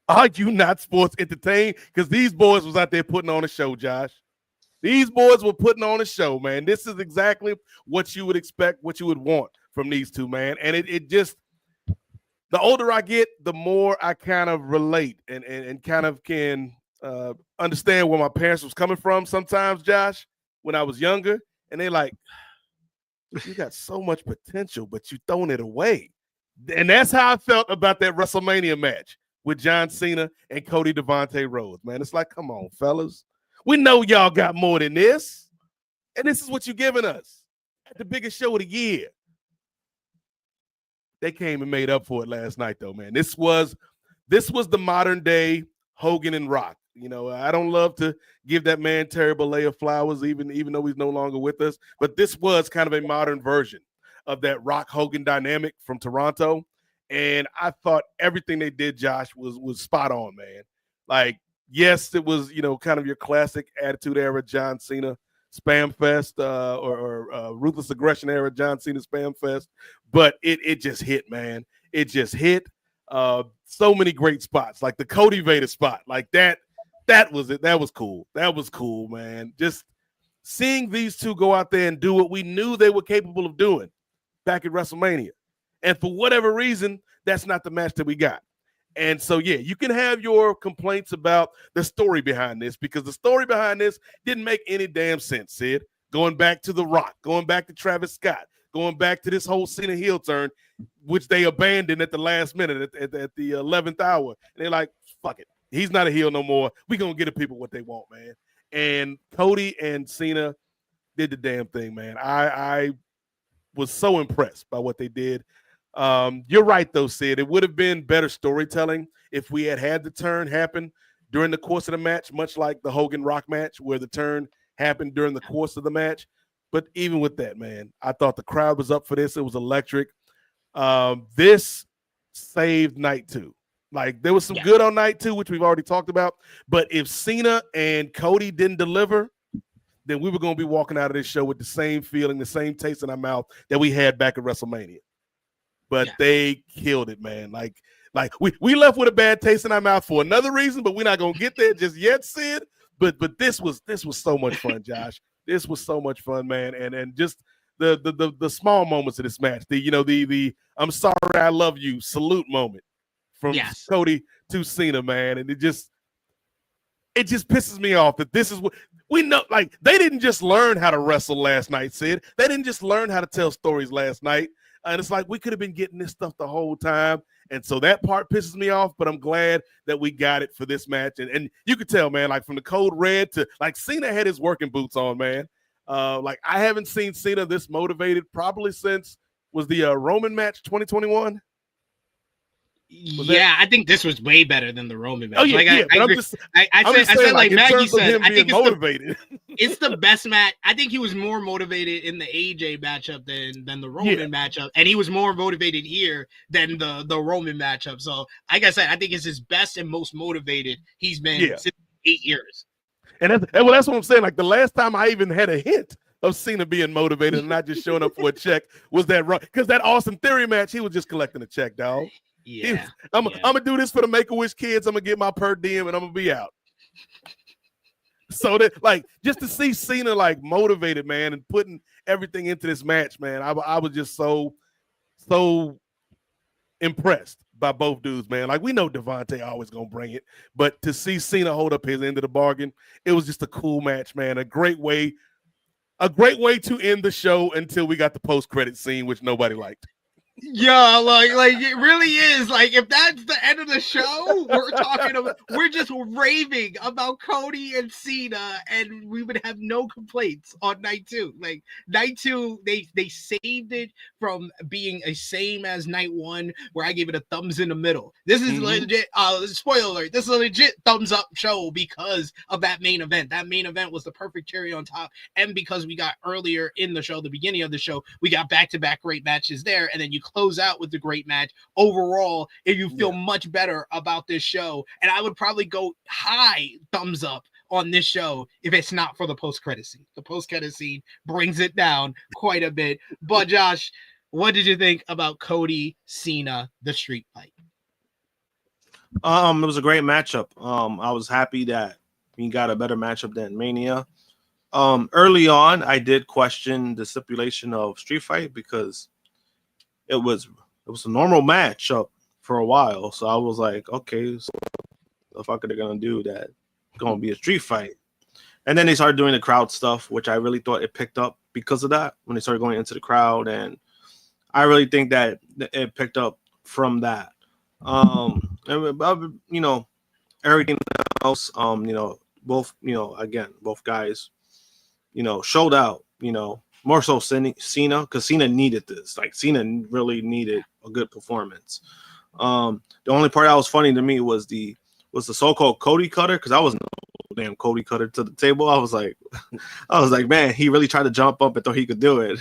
Are you not sports entertained? Because these boys was out there putting on a show, Josh. These boys were putting on a show, man. This is exactly what you would expect, what you would want from these two, man. And it just, the older I get, the more I kind of relate and kind of can understand where my parents was coming from sometimes, Josh, when I was younger. And they like, you got so much potential, but you throwing it away. And that's how I felt about that WrestleMania match with John Cena and Cody Devontae Rhodes, man. It's like, come on, fellas. We know y'all got more than this. And this is what you're giving us at the biggest show of the year. They came and made up for it last night, though, man. This was the modern day Hogan and Rock. You know, I don't love to give that man Terry Bollea flowers, even though he's no longer with us. But this was kind of a modern version of that Rock Hogan dynamic from Toronto. And I thought everything they did, Josh, was spot on, man. Like, yes, it was, you know, kind of your classic Attitude Era John Cena Spam Fest or Ruthless Aggression Era John Cena Spam Fest. But it just hit, man. It just hit. So many great spots, like the Cody Vader spot, like that. That was it. That was cool. That was cool, man. Just seeing these two go out there and do what we knew they were capable of doing back at WrestleMania. And for whatever reason, that's not the match that we got. And so, yeah, you can have your complaints about the story behind this, because the story behind this didn't make any damn sense, Sid. Going back to The Rock, going back to Travis Scott, going back to this whole Cena heel turn, which they abandoned at the last minute at the 11th hour. And they're like, fuck it. He's not a heel no more. We're going to get the people what they want, man. And Cody and Cena did the damn thing, man. I was so impressed by what they did. You're right, though, Sid. It would have been better storytelling if we had the turn happen during the course of the match, much like the Hogan Rock match, where the turn happened during the course of the match. But even with that, man, I thought the crowd was up for this. It was electric. This saved night 2. Like, there was some good on night 2, which we've already talked about. But if Cena and Cody didn't deliver, then we were going to be walking out of this show with the same feeling, the same taste in our mouth that we had back at WrestleMania. But they killed it, man. Like we left with a bad taste in our mouth for another reason, but we're not going to get there just yet, Sid. But this was so much fun, Josh. This was so much fun, man. And just the small moments of this match. The I'm sorry, I love you salute moment from Cody to Cena, man. And it just pisses me off that this is what we know. Like, they didn't just learn how to wrestle last night, Sid. They didn't just learn how to tell stories last night. And it's like we could have been getting this stuff the whole time. And so that part pisses me off, but I'm glad that we got it for this match. And you could tell, man, like from the code red to like Cena had his working boots on, man. Like I haven't seen Cena this motivated probably since was the Roman match 2021. I think this was way better than the Roman match. Oh yeah, I said like Maggie said, I think motivated. It's the best match. I think he was more motivated in the AJ matchup than the Roman matchup, and he was more motivated here than the Roman matchup. So, like I said, I think it's his best and most motivated he's been since 8 years. And that's what I'm saying. Like the last time I even had a hint of Cena being motivated and not just showing up for a check was that because that Austin Theory match, he was just collecting a check, dog. I'm gonna do this for the Make-A-Wish kids. I'm gonna get my per diem and I'm gonna be out. So that, like, just to see Cena like motivated, man, and putting everything into this match, man, I was just so impressed by both dudes, man. Like, we know Devontae always gonna bring it, but to see Cena hold up his end of the bargain, it was just a cool match, man. A great way to end the show until we got the post-credit scene, which nobody liked. Yeah, like it really is. Like, if that's the end of the show, we're just raving about Cody and Cena, and we would have no complaints on night 2. Like night 2, they saved it from being a same as night 1, where I gave it a thumbs in the middle. This is legit. Spoiler alert: this is a legit thumbs up show because of that main event. That main event was the perfect cherry on top, and because we got earlier in the show, the beginning of the show, we got back-to-back great matches there, and then you close out with the great match. Overall, if you feel much better about this show, and I would probably go high thumbs up on this show if it's not for the post-credit scene. The post-credit scene brings it down quite a bit. But Josh, what did you think about Cody Cena, the street fight? It was a great matchup. I was happy that we got a better matchup than Mania. Early on, I did question the stipulation of street fight because it was a normal matchup for a while. So I was like, okay, so the fuck are they gonna do that? It's gonna be a street fight. And then they started doing the crowd stuff, which I really thought it picked up because of that when they started going into the crowd. And I really think that it picked up from that. And, everything else, both guys, showed out, more so Cena, because Cena needed this. Like, Cena really needed a good performance. The only part that was funny to me was the so-called Cody cutter, because I wasn't no damn Cody cutter to the table. I was like, man, he really tried to jump up and thought he could do it,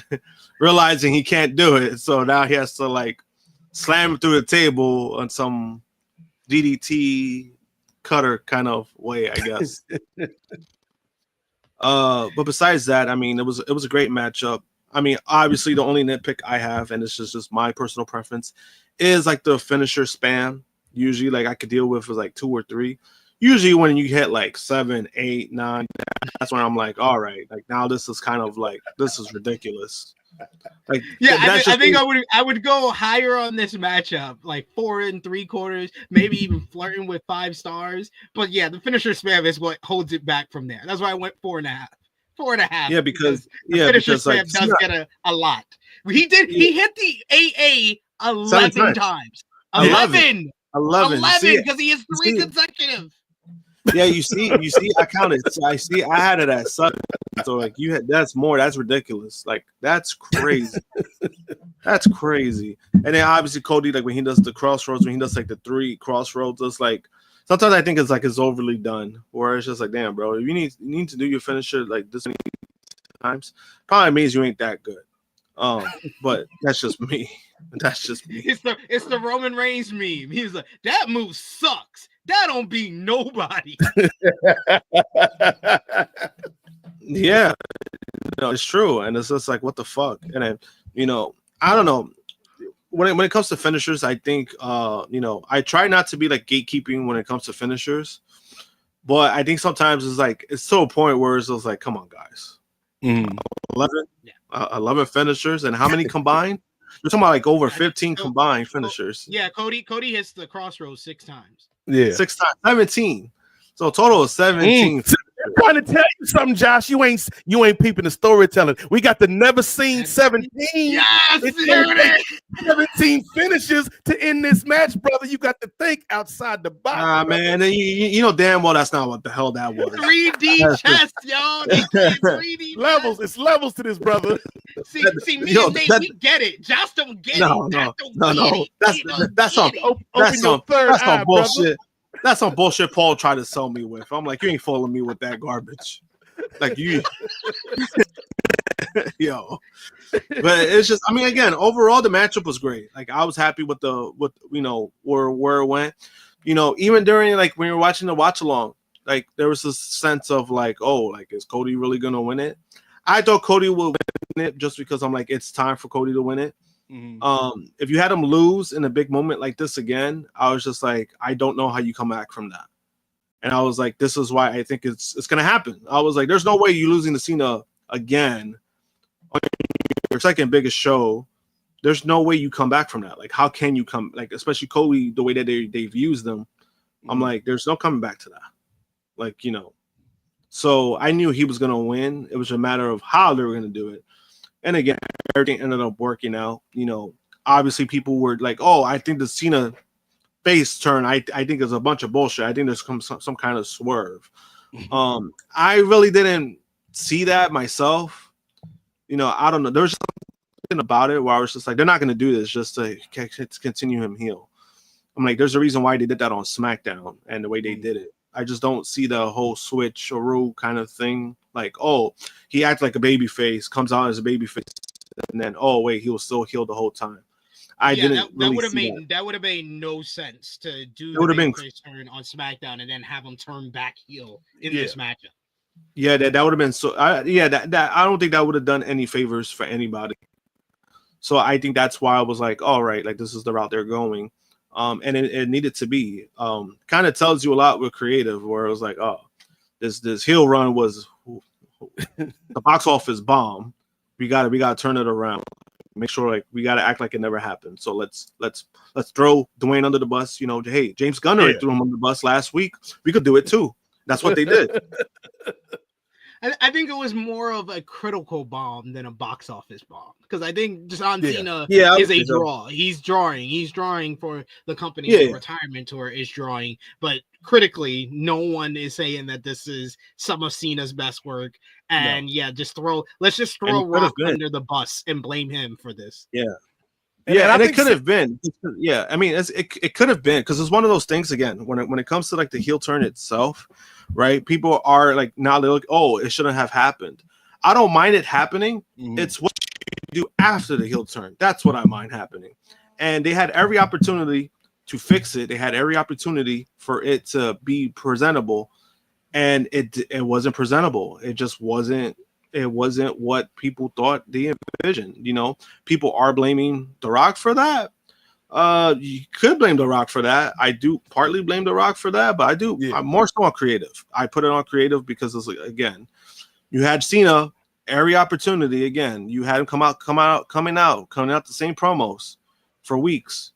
realizing he can't do it. So now he has to like slam him through the table on some DDT cutter kind of way, I guess. But besides that, I mean, it was a great matchup. I mean, obviously the only nitpick I have, and it's just my personal preference, is like the finisher spam. Usually, like, I could deal with was like 2 or 3. Usually when you hit like 7, 8, 9, that's when I'm like, all right, like now this is kind of like, this is ridiculous. Like, Yeah, that's I think just I would go higher on this matchup, like 4 3/4, maybe even flirting with 5 stars. But yeah, the finisher spam is what holds it back from there. That's why I went 4.5. 4.5. yeah, because the yeah, finisher because like spam does get a lot. He hit the AA 7 11 times. times. 11. 11 See, because he is 3 see, consecutive. yeah, you see, I counted. So I had it at 7. So like that's more. That's ridiculous. Like that's crazy. That's crazy. And then obviously Cody, like when he does the crossroads, when he does like the 3 crossroads, it's like sometimes I think it's overly done. Where it's just like, damn, bro, if you need to do your finisher like this many times, probably means you ain't that good. But that's just me. That's just me. It's the Roman Reigns meme. He's like, that move sucks. That don't beat nobody. Yeah, it's true, and it's just like, what the fuck? And then, I don't know. When it comes to finishers, I think, I try not to be like gatekeeping when it comes to finishers, but I think sometimes it's to a point where it's just like, come on, guys, 11 finishers, and how many combined? We're talking about like over 15 combined finishers. Yeah, Cody hits the crossroads 6 times. Yeah, 6 times, 17. So a total of 17. I'm trying to tell you something, Josh. You ain't peeping the storytelling. We got the never seen 17. Yes, it's 17 finishes to end this match, brother. You got to think outside the box. Man, you know damn well that's not what the hell that was. 3D chess, y'all. 3D levels. It's levels to this, brother. See, me and Nate, we get it. Josh don't get it. No. That's some bullshit. That's some bullshit Paul tried to sell me with. I'm like, you ain't fooling me with that garbage. Like you, yo. But it's just, I mean, again, overall the matchup was great. Like I was happy with where it went. Even during like when you're watching the watch along, like there was this sense of like, oh, like is Cody really gonna win it? I thought Cody would win it just because I'm like, it's time for Cody to win it. Mm-hmm. If you had him lose in a big moment like this again, I was just like, I don't know how you come back from that. And I was like, this is why I think it's gonna happen. I was like, there's no way you losing to Cena again on your second biggest show. There's no way you come back from that. Like, how can you come? Like, especially Cody, the way that they've used them, I'm like, there's no coming back to that. Like, so I knew he was gonna win. It was a matter of how they were gonna do it. And again, everything ended up working out. Obviously people were like, oh, I think the Cena face turn, I think is a bunch of bullshit. I think there's some kind of swerve. I really didn't see that myself. I don't know. There was something about it where I was just like, they're not going to do this just to continue him heel. I'm like, there's a reason why they did that on SmackDown and the way they did it. I just don't see the whole switcheroo kind of thing. Like, oh, he acts like a baby face, comes out as a baby face, and then, oh wait, he was still healed the whole time. That would have made no sense to do the babyface turn on SmackDown and then have him turn back heel in this matchup. Yeah, that would have been so. I don't think that would have done any favors for anybody. So I think that's why I was like, all right, like this is the route they're going. And it needed to be. Kind of tells you a lot with creative, where it was like, oh, this heel run was the box office bomb. We gotta turn it around. Make sure like we gotta act like it never happened. So let's throw Dwayne under the bus. Hey, James Gunner threw him under the bus last week. We could do it too. That's what they did. I think it was more of a critical bomb than a box office bomb, because I think John Cena is a draw. He's drawing for the company. The retirement tour is drawing, but critically, no one is saying that this is some of Cena's best work. And let's just throw Rock under the bus and blame him for this. And it could have been. Yeah, I mean, it could have been, because it's one of those things again when it comes to like the heel turn itself, right? People are like, now they're like, oh, it shouldn't have happened. I don't mind it happening. Mm-hmm. It's what you do after the heel turn. That's what I mind happening. And they had every opportunity to fix it. They had every opportunity for it to be presentable, and it wasn't presentable. It just wasn't. It wasn't what people thought they envisioned. People are blaming The Rock for that. You could blame The Rock for that. I do partly blame The Rock for that, but I'm more so on creative. I put it on creative because it's like, again, you had Cena every opportunity. Again, you had him coming out the same promos for weeks.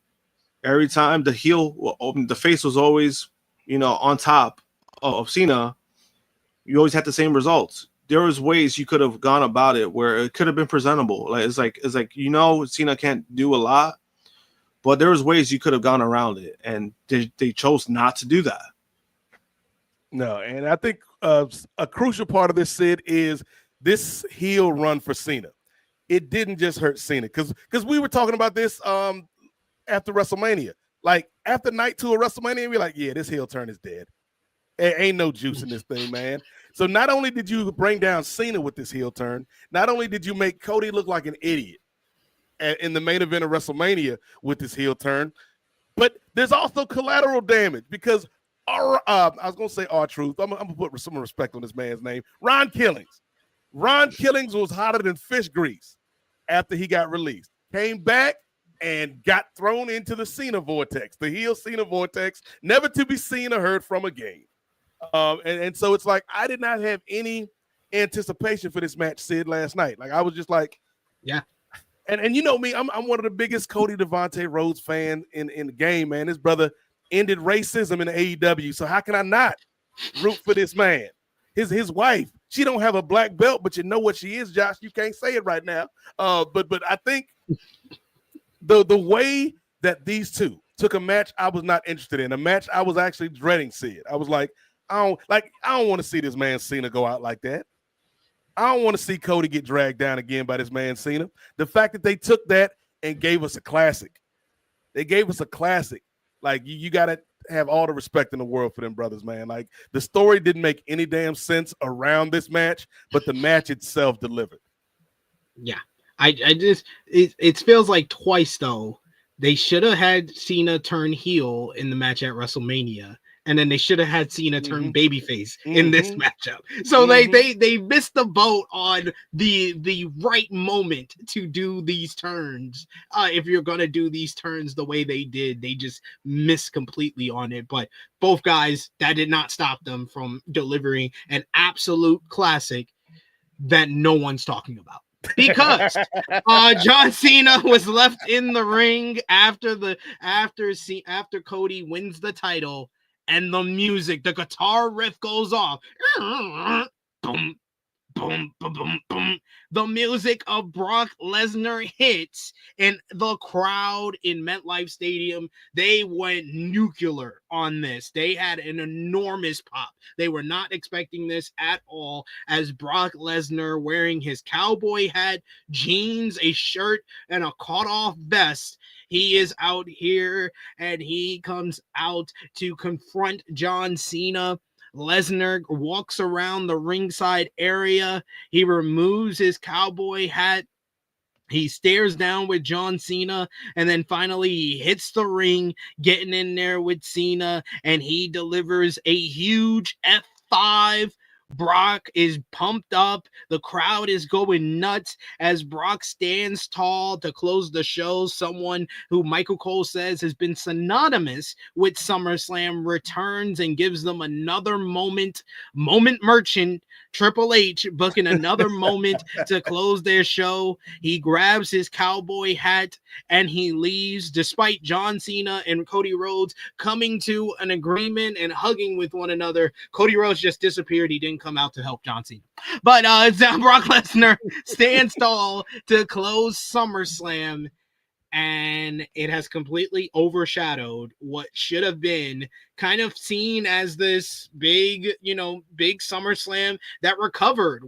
Every time the face was always, on top of Cena, you always had the same results. There was ways you could have gone about it where it could have been presentable. It's like Cena can't do a lot, but there was ways you could have gone around it, and they chose not to do that. No, and I think a crucial part of this, Sid, is this heel run for Cena. It didn't just hurt Cena because we were talking about this after WrestleMania. Like after night 2 of WrestleMania, we're like, yeah, this heel turn is dead. Ain't no juice in this thing, man. So not only did you bring down Cena with this heel turn, not only did you make Cody look like an idiot in the main event of WrestleMania with this heel turn, but there's also collateral damage because I was going to say R-Truth. I'm going to put some respect on this man's name. Ron Killings. Ron Killings was hotter than fish grease after he got released. Came back and got thrown into the Cena vortex, the heel Cena vortex, never to be seen or heard from again. And so it's like I did not have any anticipation for this match, Sid, last night. Like I was just like, yeah. And you know me, I'm one of the biggest Cody Rhodes fan in the game, man. This brother ended racism in the AEW. So how can I not root for this man? His wife, she don't have a black belt, but you know what she is, Josh. You can't say it right now. But I think the way that these two took a match I was not interested in, a match I was actually dreading, Sid. I was like, I don't want to see this man Cena go out like that. I don't want to see Cody get dragged down again by this man Cena. The fact that they took that and gave us a classic. They gave us a classic. Like you got to have all the respect in the world for them brothers, man. Like the story didn't make any damn sense around this match, but the match itself delivered. Yeah. I just it feels like twice though. They should have had Cena turn heel in the match at WrestleMania, and then they should have had Cena turn babyface in this matchup. So they missed the boat on the right moment to do these turns. If you're gonna do these turns the way they did, they just missed completely on it. But both guys, that did not stop them from delivering an absolute classic that no one's talking about. Because John Cena was left in the ring after Cody wins the title, and the music, the guitar riff goes off. Boom, boom, boom, boom, boom. The music of Brock Lesnar hits, and the crowd in MetLife Stadium, they went nuclear on this. They had an enormous pop. They were not expecting this at all, as Brock Lesnar, wearing his cowboy hat, jeans, a shirt, and a cut-off vest, he is out here, and he comes out to confront John Cena. Lesnar walks around the ringside area. He removes his cowboy hat. He stares down with John Cena, and then finally he hits the ring, getting in there with Cena, and he delivers a huge F5. Brock is pumped up. The crowd is going nuts as Brock stands tall to close the show. Someone who Michael Cole says has been synonymous with SummerSlam returns and gives them another moment. Moment merchant Triple H booking another moment to close their show. He grabs his cowboy hat and he leaves, despite John Cena and Cody Rhodes coming to an agreement and hugging with one another. Cody Rhodes just disappeared. He didn't come out to help John Cena. But Brock Lesnar stands tall to close SummerSlam, and it has completely overshadowed what should have been kind of seen as this big SummerSlam that recovered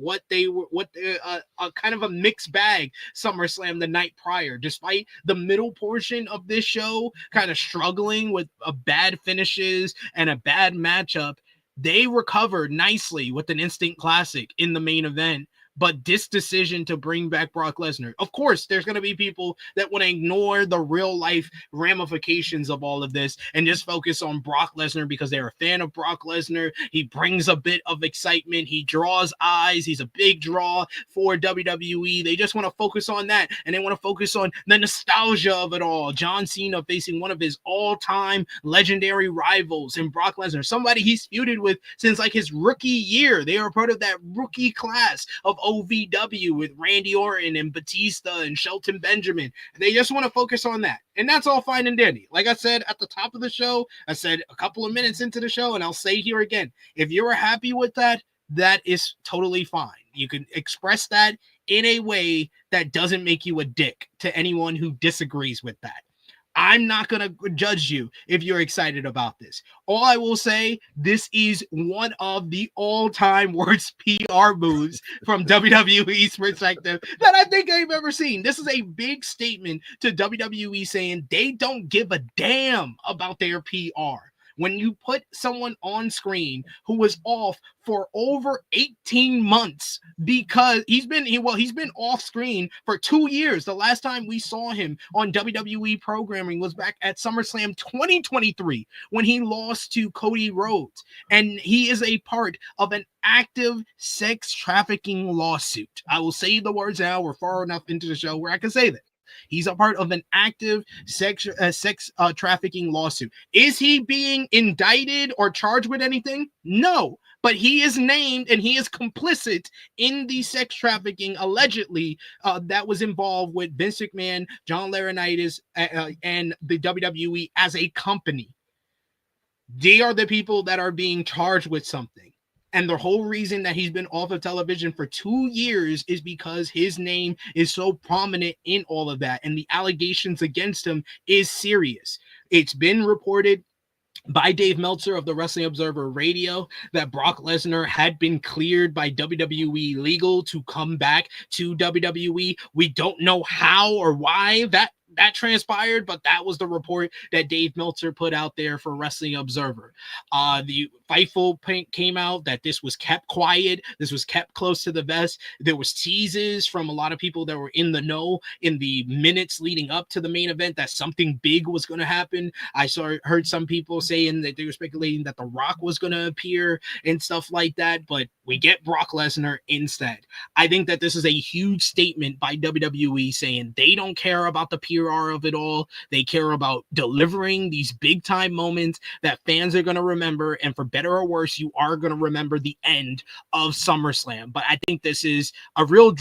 kind of a mixed bag SummerSlam the night prior, despite the middle portion of this show kind of struggling with bad finishes and a bad matchup. They recovered nicely with an instant classic in the main event. But this decision to bring back Brock Lesnar, of course, there's going to be people that want to ignore the real life ramifications of all of this and just focus on Brock Lesnar because they're a fan of Brock Lesnar. He brings a bit of excitement. He draws eyes. He's a big draw for WWE. They just want to focus on that, and they want to focus on the nostalgia of it all. John Cena facing one of his all-time legendary rivals in Brock Lesnar, somebody he's feuded with since like his rookie year. They are part of that rookie class of OVW with Randy Orton and Batista and Shelton Benjamin. They just want to focus on that. And that's all fine and dandy. Like I said at the top of the show, I said a couple of minutes into the show, and I'll say here again, if you're happy with that, that is totally fine. You can express that in a way that doesn't make you a dick to anyone who disagrees with that. I'm not going to judge you if you're excited about this. All I will say, this is one of the all-time worst PR moves from WWE's perspective that I think I've ever seen. This is a big statement to WWE saying they don't give a damn about their PR. When you put someone on screen who was off for over 18 months because he's been off screen for 2 years. The last time we saw him on WWE programming was back at SummerSlam 2023 when he lost to Cody Rhodes. And he is a part of an active sex trafficking lawsuit. I will say the words now. We're far enough into the show where I can say that. He's a part of an active sex trafficking lawsuit. Is he being indicted or charged with anything? No, but he is named and he is complicit in the sex trafficking allegedly that was involved with Vince McMahon, John Laurinaitis, and the WWE as a company. They are the people that are being charged with something. And the whole reason that he's been off of television for 2 years is because his name is so prominent in all of that. And the allegations against him is serious. It's been reported by Dave Meltzer of the Wrestling Observer Radio that Brock Lesnar had been cleared by WWE legal to come back to WWE. We don't know how or why that transpired, but that was the report that Dave Meltzer put out there for Wrestling Observer. The Fightful came out that this was kept quiet. This was kept close to the vest. There was teases from a lot of people that were in the know in the minutes leading up to the main event that something big was going to happen. I heard some people saying that they were speculating that The Rock was going to appear and stuff like that, but we get Brock Lesnar instead. I think that this is a huge statement by WWE saying they don't care about the PR of it all. They care about delivering these big time moments that fans are going to remember, and for better or worse, you are going to remember the end of SummerSlam. But I think this is a real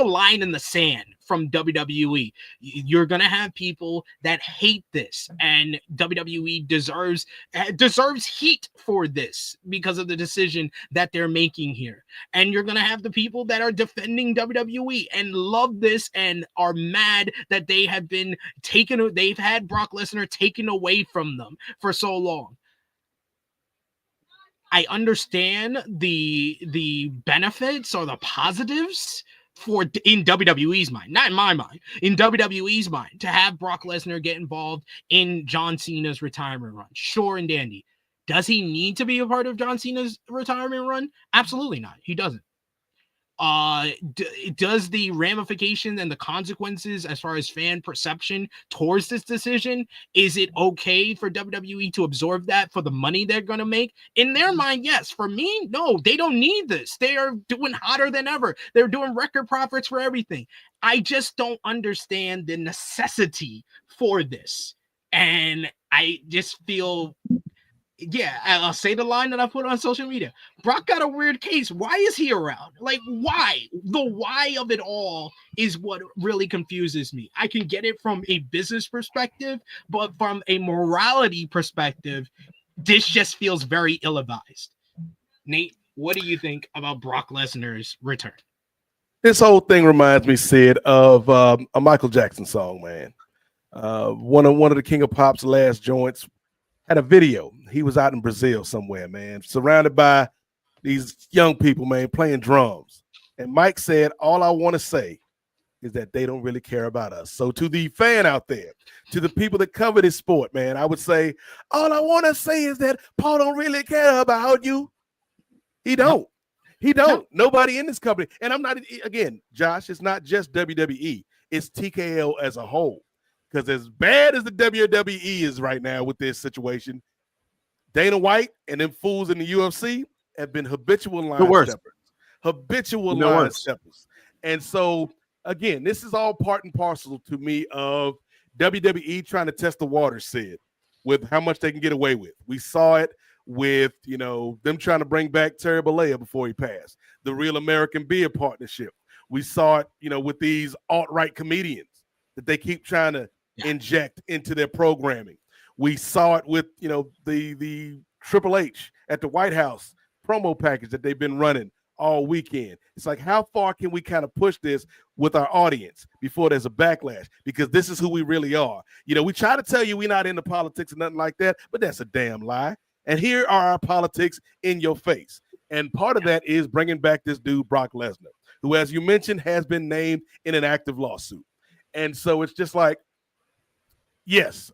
line in the sand from WWE. You're going to have people that hate this, and WWE deserves heat for this because of the decision that they're making here. And you're going to have the people that are defending WWE and love this and are mad that they've had Brock Lesnar taken away from them for so long. I understand the benefits or the positives in WWE's mind, not in my mind, in WWE's mind, to have Brock Lesnar get involved in John Cena's retirement run. Sure and dandy. Does he need to be a part of John Cena's retirement run? Absolutely not. He doesn't. Does the ramifications and the consequences as far as fan perception towards this decision, is it okay for WWE to absorb that for the money they're going to make? In their mind, yes. For me, no, they don't need this. They are doing hotter than ever. They're doing record profits for everything. I just don't understand the necessity for this. And I just feel... yeah, I'll say the line that I put on social media. Brock got a weird case. Why is he around? Like, why? The why of it all is what really confuses me. I can get it from a business perspective, but from a morality perspective, this just feels very ill-advised. Nate, what do you think about Brock Lesnar's return? This whole thing reminds me, Sid, of a Michael Jackson song, man. One of the King of Pop's last joints had a video. He was out in Brazil somewhere, man, surrounded by these young people, man, playing drums. And Mike said, all I want to say is that they don't really care about us. So to the fan out there, to the people that cover this sport, man, I would say, all I want to say is that Paul don't really care about you. He don't. He don't. Nobody in this company. And I'm not, again, Josh, it's not just WWE. It's TKO as a whole. Because as bad as the WWE is right now with this situation, Dana White and them fools in the UFC have been habitual line steppers. Habitual line steppers. And so, again, this is all part and parcel to me of WWE trying to test the water, Sid, with how much they can get away with. We saw it with, them trying to bring back Terry Bollea before he passed, the Real American Beer Partnership. We saw it, with these alt-right comedians that they keep trying to inject into their programming. We saw it with, the Triple H at the White House promo package that they've been running all weekend. It's like, how far can we kind of push this with our audience before there's a backlash? Because this is who we really are. We try to tell you we're not into politics or nothing like that, but that's a damn lie. And here are our politics in your face. And part of that is bringing back this dude, Brock Lesnar, who, as you mentioned, has been named in an active lawsuit. And so it's just like, yes,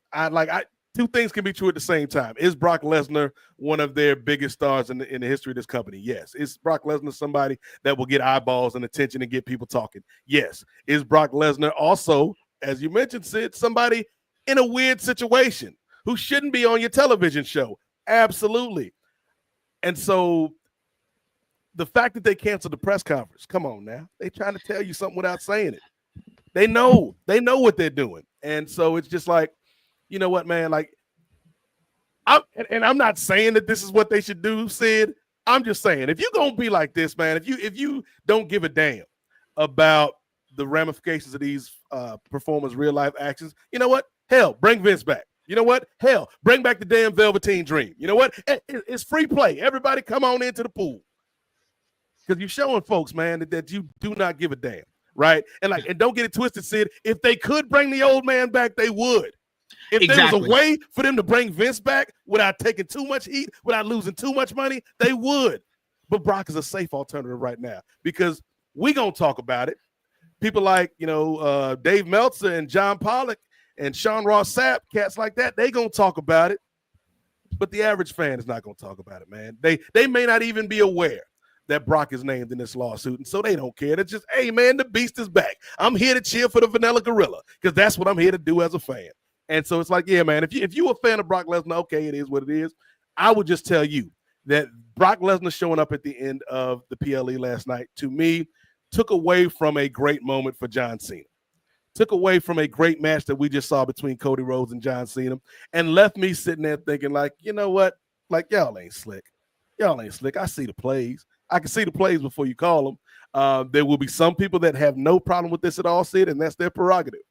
two things can be true at the same time. Is Brock Lesnar one of their biggest stars in the history of this company? Yes. Is Brock Lesnar somebody that will get eyeballs and attention and get people talking? Yes. Is Brock Lesnar also, as you mentioned, Sid, somebody in a weird situation who shouldn't be on your television show? Absolutely. And so the fact that they canceled the press conference, come on now. They're trying to tell you something without saying it. They know what they're doing. And so it's just like, you know what, man? Like, I'm not saying that this is what they should do, Sid. I'm just saying, if you're gonna be like this, man, if you don't give a damn about the ramifications of these performers' real life actions, you know what? Hell, bring Vince back. You know what? Hell, bring back the damn Velveteen Dream. You know what? It's free play. Everybody come on into the pool. Because you're showing folks, man, that you do not give a damn, right? And don't get it twisted, Sid. If they could bring the old man back, they would. If there was a way for them to bring Vince back without taking too much heat, without losing too much money, they would. But Brock is a safe alternative right now because we're going to talk about it. People like, Dave Meltzer and John Pollock and Sean Ross Sapp, cats like that, they going to talk about it. But the average fan is not going to talk about it, man. They may not even be aware that Brock is named in this lawsuit, and so they don't care. It's just, hey, man, the beast is back. I'm here to cheer for the Vanilla Gorilla because that's what I'm here to do as a fan. And so it's like, yeah, man, if you're a fan of Brock Lesnar, okay, it is what it is. I would just tell you that Brock Lesnar showing up at the end of the PLE last night, to me, took away from a great moment for John Cena. Took away from a great match that we just saw between Cody Rhodes and John Cena and left me sitting there thinking like, you know what? Like, y'all ain't slick. Y'all ain't slick. I see the plays. I can see the plays before you call them. There will be some people that have no problem with this at all, Sid, and that's their prerogative.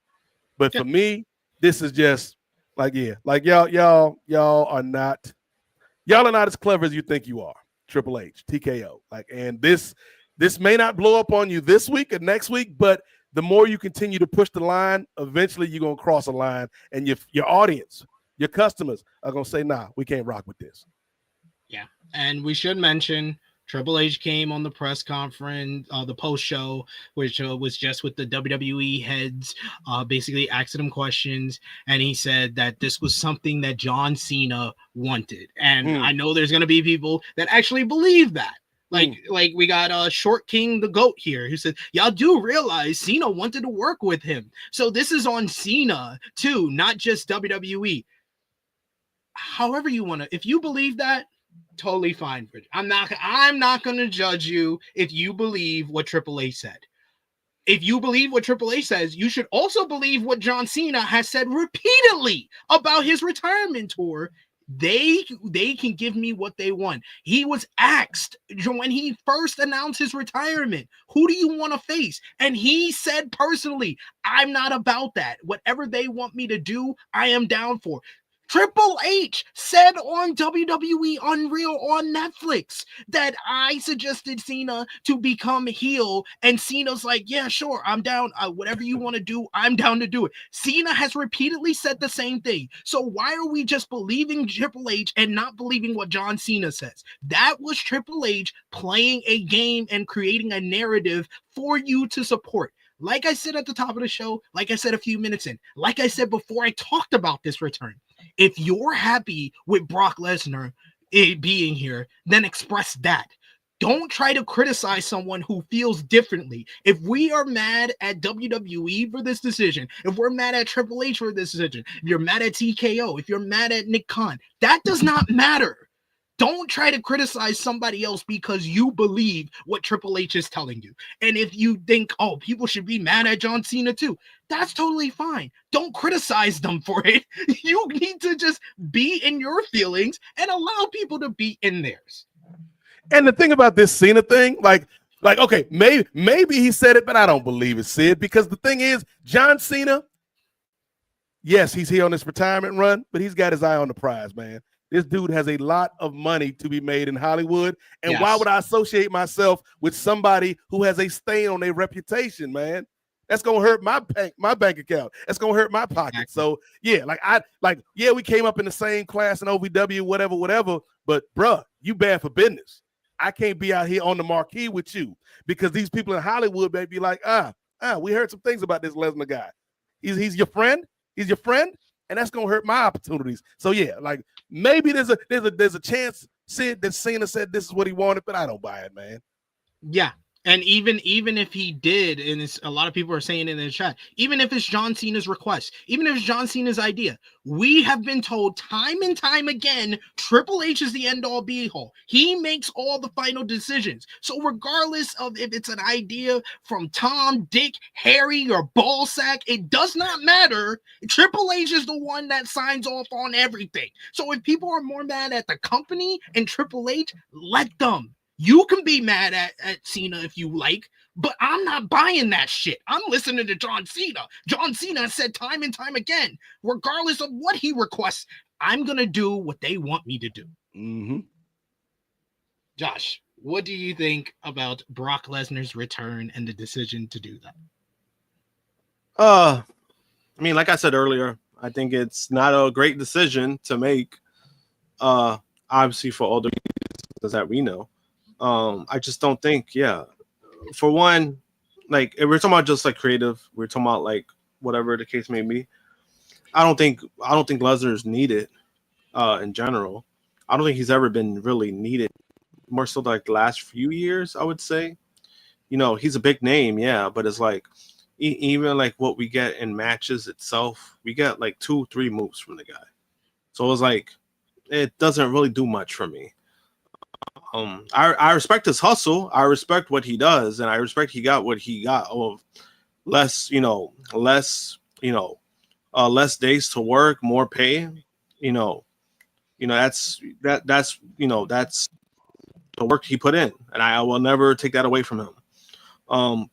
But for me, this is just like, yeah, like y'all are not as clever as you think you are. Triple H, TKO. Like, and this may not blow up on you this week or next week, but the more you continue to push the line, eventually you're gonna cross a line, and your audience, your customers are gonna say, nah, we can't rock with this. Yeah, and we should mention Triple H came on the press conference, the post show, which was just with the WWE heads, basically asking him questions. And he said that this was something that John Cena wanted. And I know there's going to be people that actually believe that. Like we got Short King the GOAT here who said, y'all do realize Cena wanted to work with him. So this is on Cena too, not just WWE. However you want to, if you believe that, totally fine. I'm not going to judge you if you believe what Triple H said. If you believe what Triple H says, you should also believe what John Cena has said repeatedly about his retirement tour. They can give me what they want. He was asked when he first announced his retirement, who do you want to face? And he said personally, I'm not about that. Whatever they want me to do, I am down for. Triple H said on WWE Unreal on Netflix that I suggested Cena to become heel, and Cena's like, yeah, sure, I'm down. Whatever you want to do, I'm down to do it. Cena has repeatedly said the same thing. So why are we just believing Triple H and not believing what John Cena says? That was Triple H playing a game and creating a narrative for you to support. Like I said at the top of the show, like I said a few minutes in, like I said before I talked about this return, if you're happy with Brock Lesnar being here, then express that. Don't try to criticize someone who feels differently. If we are mad at WWE for this decision, if we're mad at Triple H for this decision, if you're mad at TKO, if you're mad at Nick Khan, that does not matter. Don't try to criticize somebody else because you believe what Triple H is telling you. And if you think, oh, people should be mad at John Cena too, that's totally fine. Don't criticize them for it. You need to just be in your feelings and allow people to be in theirs. And the thing about this Cena thing, like, okay, maybe he said it, but I don't believe it, Sid, because the thing is, John Cena, yes, he's here on this retirement run, but he's got his eye on the prize, man. This dude has a lot of money to be made in Hollywood, and why would I associate myself with somebody who has a stain on their reputation, man? That's gonna hurt my bank account. That's gonna hurt my pocket. So yeah, we came up in the same class in OVW, whatever. But bruh, you bad for business. I can't be out here on the marquee with you because these people in Hollywood may be like, we heard some things about this Lesnar guy. He's your friend. He's your friend, and that's gonna hurt my opportunities. So yeah, like maybe there's a chance, Sid, that Cena said this is what he wanted, but I don't buy it, man. Yeah. And even if he did, and it's, a lot of people are saying in the chat, even if it's John Cena's request, even if it's John Cena's idea, we have been told time and time again, Triple H is the end-all be-all. He makes all the final decisions. So regardless of if it's an idea from Tom, Dick, Harry, or Ballsack, it does not matter. Triple H is the one that signs off on everything. So if people are more mad at the company and Triple H, let them. You can be mad at Cena if you like, but I'm not buying that shit. I'm listening to John Cena. John Cena said time and time again, regardless of what he requests, I'm going to do what they want me to do. Mm-hmm. Josh, what do you think about Brock Lesnar's return and the decision to do that? I mean, like I said earlier, I think it's not a great decision to make, obviously for all the reasons that we know. I just don't think, for one, like if we're talking about just like creative, we're talking about like whatever the case may be. I don't think Lesnar's needed in general. I don't think he's ever been really needed, more so like the last few years, I would say. You know, he's a big name, but it's like even like what we get in matches itself, we get like 2-3 moves from the guy. So it's like it doesn't really do much for me. I respect his hustle. I respect what he does, and I respect he got what he got of less days to work, more pay. That's the work he put in, and I will never take that away from him.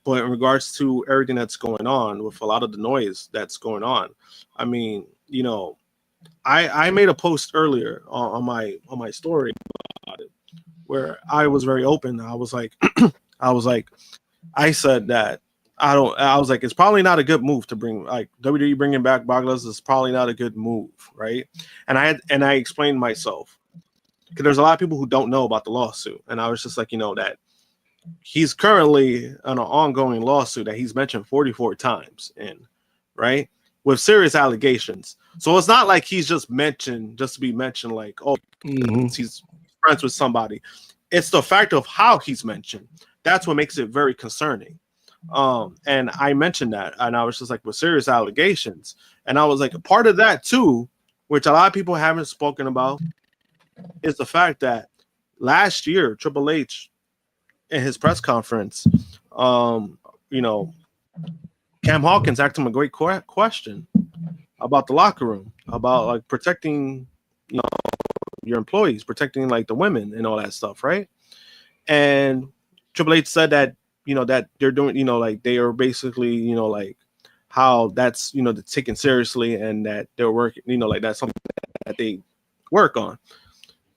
But in regards to everything that's going on with a lot of the noise that's going on, I mean, I made a post earlier on my story about it, where I was very open. I was like, I said that I was like, it's probably not a good move to bring, like, WWE bringing back Brock Lesnar is probably not a good move, right? And I explained myself, because there's a lot of people who don't know about the lawsuit, and I was just like, that he's currently in an ongoing lawsuit that he's mentioned 44 times in, right, with serious allegations. So it's not like he's just mentioned just to be mentioned, like, oh, he's friends with somebody. It's the fact of how he's mentioned. That's what makes it very concerning. And I mentioned that, and I was just like, with serious allegations. And I was like, a part of that too, which a lot of people haven't spoken about, is the fact that last year, Triple H in his press conference, Cam Hawkins asked him a great question about the locker room, about like protecting, your employees, protecting like the women and all that stuff, right? And Triple H said that, that they're doing, like they are basically, like how that's, taken seriously, and that they're working, like that's something that they work on.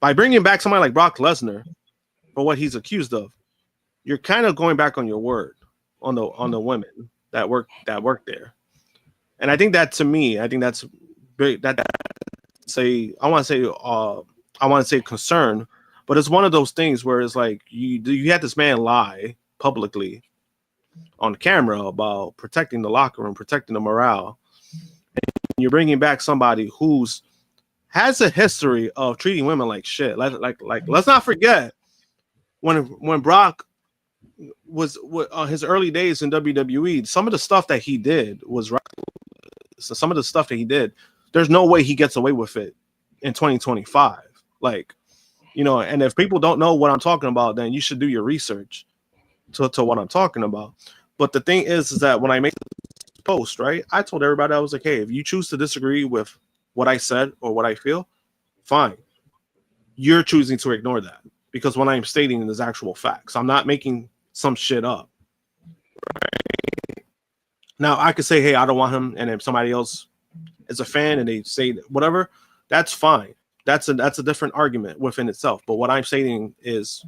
By bringing back somebody like Brock Lesnar for what he's accused of, you're kind of going back on your word on the women that work there. And I think that, to me, that's big. I want to say concern, but it's one of those things where it's like you had this man lie publicly on camera about protecting the locker room, protecting the morale, and you're bringing back somebody who's has a history of treating women like shit. Like let's not forget when Brock was his early days in WWE, some of the stuff that he did was right. So some of the stuff that he did, there's no way he gets away with it in 2025. Like, You know, and if people don't know what I'm talking about, then you should do your research to what I'm talking about. But the thing is that when I make this post, right, I told everybody, I was like, hey, if you choose to disagree with what I said or what I feel, fine. You're choosing to ignore that because what I'm stating is actual facts. I'm not making some shit up. Right? Now, I could say, hey, I don't want him, and if somebody else is a fan and they say whatever, that's fine. That's a different argument within itself. But what I'm saying is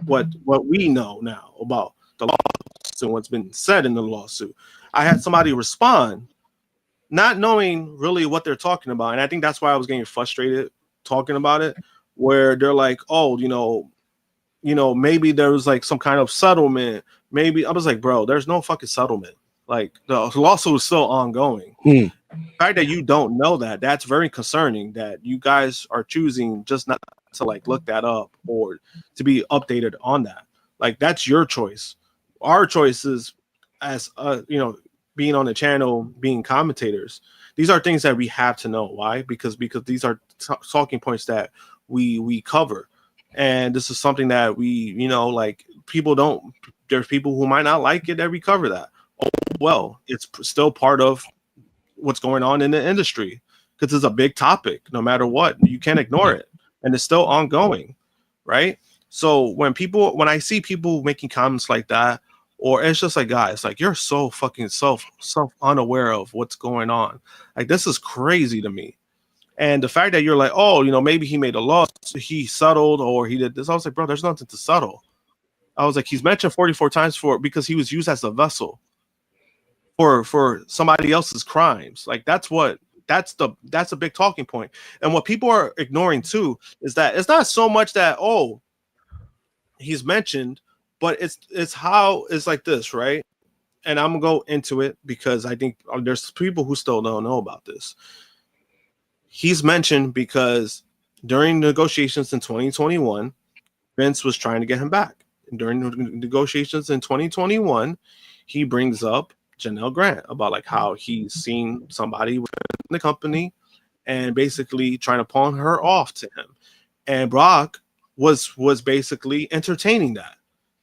what we know now about the lawsuit and what's been said in the lawsuit. I had somebody respond, not knowing really what they're talking about, and I think that's why I was getting frustrated talking about it. Where they're like, oh, you know, maybe there was like some kind of settlement. Maybe I was like, bro, there's no fucking settlement. Like the lawsuit is still ongoing. The fact that you don't know that's very concerning. That you guys are choosing just not to like look that up or to be updated on that. Like that's your choice. Our choice is as you know, being on the channel, being commentators. These are things that we have to know. Why? Because these are talking points that we cover, and this is something that we, you know, like people don't. There's people who might not like it that we cover that. Oh, well, it's still part of what's going on in the industry because it's a big topic. No matter what, you can't ignore it, and it's still ongoing, right? So when I see people making comments like that, or it's just like, guys, like you're so fucking self unaware of what's going on. Like this is crazy to me. And the fact that you're like, oh, you know, maybe he made a loss, he settled, or he did this. I was like, bro, there's nothing to settle. I was like, he's mentioned 44 times because he was used as a vessel for somebody else's crimes. Like that's a big talking point. And what people are ignoring too is that it's not so much that, oh, he's mentioned, but it's how it's like this, right? And I'm gonna go into it because I think there's people who still don't know about this. He's mentioned because during negotiations in 2021, Vince was trying to get him back. And during the negotiations in 2021, he brings up Janelle Grant about like how he's seen somebody within the company and basically trying to pawn her off to him. And Brock was basically entertaining that.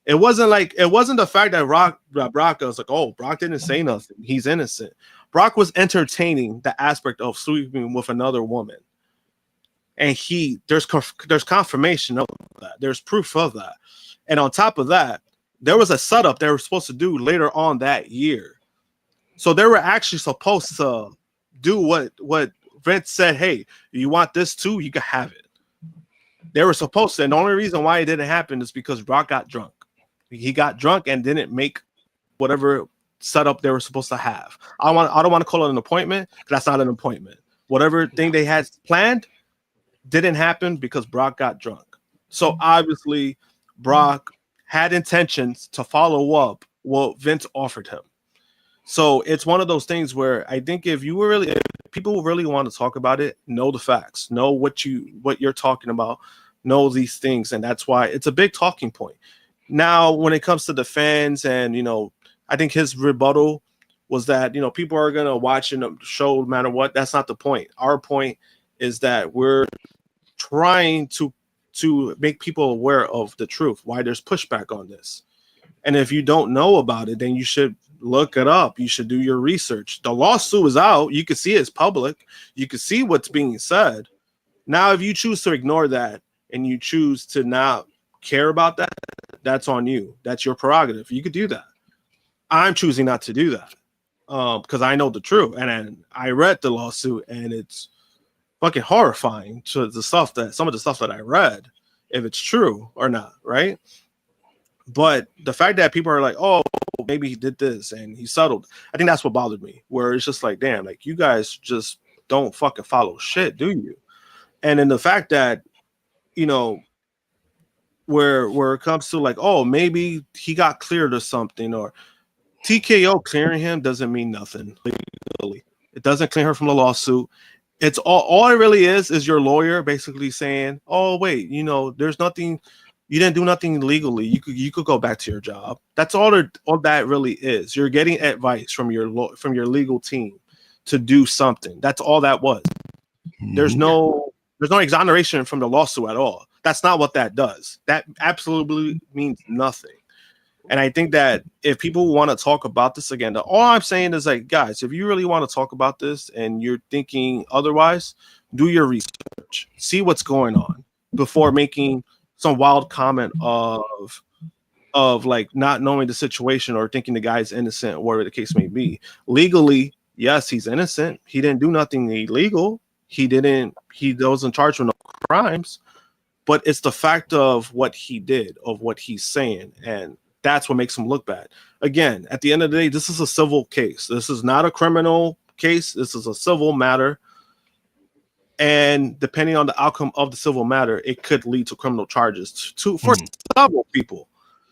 It wasn't the fact that Brock was like, oh, Brock didn't say nothing. He's innocent. Brock was entertaining the aspect of sleeping with another woman. And there's confirmation of that. There's proof of that. And on top of that, there was a setup they were supposed to do later on that year. So they were actually supposed to do what Vince said, hey, you want this too? You can have it. They were supposed to. And the only reason why it didn't happen is because Brock got drunk. He got drunk and didn't make whatever setup they were supposed to have. I don't want to call it an appointment because that's not an appointment. Whatever thing they had planned didn't happen because Brock got drunk. So obviously Brock had intentions to follow up what Vince offered him. So it's one of those things where I think if people really want to talk about it, know the facts, know what you're talking about, know these things, and that's why it's a big talking point. Now, when it comes to the fans, and I think his rebuttal was that people are gonna watch the show no matter what. That's not the point. Our point is that we're trying to make people aware of the truth, why there's pushback on this. And if you don't know about it, then you should look it up. You should do your research. The lawsuit is out. You can see it's public. You can see what's being said. Now, if you choose to ignore that and you choose to not care about that, that's on you. That's your prerogative. You could do that. I'm choosing not to do that because I know the truth. And I read the lawsuit, and it's fucking horrifying to some of the stuff that I read, if it's true or not, right? But the fact that people are like, oh, maybe he did this and he settled, I think that's what bothered me, where it's just like, damn, like you guys just don't fucking follow shit, do you? And then the fact that, where it comes to like, oh, maybe he got cleared or something, or TKO clearing him doesn't mean nothing. Legally. It doesn't clear her from the lawsuit. It's all it really is your lawyer basically saying, oh, wait, there's nothing. You didn't do nothing legally. You could go back to your job. That's all that really is. You're getting advice from your legal team to do something. That's all that was. Mm-hmm. There's no exoneration from the lawsuit at all. That's not what that does. That absolutely means nothing. And I think that if people want to talk about this again, all I'm saying is like, guys, if you really want to talk about this and you're thinking otherwise, do your research, see what's going on before making some wild comment of like not knowing the situation or thinking the guy's innocent, whatever the case may be. Legally, yes, he's innocent. He didn't do nothing illegal. He wasn't charged with no crimes, but it's the fact of what he did, of what he's saying, and that's what makes him look bad. Again, at the end of the day, this is a civil case. This is not a criminal case. This is a civil matter. And depending on the outcome of the civil matter, it could lead to criminal charges for several people.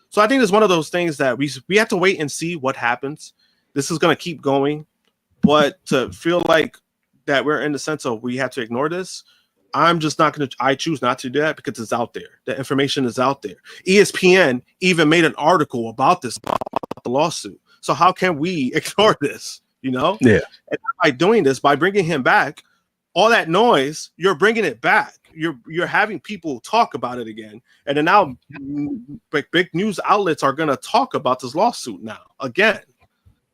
So I think it's one of those things that we have to wait and see what happens. This is going to keep going. But to feel like that we're in the sense of we have to ignore this, I'm just not going to, I choose not to do that because it's out there. The information is out there. ESPN even made an article about this, about the lawsuit. So how can we ignore this? You know? Yeah. And by doing this, by bringing him back, all that noise, you're bringing it back. You're having people talk about it again. And then now big news outlets are going to talk about this lawsuit now again.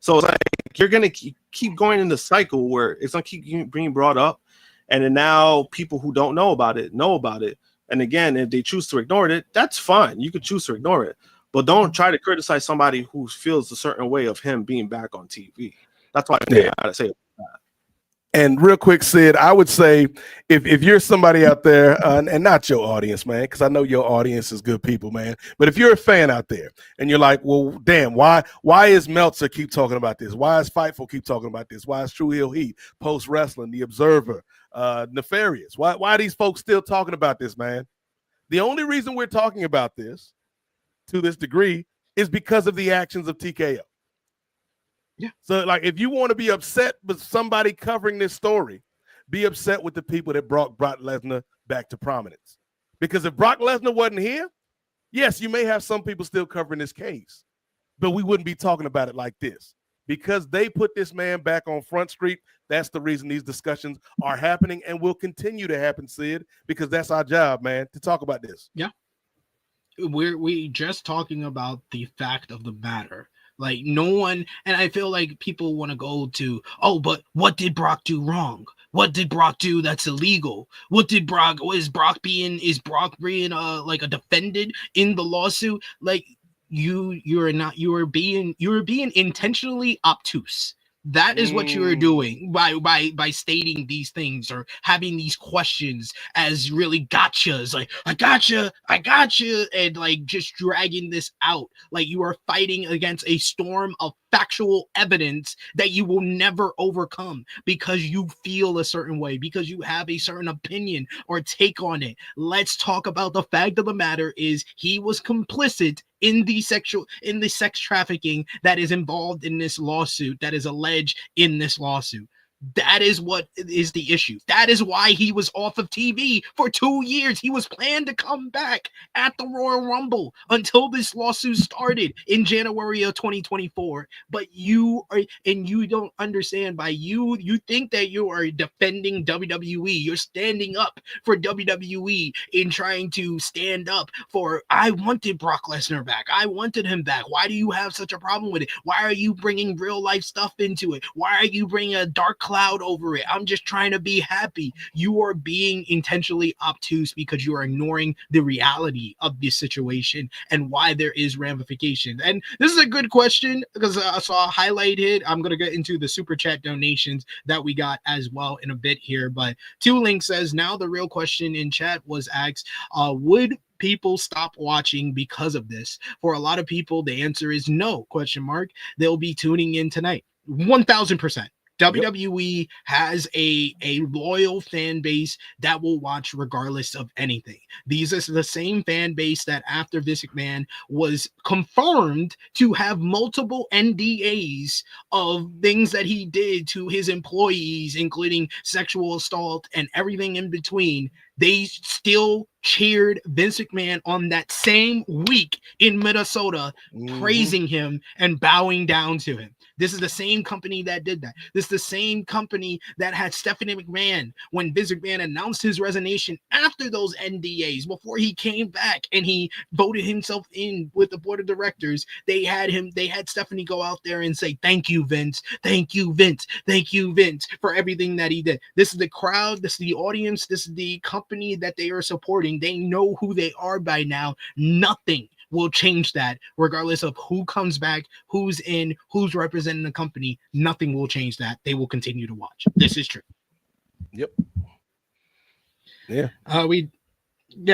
So it's like you're going to keep going in the cycle where it's going to keep being brought up. And then now people who don't know about it know about it. And again, if they choose to ignore it, that's fine. You could choose to ignore it. But don't try to criticize somebody who feels a certain way of him being back on TV. That's why I gotta say that. And real quick, Sid, I would say if you're somebody out there, and not your audience, man, because I know your audience is good people, man. But if you're a fan out there and you're like, well, damn, why is Meltzer keep talking about this? Why is Fightful keep talking about this? Why is True Heel Heat, Post Wrestling, The Observer, Nefarious? Why are these folks still talking about this, man? The only reason we're talking about this to this degree is because of the actions of TKO. Yeah. So, like, if you want to be upset with somebody covering this story, be upset with the people that brought Brock Lesnar back to prominence. Because if Brock Lesnar wasn't here, yes, you may have some people still covering this case, but we wouldn't be talking about it like this. Because they put this man back on Front Street, that's the reason these discussions are happening and will continue to happen, Sid, because that's our job, man, to talk about this. Yeah. We just talking about the fact of the matter. Like no one, and I feel like people want to go to, oh, but what did Brock do wrong? What did Brock do that's illegal? Is Brock being like a defendant in the lawsuit? Like you are being intentionally obtuse. That is what you are doing by stating these things or having these questions as really gotchas, like I gotcha, and like just dragging this out. Like you are fighting against a storm of factual evidence that you will never overcome because you feel a certain way, because you have a certain opinion or take on it. Let's talk about the fact of the matter is he was complicit in the sex trafficking that is involved in this lawsuit, that is alleged in this lawsuit. That is what is the issue. That is why he was off of TV for 2 years. He was planned to come back at the Royal Rumble until this lawsuit started in January of 2024. But you don't understand. You think that you are defending WWE. You're standing up for WWE in trying to stand up for, I wanted Brock Lesnar back. I wanted him back. Why do you have such a problem with it? Why are you bringing real life stuff into it? Why are you bringing a dark cloud over it? I'm just trying to be happy. You are being intentionally obtuse because you are ignoring the reality of this situation and why there is ramifications. And this is a good question because I saw highlighted. I'm going to get into the super chat donations that we got as well in a bit here. But Two Link says, now the real question in chat was asked, would people stop watching because of this? For a lot of people, the answer is no, ? They'll be tuning in tonight. 1000%. WWE has a loyal fan base that will watch regardless of anything. These are the same fan base that after Vince McMahon was confirmed to have multiple NDAs of things that he did to his employees, including sexual assault and everything in between. They still cheered Vince McMahon on that same week in Minnesota, praising him and bowing down to him. This is the same company that did that. This is the same company that had Stephanie McMahon when Vince McMahon announced his resignation after those NDAs, before he came back and he voted himself in with the board of directors. They had Stephanie go out there and say, thank you, Vince. Thank you, Vince. Thank you, Vince, for everything that he did. This is the crowd. This is the audience. This is the company that they are supporting. They know who they are by now. Nothing will change that, regardless of who comes back, who's in, who's representing the company. Nothing will change that. They will continue to watch. This is true. Yep. Yeah. You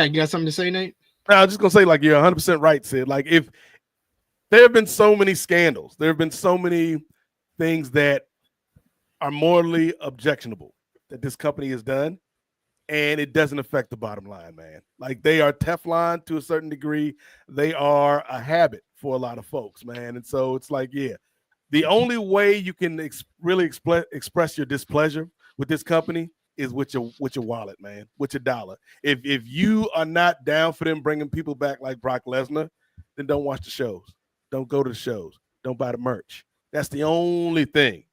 got something to say, Nate? No, I was just gonna say, like, you're 100% right, Sid. Like, if there have been so many scandals, there have been so many things that are morally objectionable that this company has done, and it doesn't affect the bottom line, man. Like, they are Teflon to a certain degree. They are a habit for a lot of folks, man. And so it's like, yeah, the only way you can really express your displeasure with this company is with your wallet, man, with your dollar. If you are not down for them bringing people back like Brock Lesnar, then don't watch the shows. Don't go to the shows. Don't buy the merch. That's the only thing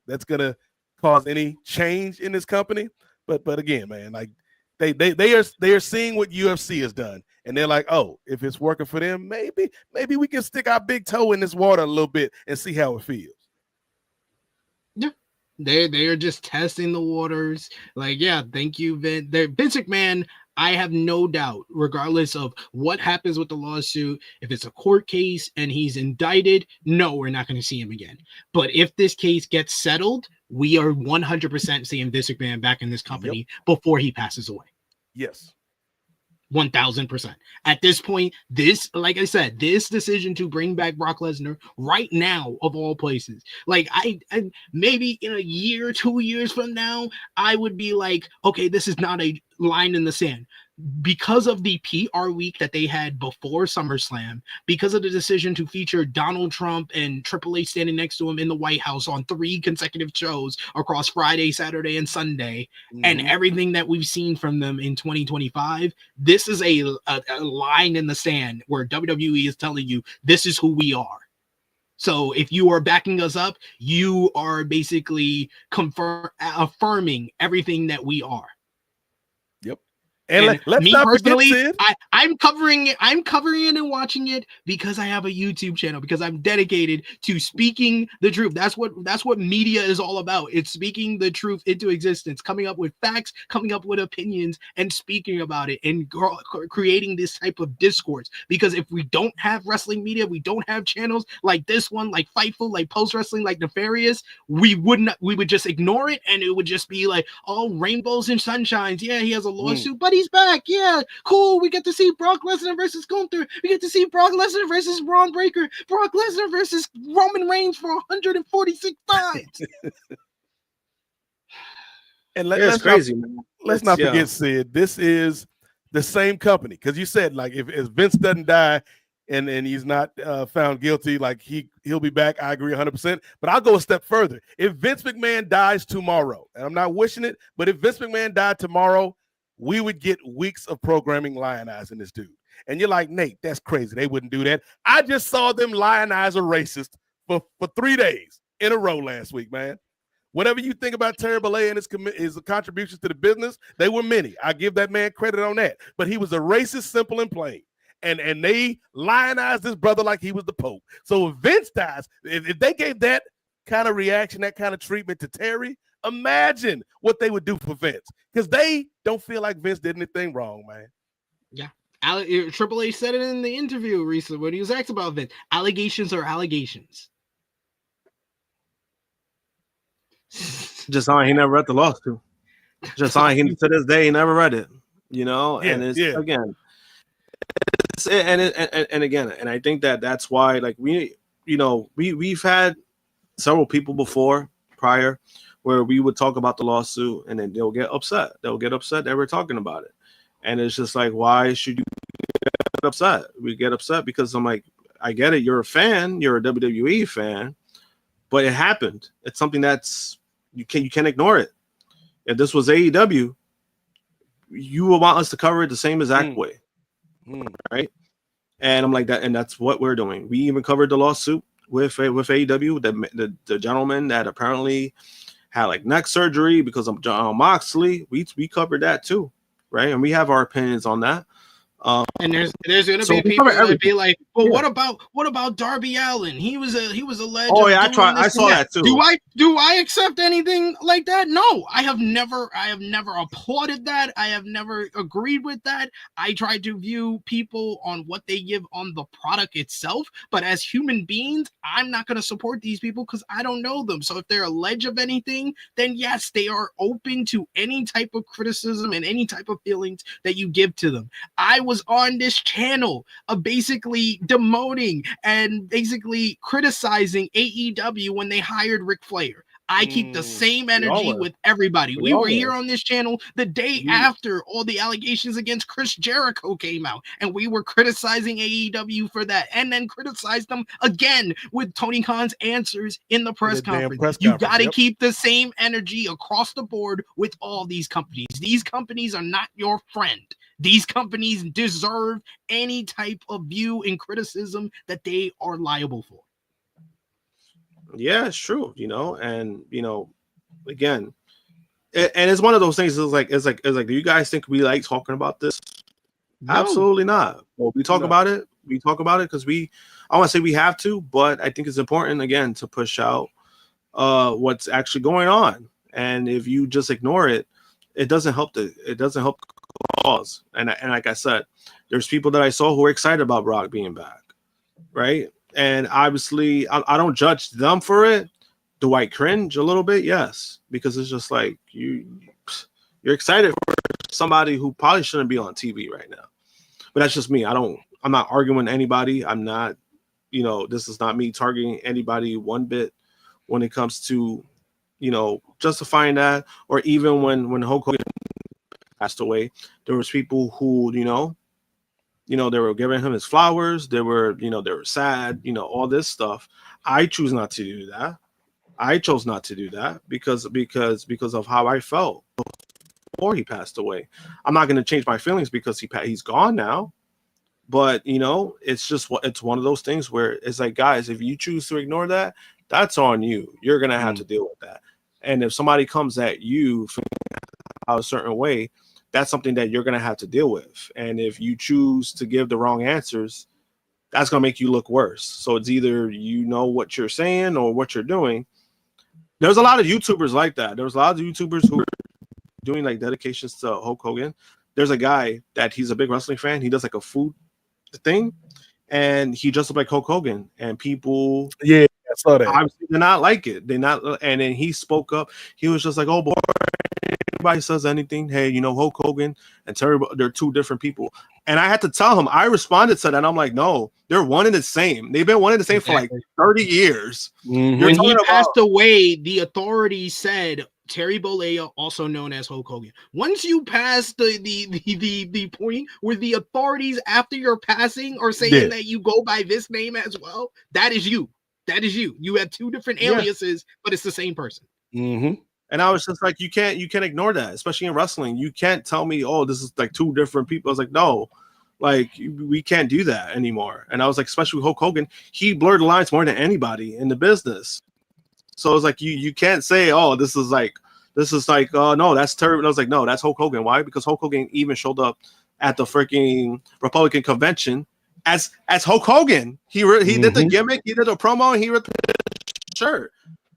that's gonna cause any change in this company. But again, man, like they are seeing what UFC has done, and they're like, oh, if it's working for them, maybe we can stick our big toe in this water a little bit and see how it feels. Yeah, they are just testing the waters. Like, yeah, thank you, Vince. Vince McMahon, I have no doubt, regardless of what happens with the lawsuit, if it's a court case and he's indicted, no, we're not going to see him again. But if this case gets settled, we are 100% seeing Vince McMahon back in this company before he passes away. Yes. 1000%. At this point, like I said, this decision to bring back Brock Lesnar right now, of all places, like I maybe in a year, 2 years from now, I would be like, okay, this is not a line in the sand. Because of the PR week that they had before SummerSlam, because of the decision to feature Donald Trump and Triple H standing next to him in the White House on 3 consecutive shows across Friday, Saturday, and Sunday, and everything that we've seen from them in 2025, this is a line in the sand where WWE is telling you, this is who we are. So if you are backing us up, you are basically affirming everything that we are. And let's me not personally, forget, Sid. I'm covering it and watching it because I have a YouTube channel, because I'm dedicated to speaking the truth. That's what media is all about. It's speaking the truth into existence, coming up with facts, coming up with opinions, and speaking about it, and creating this type of discourse. Because if we don't have wrestling media, we don't have channels like this one, like Fightful, like Post Wrestling, like Nefarious, we would just ignore it, and it would just be like, oh, rainbows and sunshines. Yeah, he has a lawsuit, but he's back. Yeah, cool. We get to see Brock Lesnar versus Gunther. We get to see Brock Lesnar versus Braun Breaker. Brock Lesnar versus Roman Reigns for 146 times. And it's crazy, man. Let's not forget, Sid, this is the same company. Because you said, like, if Vince doesn't die and he's not found guilty, like, he'll be back. I agree 100%. But I'll go a step further. If Vince McMahon dies tomorrow, and I'm not wishing it, but if Vince McMahon died tomorrow, we would get weeks of programming lionizing this dude. And you're like, Nate, that's crazy. They wouldn't do that. I just saw them lionize a racist for 3 days in a row last week, man. Whatever you think about Terry Bollea and his contributions to the business, they were many. I give that man credit on that. But he was a racist, simple and plain. And they lionized this brother like he was the Pope. So if Vince dies, if they gave that kind of reaction, that kind of treatment to Terry, imagine what they would do for Vince, because they don't feel like Vince did anything wrong, man. Yeah. Triple H said it in the interview recently when he was asked about Vince. Allegations are allegations. Just on, he never read the lawsuit. Just on, he to this day he never read it. You know, yeah, and it's again, and again, and I think that's why, like, we've had several people prior where we would talk about the lawsuit and then they'll get upset. They'll get upset that we're talking about it. And it's just like, why should you get upset? We get upset because I'm like, I get it. You're a fan. You're a WWE fan. But it happened. It's something that's you can't ignore it. If this was AEW, you would want us to cover it the same exact way. Right? And I'm like that. And that's what we're doing. We even covered the lawsuit. with AEW, the gentleman that apparently had like neck surgery because of John Moxley. We covered that too, right? And we have our opinions on that. And there's gonna be people that be like, well, what about Darby Allin? He was alleged. Oh yeah, I saw that too. Do I accept anything like that? No, I have never applauded that. I have never agreed with that. I try to view people on what they give on the product itself, but as human beings, I'm not gonna support these people because I don't know them. So if they're alleged of anything, then yes, they are open to any type of criticism and any type of feelings that you give to them. I was on this channel of basically demoting and basically criticizing AEW when they hired Ric Flair. I keep the same energy with everybody. We were here on this channel the day after all the allegations against Chris Jericho came out, and we were criticizing AEW for that, and then criticized them again with Tony Khan's answers in the press conference. You got to keep the same energy across the board with all these companies. These companies are not your friend. These companies deserve any type of view and criticism that they are liable for. Yeah, it's true, and again, and it's one of those things. It's like, do you guys think we like talking about this? No. Absolutely not. Well, we talk about it. We talk about it because I want to say we have to, but I think it's important again to push out what's actually going on. And if you just ignore it, it doesn't help the cause. And like I said, there's people that I saw who are excited about Brock being back, right? And obviously, I don't judge them for it. Do I cringe a little bit? Yes, because it's just like you're excited for somebody who probably shouldn't be on TV right now. But that's just me. I'm not arguing anybody. I'm not, this is not me targeting anybody one bit when it comes to, justifying that, or even when Hulk Hogan passed away, there was people who, they were giving him his flowers. They were sad, all this stuff. I choose not to do that. I chose not to do that because of how I felt before he passed away. I'm not going to change my feelings because he's gone now. But, it's one of those things where it's like, guys, if you choose to ignore that, that's on you. You're going to have to deal with that. And if somebody comes at you a certain way, that's something that you're going to have to deal with. And if you choose to give the wrong answers, that's going to make you look worse. So it's either what you're saying or what you're doing. There's a lot of YouTubers like that. There's a lot of YouTubers who are doing like dedications to Hulk Hogan. There's a guy that he's a big wrestling fan. He does like a food thing, and he dressed up like Hulk Hogan. And people, I saw that. Obviously, they're not like it. They're not. And then he spoke up. He was just like, "Oh boy, anybody says anything, hey, Hulk Hogan and Terry, they're two different people." And I had to tell him. I responded to that. And I'm like, no, they're one and the same. They've been one and the same for like 30 years. Mm-hmm. When he passed away, the authorities said Terry Bollea, also known as Hulk Hogan. Once you pass the point where the authorities after your passing are saying that you go by this name as well, that is you. That is you. You have two different aliases, but it's the same person. Mm-hmm. And I was just like, you can't ignore that, especially in wrestling. You can't tell me, oh, this is like two different people. I was like, no, like we can't do that anymore. And I was like, especially with Hulk Hogan, he blurred the lines more than anybody in the business. So it's like you can't say, oh, this is like, no, that's Terry. And I was like, no, that's Hulk Hogan. Why? Because Hulk Hogan even showed up at the freaking Republican convention as Hulk Hogan. He did the gimmick, he did a promo, and he ripped the shirt.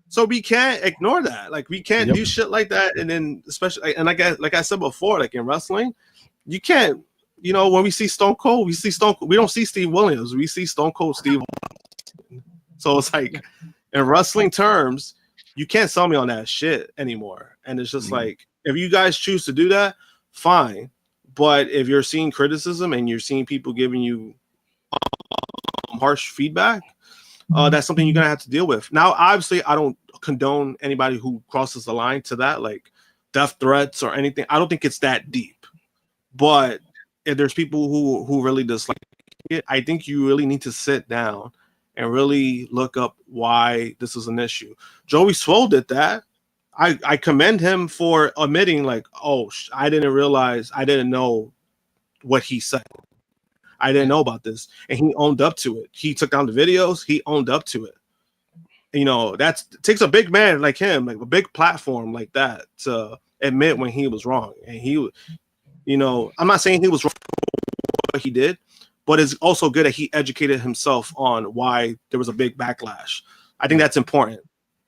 So we can't ignore that. Like we can't do shit like that. And then especially, and like I said before, like in wrestling, you can't. When we see Stone Cold, we don't see Steve Williams. We see Stone Cold Steve. So it's like in wrestling terms, you can't sell me on that shit anymore. And it's just like, if you guys choose to do that, fine. But if you're seeing criticism and you're seeing people giving you harsh feedback, that's something you're gonna have to deal with. Now, obviously, I don't condone anybody who crosses the line to that, like death threats or anything. I don't think it's that deep. But if there's people who really dislike it, I think you really need to sit down and really look up why this is an issue. Joey Swole did that. I commend him for admitting, like, oh, I didn't know what he said. I didn't know about this. And he owned up to it. He took down the videos. He owned up to it. you know, it takes a big man like him, like a big platform like that, to admit when he was wrong. And he, you know, I'm not saying he was wrong for what he did, but it's also good that he educated himself on why there was a big backlash. I think that's important,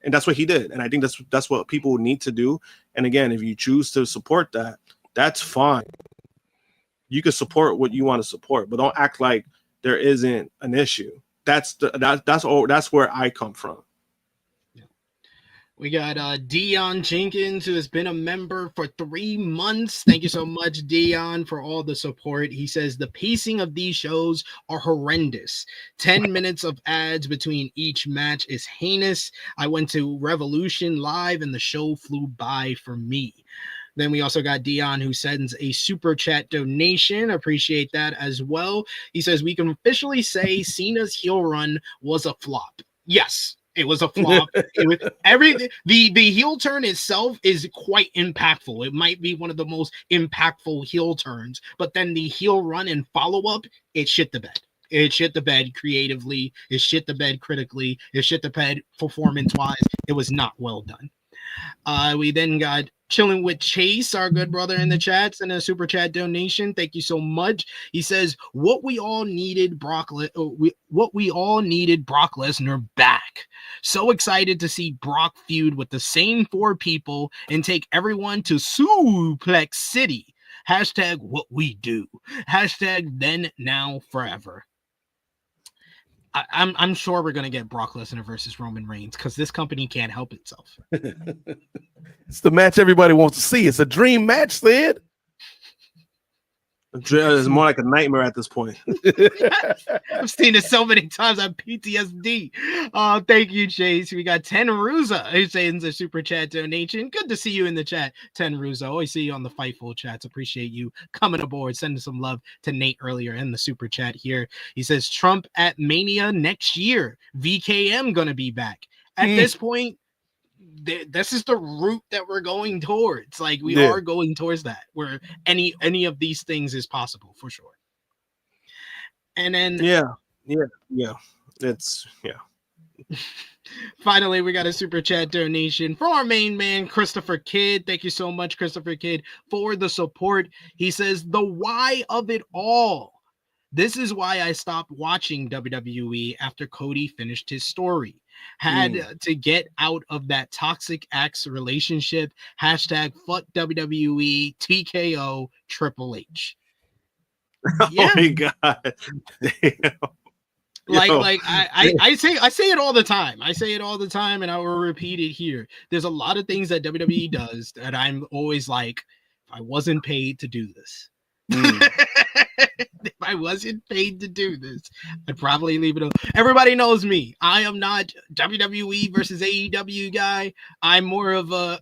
and that's what he did. And I think that's what people need to do. And again, if you choose to support that, that's fine. You can support what you want to support, but don't act like there isn't an issue. That's where I come from. We got Dion Jenkins, who has been a member for 3 months. Thank you so much, Dion, for all the support. He says the pacing of these shows are horrendous. 10 minutes of ads between each match is heinous. I went to Revolution Live and the show flew by for me. Then we also got Dion, who sends a super chat donation. Appreciate that as well. He says we can officially say Cena's heel run was a flop. Yes. It was a flop. It was everything. The heel turn itself is quite impactful. It might be one of the most impactful heel turns, but then the heel run and follow-up, it shit the bed. It shit the bed creatively. It shit the bed critically. It shit the bed performance-wise. It was not well done. We then got Chilling with Chase, our good brother in the chats, and a super chat donation. Thank you so much. He says, what we all needed Brock Lesnar back. So excited to see Brock feud with the same 4 people and take everyone to Suplex City. Hashtag what we do. Hashtag then, now, forever. I'm sure we're going to get Brock Lesnar versus Roman Reigns because this company can't help itself. It's the match everybody wants to see. It's a dream match, Sid. It's more like a nightmare at this point. I've seen it so many times. I'm PTSD. Thank you, Chase. We got Ten Ruza who sends a super chat donation. Good to see you in the chat, Ten Ruza. Always see you on the Fightful chats. Appreciate you coming aboard. Sending some love to Nate earlier in the super chat here. He says Trump at Mania next year. VKM gonna be back. At this point, this is the route that we're going towards. Like we are going towards that, where any of these things is possible for sure. And then finally, we got a super chat donation from our main man, Christopher Kidd. Thank you so much, Christopher Kidd, for the support. He says the why of it all. This is why I stopped watching WWE after Cody finished his story. Had to get out of that toxic ex relationship. Hashtag fuck WWE, TKO, Triple H. Yeah. Oh my God. Damn. I say it all the time. I say it all the time, and I will repeat it here. There's a lot of things that WWE does that I'm always like, if I wasn't paid to do this. If I wasn't paid to do this, I'd probably leave it alone. Everybody knows me. I am not WWE versus AEW guy. I'm more of a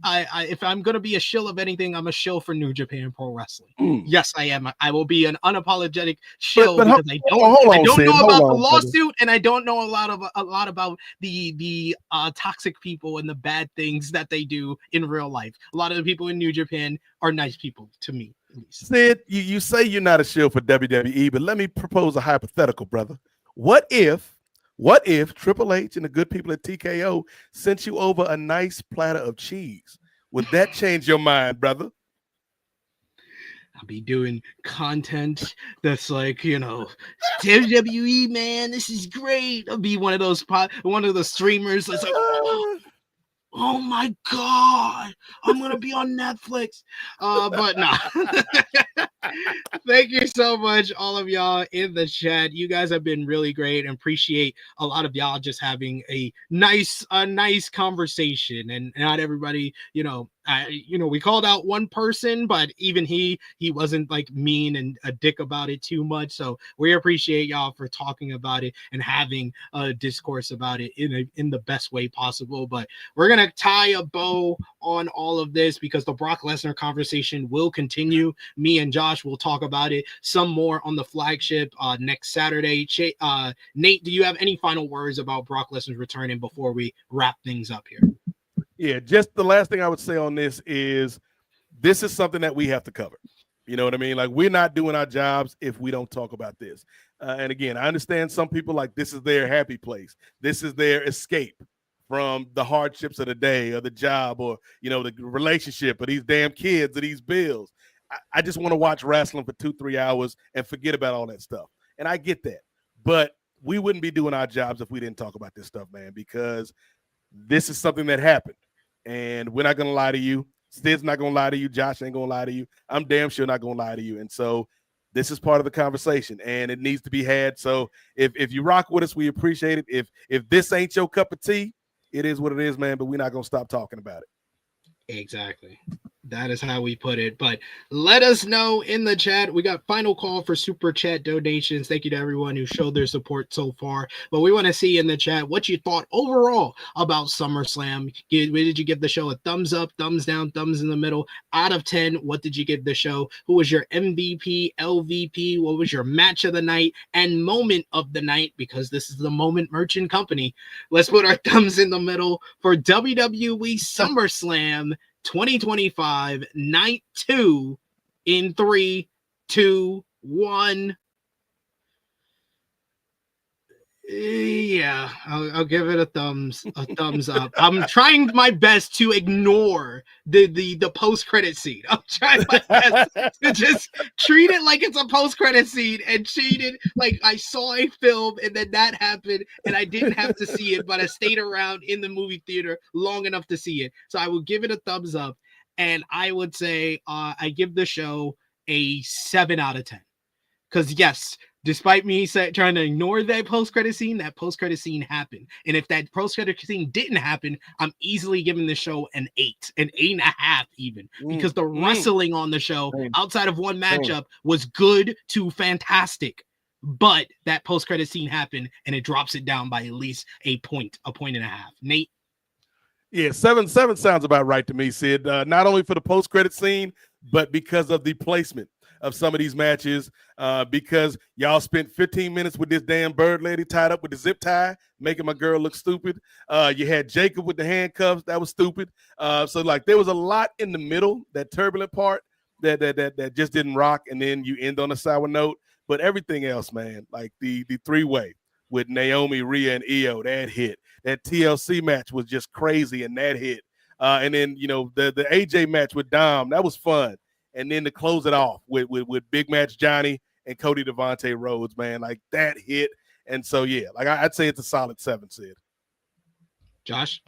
if I'm gonna be a shill of anything, I'm a shill for New Japan Pro Wrestling. Yes, I am. I will be an unapologetic shill because I don't know about the lawsuit, and I don't know a lot about the toxic people and the bad things that they do in real life. A lot of the people in New Japan are nice people to me. Sid, you say you're not a shield for WWE, but let me propose a hypothetical, brother. What if Triple H and the good people at TKO sent you over a nice platter of cheese? Would that change your mind, brother? I'll be doing content that's like, WWE, man, this is great. I'll be one of those streamers that's like, oh my God, I'm gonna be on Netflix. But no. Thank you so much, all of y'all in the chat. You guys have been really great, and appreciate a lot of y'all just having a nice conversation. And not everybody, we called out one person, but even he wasn't like mean and a dick about it too much. So we appreciate y'all for talking about it and having a discourse about it in the best way possible. But we're gonna tie a bow on all of this because the Brock Lesnar conversation will continue. Me and Josh will talk about it some more on the flagship next Saturday. Nate, do you have any final words about Brock Lesnar's returning before we wrap things up here? Yeah, just the last thing I would say on this is something that we have to cover. You know what I mean? Like, we're not doing our jobs if we don't talk about this. And again, I understand some people like this is their happy place. This is their escape from the hardships of the day or the job or, the relationship or these damn kids or these bills. I just want to watch wrestling for 2-3 hours and forget about all that stuff. And I get that. But we wouldn't be doing our jobs if we didn't talk about this stuff, man, because this is something that happened. And we're not going to lie to you. Sid's not going to lie to you. Josh ain't going to lie to you. I'm damn sure not going to lie to you. And so this is part of the conversation, and it needs to be had. So if you rock with us, we appreciate it. If this ain't your cup of tea, it is what it is, man, but we're not going to stop talking about it. Exactly. That is how we put it. But let us know in the chat. We got final call for super chat donations. Thank you to everyone who showed their support so far. But we want to see in the chat what you thought overall about SummerSlam. Did you give the show a thumbs up, thumbs down, thumbs in the middle? Out of 10, what did you give the show? Who was your MVP, LVP? What was your match of the night and moment of the night? Because this is the Moment Merchant Company. Let's put our thumbs in the middle for WWE SummerSlam 2025 night 2 in 3, 2, 1. Yeah, I'll give it a thumbs up. I'm trying my best to ignore the post-credit scene. I'm trying my best to just treat it like it's a post-credit scene and treat it like I saw a film and then that happened and I didn't have to see it, but I stayed around in the movie theater long enough to see it. So I will give it a thumbs up, and I would say I give the show a 7 out of 10. Because yes, despite me trying to ignore that post-credit scene happened. And if that post-credit scene didn't happen, I'm easily giving the show an 8, an 8.5 even. Because the wrestling on the show, outside of one matchup, was good to fantastic. But that post-credit scene happened, and it drops it down by at least a point and a half. Nate? Yeah, 7 sounds about right to me, Sid. Not only for the post-credit scene, but because of the placement of some of these matches, because y'all spent 15 minutes with this damn bird lady tied up with the zip tie, making my girl look stupid. You had Jacob with the handcuffs. That was stupid. So like there was a lot in the middle, that turbulent part that just didn't rock. And then you end on a sour note. But everything else, man, like the 3-way with Naomi, Rhea, and Io, that hit. That TLC match was just crazy, and that hit. And then, the AJ match with Dom, that was fun. And then to close it off with Big Match Johnny and Cody Rhodes, man, like that hit. And so, yeah, like I'd say it's a solid 7, Sid. Josh?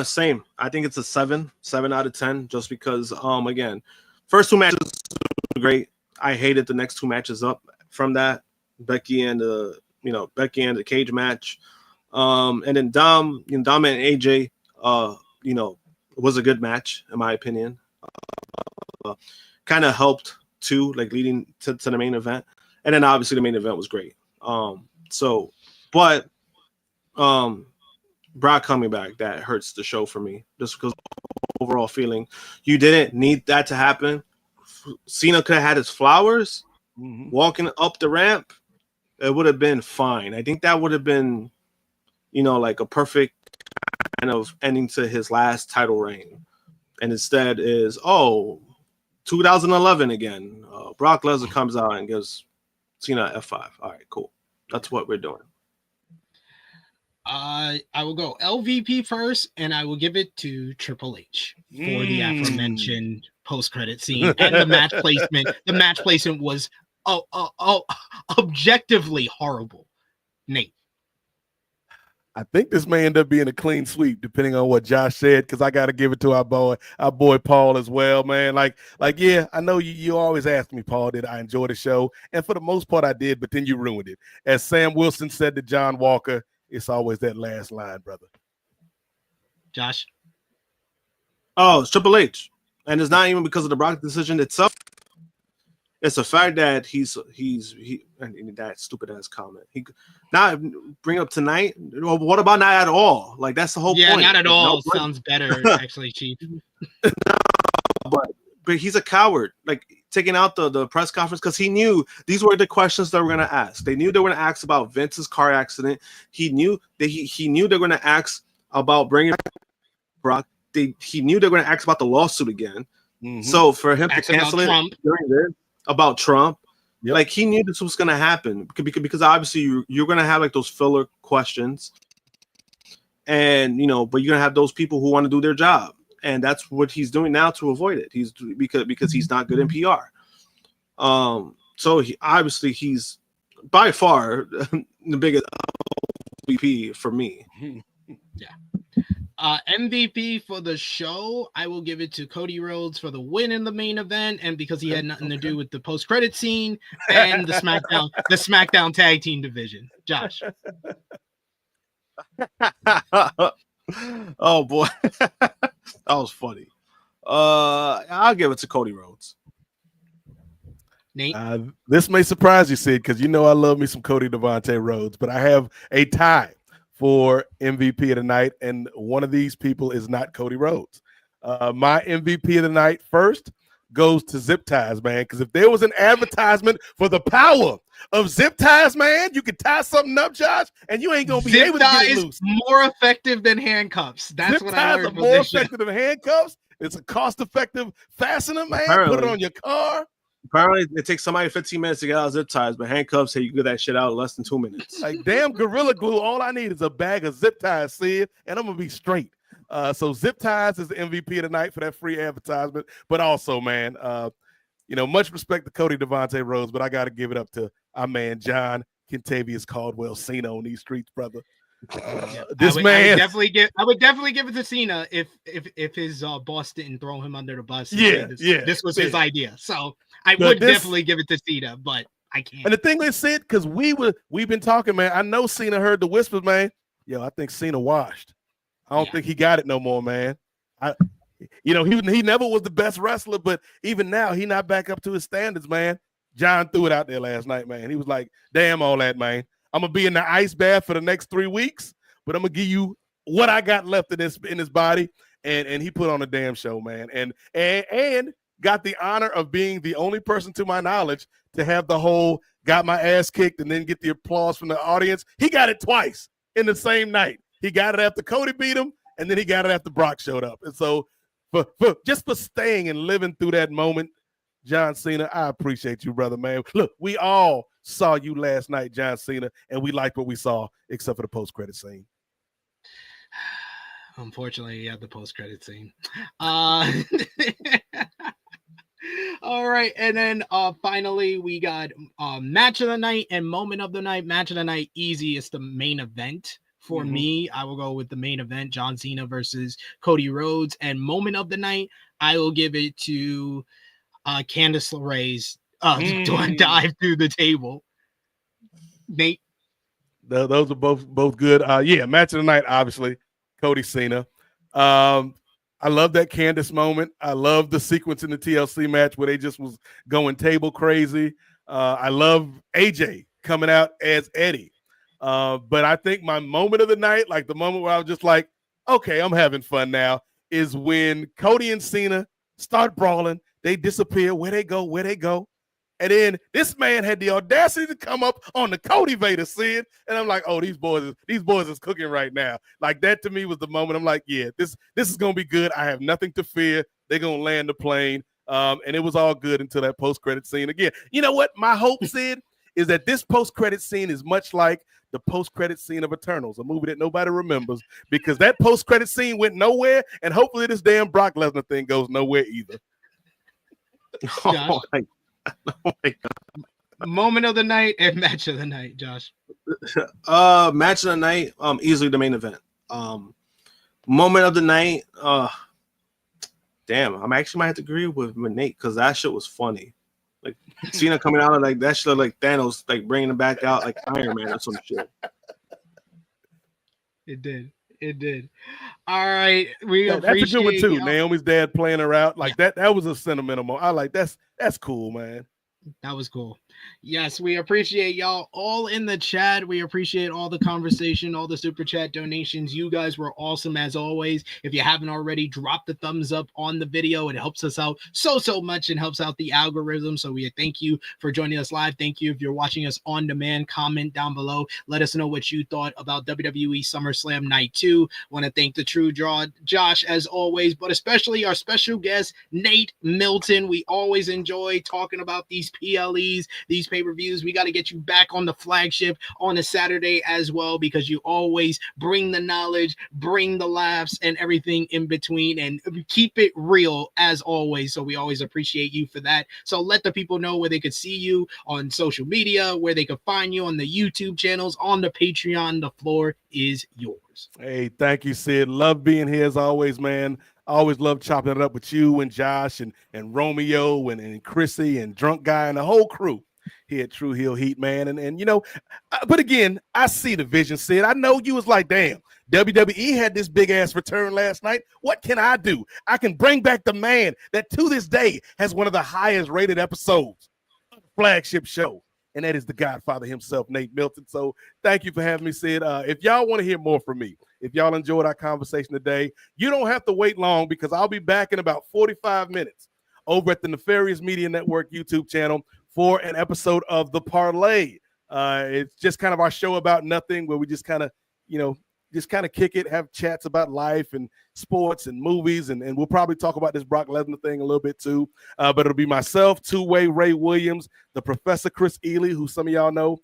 Same. I think it's a 7 out of 10, just because, again, first 2 matches were great. I hated the next 2 matches up from that, Becky and the cage match. And then Dom and AJ, was a good match, in my opinion. Kind of helped too, like leading to the main event, and then obviously the main event was great. But Brock coming back, that hurts the show for me, just because overall feeling you didn't need that to happen. Cena could have had his flowers walking up the ramp. It would have been fine. I think that would have been, like a perfect kind of ending to his last title reign. And instead is 2011 again. Brock Lesnar comes out and gives Cena F5. All right, cool. That's what we're doing. I will go LVP first, and I will give it to Triple H for the aforementioned post-credit scene and the match placement. The match placement was objectively horrible. Nate? I think this may end up being a clean sweep, depending on what Josh said, because I got to give it to our boy Paul as well, man. Like, yeah, I know you always ask me, Paul, did I enjoy the show? And for the most part, I did, but then you ruined it. As Sam Wilson said to John Walker, it's always that last line, brother. Josh? Oh, it's Triple H. And it's not even because of the Brock decision itself. It's the fact that he's that stupid ass comment. He not bring up tonight. What about not at all? Like that's the whole point. Yeah, not at all. No sounds better, actually, Chief. But he's a coward. Like taking out the press conference because he knew these were the questions that were gonna ask. They knew they were gonna ask about Vince's car accident. He knew that he knew they were gonna ask about bringing Brock. He knew they were gonna ask about the lawsuit again. So for him to cancel it during this. About Trump, like he knew this was going to happen because obviously you're going to have like those filler questions. And but you're gonna have those people who want to do their job, and that's what he's doing now to avoid it. He's because he's not good in PR. So he's by far the biggest MVP for me. Yeah. MVP for the show, I will give it to Cody Rhodes for the win in the main event, and because he had nothing to do with the post-credit scene and the SmackDown tag team division. Josh. Oh boy, that was funny. I'll give it to Cody Rhodes. Nate, this may surprise you, Sid, because I love me some Cody Devontae Rhodes, but I have a tie for MVP of the night, and one of these people is not Cody Rhodes. My MVP of the night first goes to zip ties, man, because if there was an advertisement for the power of zip ties, man, you could tie something up, Josh, and you ain't gonna be able to get it loose. More effective than handcuffs. That's zip what ties I learned. Are more effective than handcuffs. It's a cost-effective fastener, man. Apparently. Put it on your car. Apparently, it takes somebody 15 minutes to get out of zip ties, but handcuffs, hey, you get that shit out in less than 2 minutes. Like damn Gorilla Glue, all I need is a bag of zip ties, Sid, and I'm gonna be straight. So zip ties is the MVP of the night for that free advertisement. But also, man, much respect to Cody Devontae Rhodes, but I got to give it up to our man John Kentavious Caldwell Cena on these streets, brother. I would definitely give it to Cena if his boss didn't throw him under the bus. This was his idea. So I would definitely give it to Cena, but I can't. And the thing is, Sid, because we've been talking, man. I know Cena heard the whispers, man. Yo, I think Cena washed. I don't think he got it no more, man. He never was the best wrestler, but even now he not back up to his standards, man. John threw it out there last night, man. He was like, "Damn all that, man. I'm gonna be in the ice bath for the next 3 weeks, but I'm gonna give you what I got left in his body." And he put on a damn show, man. And got the honor of being the only person, to my knowledge, to have the whole got my ass kicked and then get the applause from the audience. He got it twice in the same night. He got it after Cody beat him, and then he got it after Brock showed up. And so for staying and living through that moment, John Cena, I appreciate you, brother, man. Look, we all saw you last night, John Cena, and we liked what we saw, except for the post-credit scene. Unfortunately, yeah, the post-credit scene. All right, and then finally we got match of the night and moment of the night. Match of the night, easy. It's the main event. For me, I will go with the main event, John Cena versus Cody Rhodes. And moment of the night, I will give it to Candice LeRae's dive through the table. Nate? Those are both good. Match of the night, obviously, Cody Cena. I love that Candice moment. I love the sequence in the TLC match where they just was going table crazy. I love AJ coming out as Eddie. But I think my moment of the night, like the moment where I was just like, okay, I'm having fun now, is when Cody and Cena start brawling. They disappear. Where they go. And then this man had the audacity to come up on the Cody Vader scene. And I'm like, oh, these boys is cooking right now. Like that to me was the moment. I'm like, yeah, this is going to be good. I have nothing to fear. They're going to land the plane. And it was all good until that post-credit scene. Again, you know what? My hope, Sid, is that this post-credit scene is much like the post-credit scene of Eternals, a movie that nobody remembers, because that post-credit scene went nowhere, and hopefully this damn Brock Lesnar thing goes nowhere either. Oh my God. Moment of the night and match of the night, Josh. Match of the night, easily the main event. Moment of the night, damn, I'm actually might have to agree with Nate because that shit was funny. Like Cena coming out like that shit, like Thanos, like bringing him back out like Iron Man or some shit. It did. All right, that's a good one too. Y'all. Naomi's dad playing her out like that. That was a sentimental moment. I like that's cool, man. That was cool. Yes, we appreciate y'all all in the chat. We appreciate all the conversation, all the super chat donations. You guys were awesome as always. If you haven't already, drop the thumbs up on the video. It helps us out so much and helps out the algorithm. So we thank you for joining us live. Thank you if you're watching us on demand. Comment down below. Let us know what you thought about WWE SummerSlam Night 2. Want to thank the True Draw, Josh, as always, but especially our special guest, Nate Milton. We always enjoy talking about these PLEs, these pay-per-views. We got to get you back on the flagship on a Saturday as well, because you always bring the knowledge, bring the laughs, and everything in between, and keep it real as always. So we always appreciate you for that. So let the people know where they could see you on social media, where they could find you on the YouTube channels, on the Patreon. The floor is yours. Hey, thank you, Sid. Love being here as always, man. I always love chopping it up with you and Josh and Romeo and Chrissy and Drunk Guy and the whole crew here at True Heel Heat, man. And you know, but again, I see the vision, Sid. I know you was like, damn, WWE had this big ass return last night. What can I do? I can bring back the man that to this day has one of the highest rated episodes of the flagship show. And that is the Godfather himself, Nate Milton. So thank you for having me, Sid. If y'all want to hear more from me, if y'all enjoyed our conversation today, you don't have to wait long, because I'll be back in about 45 minutes over at the Nefarious Media Network YouTube channel for an episode of The Parlay. It's just kind of our show about nothing, where we just kind of, you know, just kind of kick it, have chats about life and sports and movies, and we'll probably talk about this Brock Lesnar thing a little bit too. But it'll be myself, Two-Way Ray Williams, the Professor Chris Ely, who some of y'all know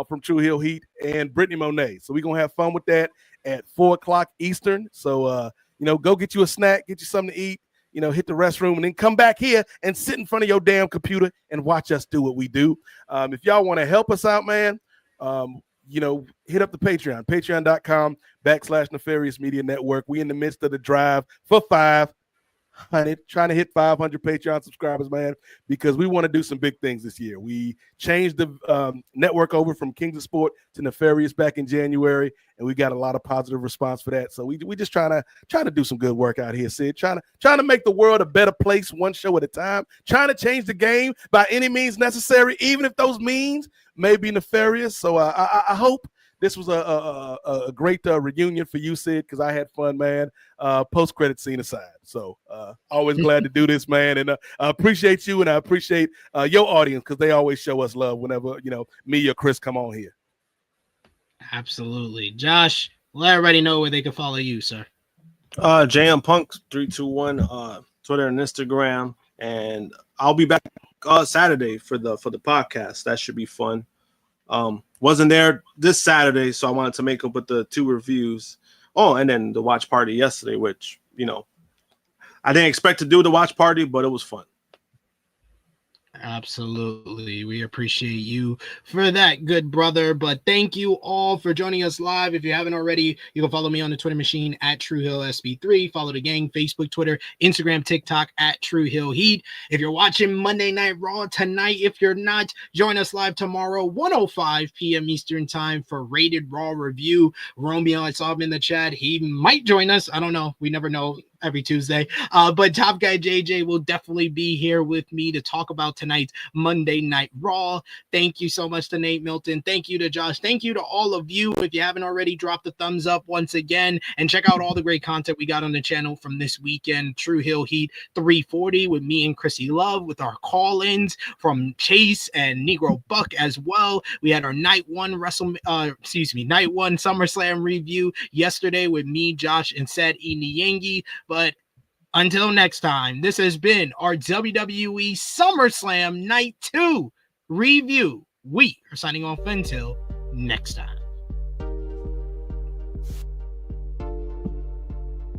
from True Heel Heat, and Brittany Monet. So we're going to have fun with that at 4 o'clock Eastern. So, you know, go get you a snack, get you something to eat, you know, hit the restroom, and then come back here and sit in front of your damn computer and watch us do what we do. If y'all want to help us out, man, you know, hit up the Patreon, patreon.com/Nefarious Media Network. We in the midst of the drive for 500, trying to hit 500 Patreon subscribers, man, because we want to do some big things this year. We changed the network over from Kings of Sport to Nefarious back in January, and we got a lot of positive response for that. So we just trying to do some good work out here, Sid. Trying to make the world a better place, one show at a time. Trying to change the game by any means necessary, even if those means may be nefarious. So I hope this was a great reunion for you, Sid, because I had fun, man. Post-credit scene aside. So always glad to do this, man. And I appreciate you, and I appreciate your audience, because they always show us love whenever, you know, me or Chris come on here. Absolutely. Josh, let everybody know where they can follow you, sir. JM Punk 321, Twitter and Instagram. And I'll be back Saturday for the podcast. That should be fun. Wasn't there this Saturday, so I wanted to make up with the 2 reviews. Oh, and then the watch party yesterday, which, you know, I didn't expect to do the watch party, but it was fun. Absolutely. We appreciate you for that, good brother. But thank you all for joining us live. If you haven't already, you can follow me on the Twitter machine at TrueHillSB3. Follow the gang, Facebook, Twitter, Instagram, TikTok at True Hill Heat. If you're watching Monday Night Raw tonight, if you're not, join us live tomorrow, 1:05 p.m. Eastern time for Rated Raw review. Romeo, I saw him in the chat. He might join us. I don't know. We never know. Every Tuesday. But Top Guy JJ will definitely be here with me to talk about tonight's Monday Night Raw. Thank you so much to Nate Milton. Thank you to Josh. Thank you to all of you. If you haven't already, drop the thumbs up once again and check out all the great content we got on the channel from this weekend. True Hill Heat 340 with me and Chrissy Love, with our call-ins from Chase and Negro Buck as well. We had our night one SummerSlam review yesterday with me, Josh, and Sad Iniyengi. But until next time, this has been our WWE SummerSlam Night 2 review. We are signing off until next time.